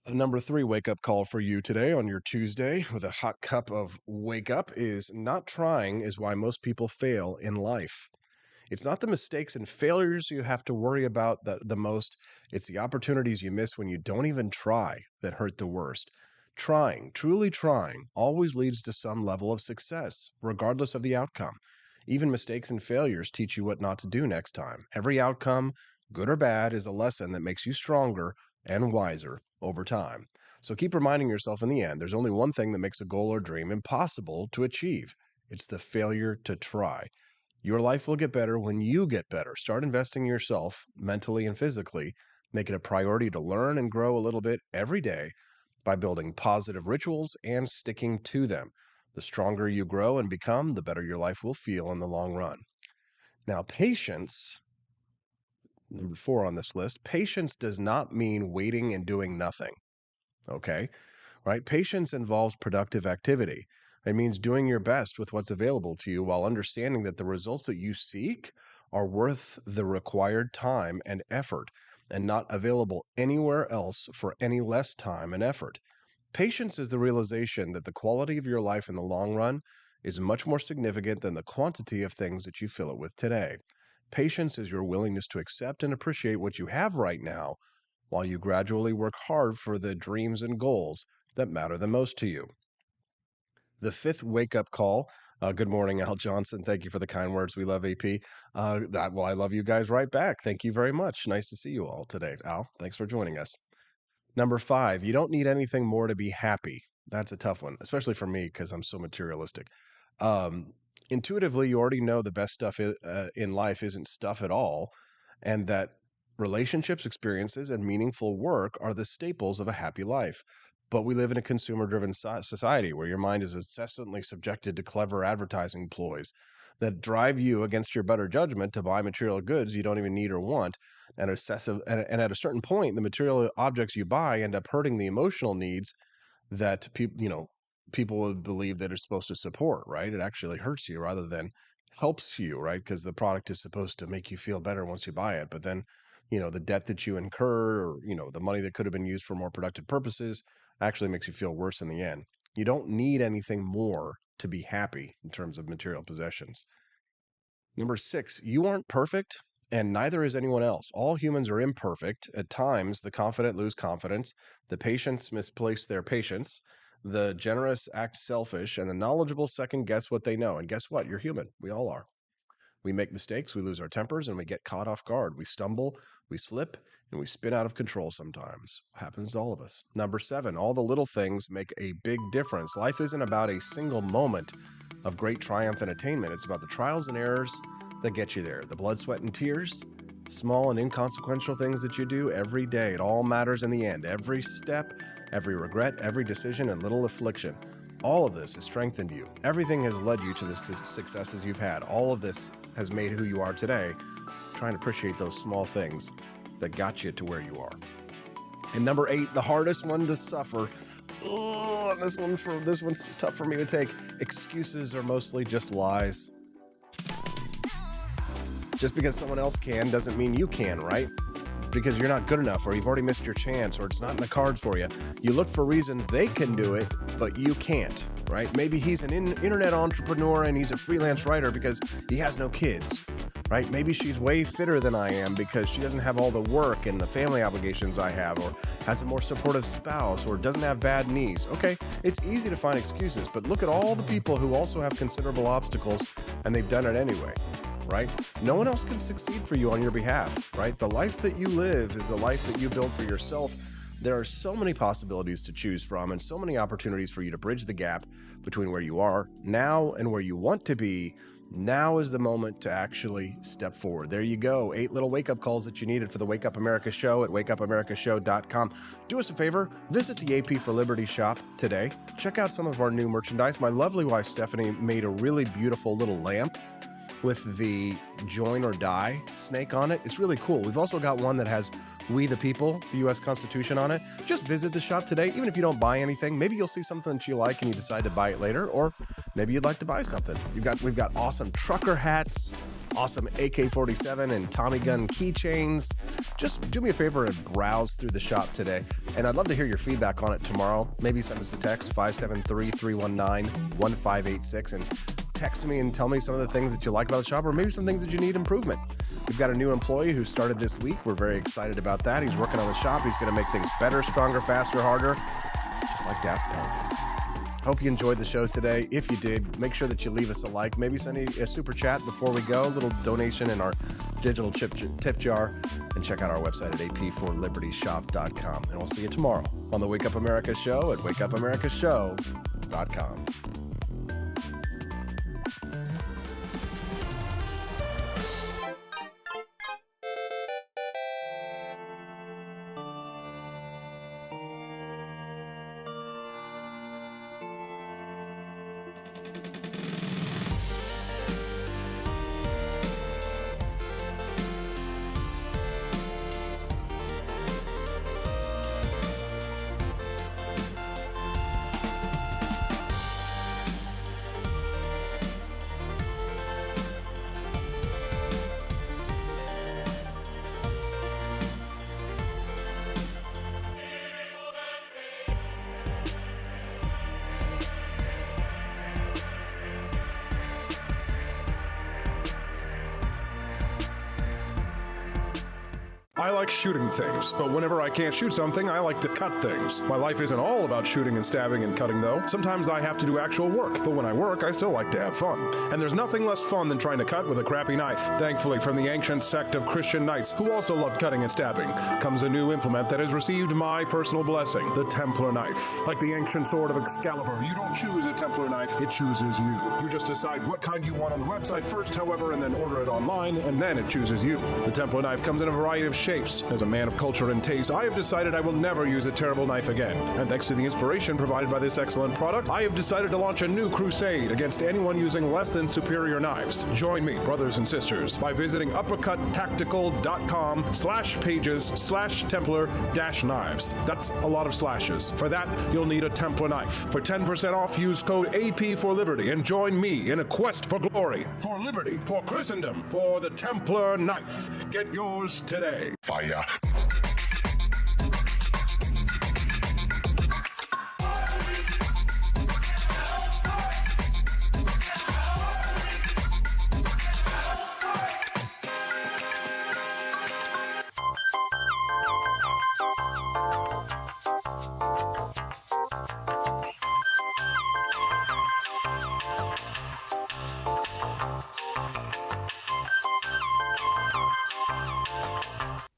Number 3 wake-up call for you today on your Tuesday with a hot cup of wake up is not trying is why most people fail in life. It's not the mistakes and failures you have to worry about the most. It's the opportunities you miss when you don't even try that hurt the worst. Trying, truly trying, always leads to some level of success, regardless of the outcome. Even mistakes and failures teach you what not to do next time. Every outcome, good or bad, is a lesson that makes you stronger and wiser over time. So keep reminding yourself in the end, there's only one thing that makes a goal or dream impossible to achieve. It's the failure to try. Your life will get better when you get better. Start investing in yourself mentally and physically. Make it a priority to learn and grow a little bit every day by building positive rituals and sticking to them. The stronger you grow and become, the better your life will feel in the long run. Now, patience, number 4 on this list, patience does not mean waiting and doing nothing. Okay? Right? Patience involves productive activity. It means doing your best with what's available to you while understanding that the results that you seek are worth the required time and effort and not available anywhere else for any less time and effort. Patience is the realization that the quality of your life in the long run is much more significant than the quantity of things that you fill it with today. Patience is your willingness to accept and appreciate what you have right now while you gradually work hard for the dreams and goals that matter the most to you. The 5th wake-up call. Good morning, Al Johnson. Thank you for the kind words. We love AP. Well, I love you guys right back. Thank you very much. Nice to see you all today. Al, thanks for joining us. Number 5, you don't need anything more to be happy. That's a tough one, especially for me because I'm so materialistic. Intuitively, you already know the best stuff in life isn't stuff at all, and that relationships, experiences, and meaningful work are the staples of a happy life. But we live in a consumer-driven society where your mind is incessantly subjected to clever advertising ploys that drive you against your better judgment to buy material goods you don't even need or want. And at a certain point, the material objects you buy end up hurting the emotional needs that people would believe that it's supposed to support, right? It actually hurts you rather than helps you, right? Because the product is supposed to make you feel better once you buy it. But then, the debt that you incur, or, the money that could have been used for more productive purposes actually makes you feel worse in the end. You don't need anything more to be happy in terms of material possessions. Number 6, you aren't perfect, and neither is anyone else. All humans are imperfect. At times, the confident lose confidence, the patients misplace their patience, the generous act selfish, and the knowledgeable second guess what they know. And guess what? You're human. We all are. We make mistakes, we lose our tempers, and we get caught off guard. We stumble, we slip, and we spin out of control sometimes. Happens to all of us. Number 7, all the little things make a big difference. Life isn't about a single moment of great triumph and attainment. It's about the trials and errors that get you there. The blood, sweat, and tears, small and inconsequential things that you do every day. It all matters in the end. Every step, every regret, every decision, and little affliction. All of this has strengthened you. Everything has led you to the successes you've had. All of this has made who you are today. Trying to appreciate those small things that got you to where you are. And number 8, the hardest one to suffer. Oh, this one's tough for me to take. Excuses are mostly just lies. Just because someone else can doesn't mean you can, right? Because you're not good enough, or you've already missed your chance, or it's not in the cards for you. You look for reasons they can do it, but you can't, right? Maybe he's an internet entrepreneur and he's a freelance writer because he has no kids, right? Maybe she's way fitter than I am because she doesn't have all the work and the family obligations I have, or has a more supportive spouse, or doesn't have bad knees. Okay, it's easy to find excuses, but look at all the people who also have considerable obstacles and they've done it anyway. Right? No one else can succeed for you on your behalf, right? The life that you live is the life that you build for yourself. There are so many possibilities to choose from and so many opportunities for you to bridge the gap between where you are now and where you want to be. Now is the moment to actually step forward. There you go. 8 little wake-up calls that you needed for the Wake Up America show at wakeupAmericaShow.com. Do us a favor, visit the AP for Liberty shop today. Check out some of our new merchandise. My lovely wife, Stephanie, made a really beautiful little lamp with the join or die snake on it. It's really cool. We've also got one that has We the People, the U.S. Constitution on it. Just visit the shop today. Even if you don't buy anything, maybe you'll see something that you like and you decide to buy it later, or maybe you'd like to buy something. We've got awesome trucker hats, awesome AK-47 and Tommy gun keychains. Just do me a favor and browse through the shop today. And I'd love to hear your feedback on it tomorrow. Maybe send us a text, 573-319-1586, and text me and tell me some of the things that you like about the shop, or maybe some things that you need improvement. We've got a new employee who started this week. We're very excited about that. He's working on the shop. He's going to make things better, stronger, faster, harder, just like Daft Punk. Hope you enjoyed the show today. If you did, make sure that you leave us a like. Maybe send a super chat before we go, a little donation in our digital tip jar, and check out our website at apforlibertyshop.com. And we'll see you tomorrow on the Wake Up America show at wakeupAmericaShow.com. I like shooting things, but whenever I can't shoot something, I like to cut things. My life isn't all about shooting and stabbing and cutting, though. Sometimes I have to do actual work, but when I work, I still like to have fun. And there's nothing less fun than trying to cut with a crappy knife. Thankfully, from the ancient sect of Christian knights, who also loved cutting and stabbing, comes a new implement that has received my personal blessing, the Templar knife. Like the ancient sword of Excalibur, you don't choose a Templar knife, it chooses you. You just decide what kind you want on the website first, however, and then order it online, and then it chooses you. The Templar knife comes in a variety of shapes shapes. As a man of culture and taste, I have decided I will never use a terrible knife again. And thanks to the inspiration provided by this excellent product, I have decided to launch a new crusade against anyone using less than superior knives. Join me, brothers and sisters, by visiting uppercuttactical.com/pages/Templar-knives. That's a lot of slashes. For that, you'll need a Templar knife. For 10% off, use code AP for Liberty and join me in a quest for glory, for liberty, for Christendom, for the Templar knife. Get yours today. Fire.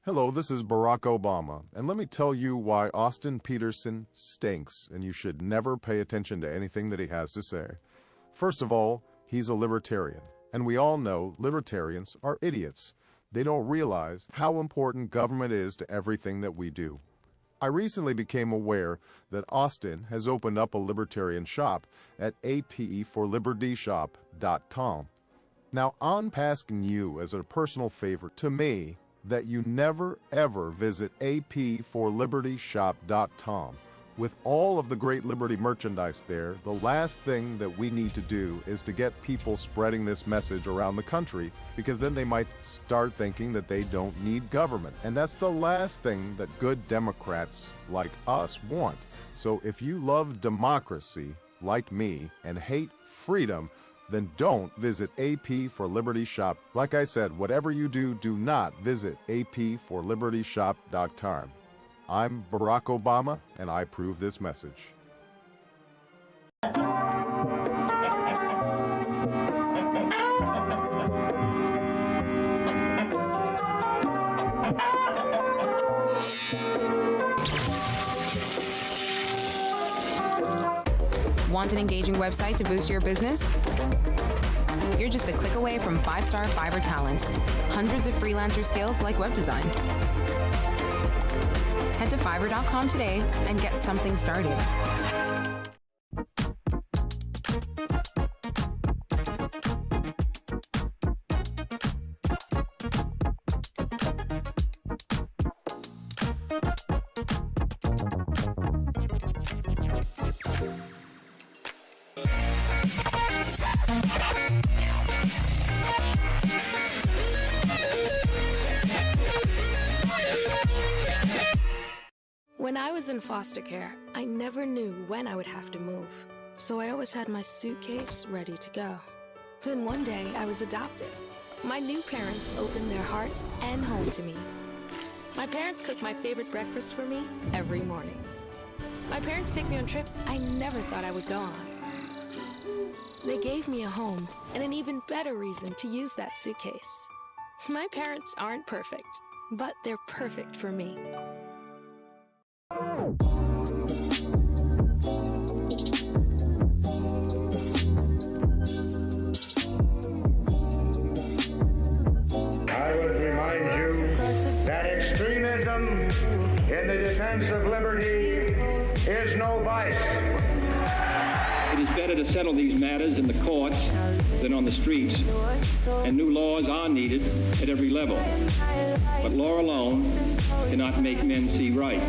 Hello, this is Barack Obama, and let me tell you why Austin Petersen stinks, and you should never pay attention to anything that he has to say. First of all, he's a libertarian, and we all know libertarians are idiots. They don't realize how important government is to everything that we do. I recently became aware that Austin has opened up a libertarian shop at apforlibertyshop.com. Now, I'm asking you as a personal favor to me that you never ever visit apforlibertyshop.com. With all of the great Liberty merchandise there, the last thing that we need to do is to get people spreading this message around the country, because then they might start thinking that they don't need government. And that's the last thing that good Democrats like us want. So if you love democracy, like me, and hate freedom, then don't visit AP for Liberty Shop. Like I said, whatever you do, do not visit apforlibertyshop.com. I'm Barack Obama, and I approve this message. Want an engaging website to boost your business? You're just a click away from 5-star Fiverr talent. Hundreds of freelancer skills like web design. Head to Fiverr.com today and get something started. When I was in foster care, I never knew when I would have to move, so I always had my suitcase ready to go. Then one day, I was adopted. My new parents opened their hearts and home to me. My parents cook my favorite breakfast for me every morning. My parents take me on trips I never thought I would go on. They gave me a home and an even better reason to use that suitcase. My parents aren't perfect, but they're perfect for me. I would remind you that extremism in the defense of liberty is no vice. It is better to settle these matters in the courts than on the streets, and new laws are needed at every level. But law alone cannot make men see right.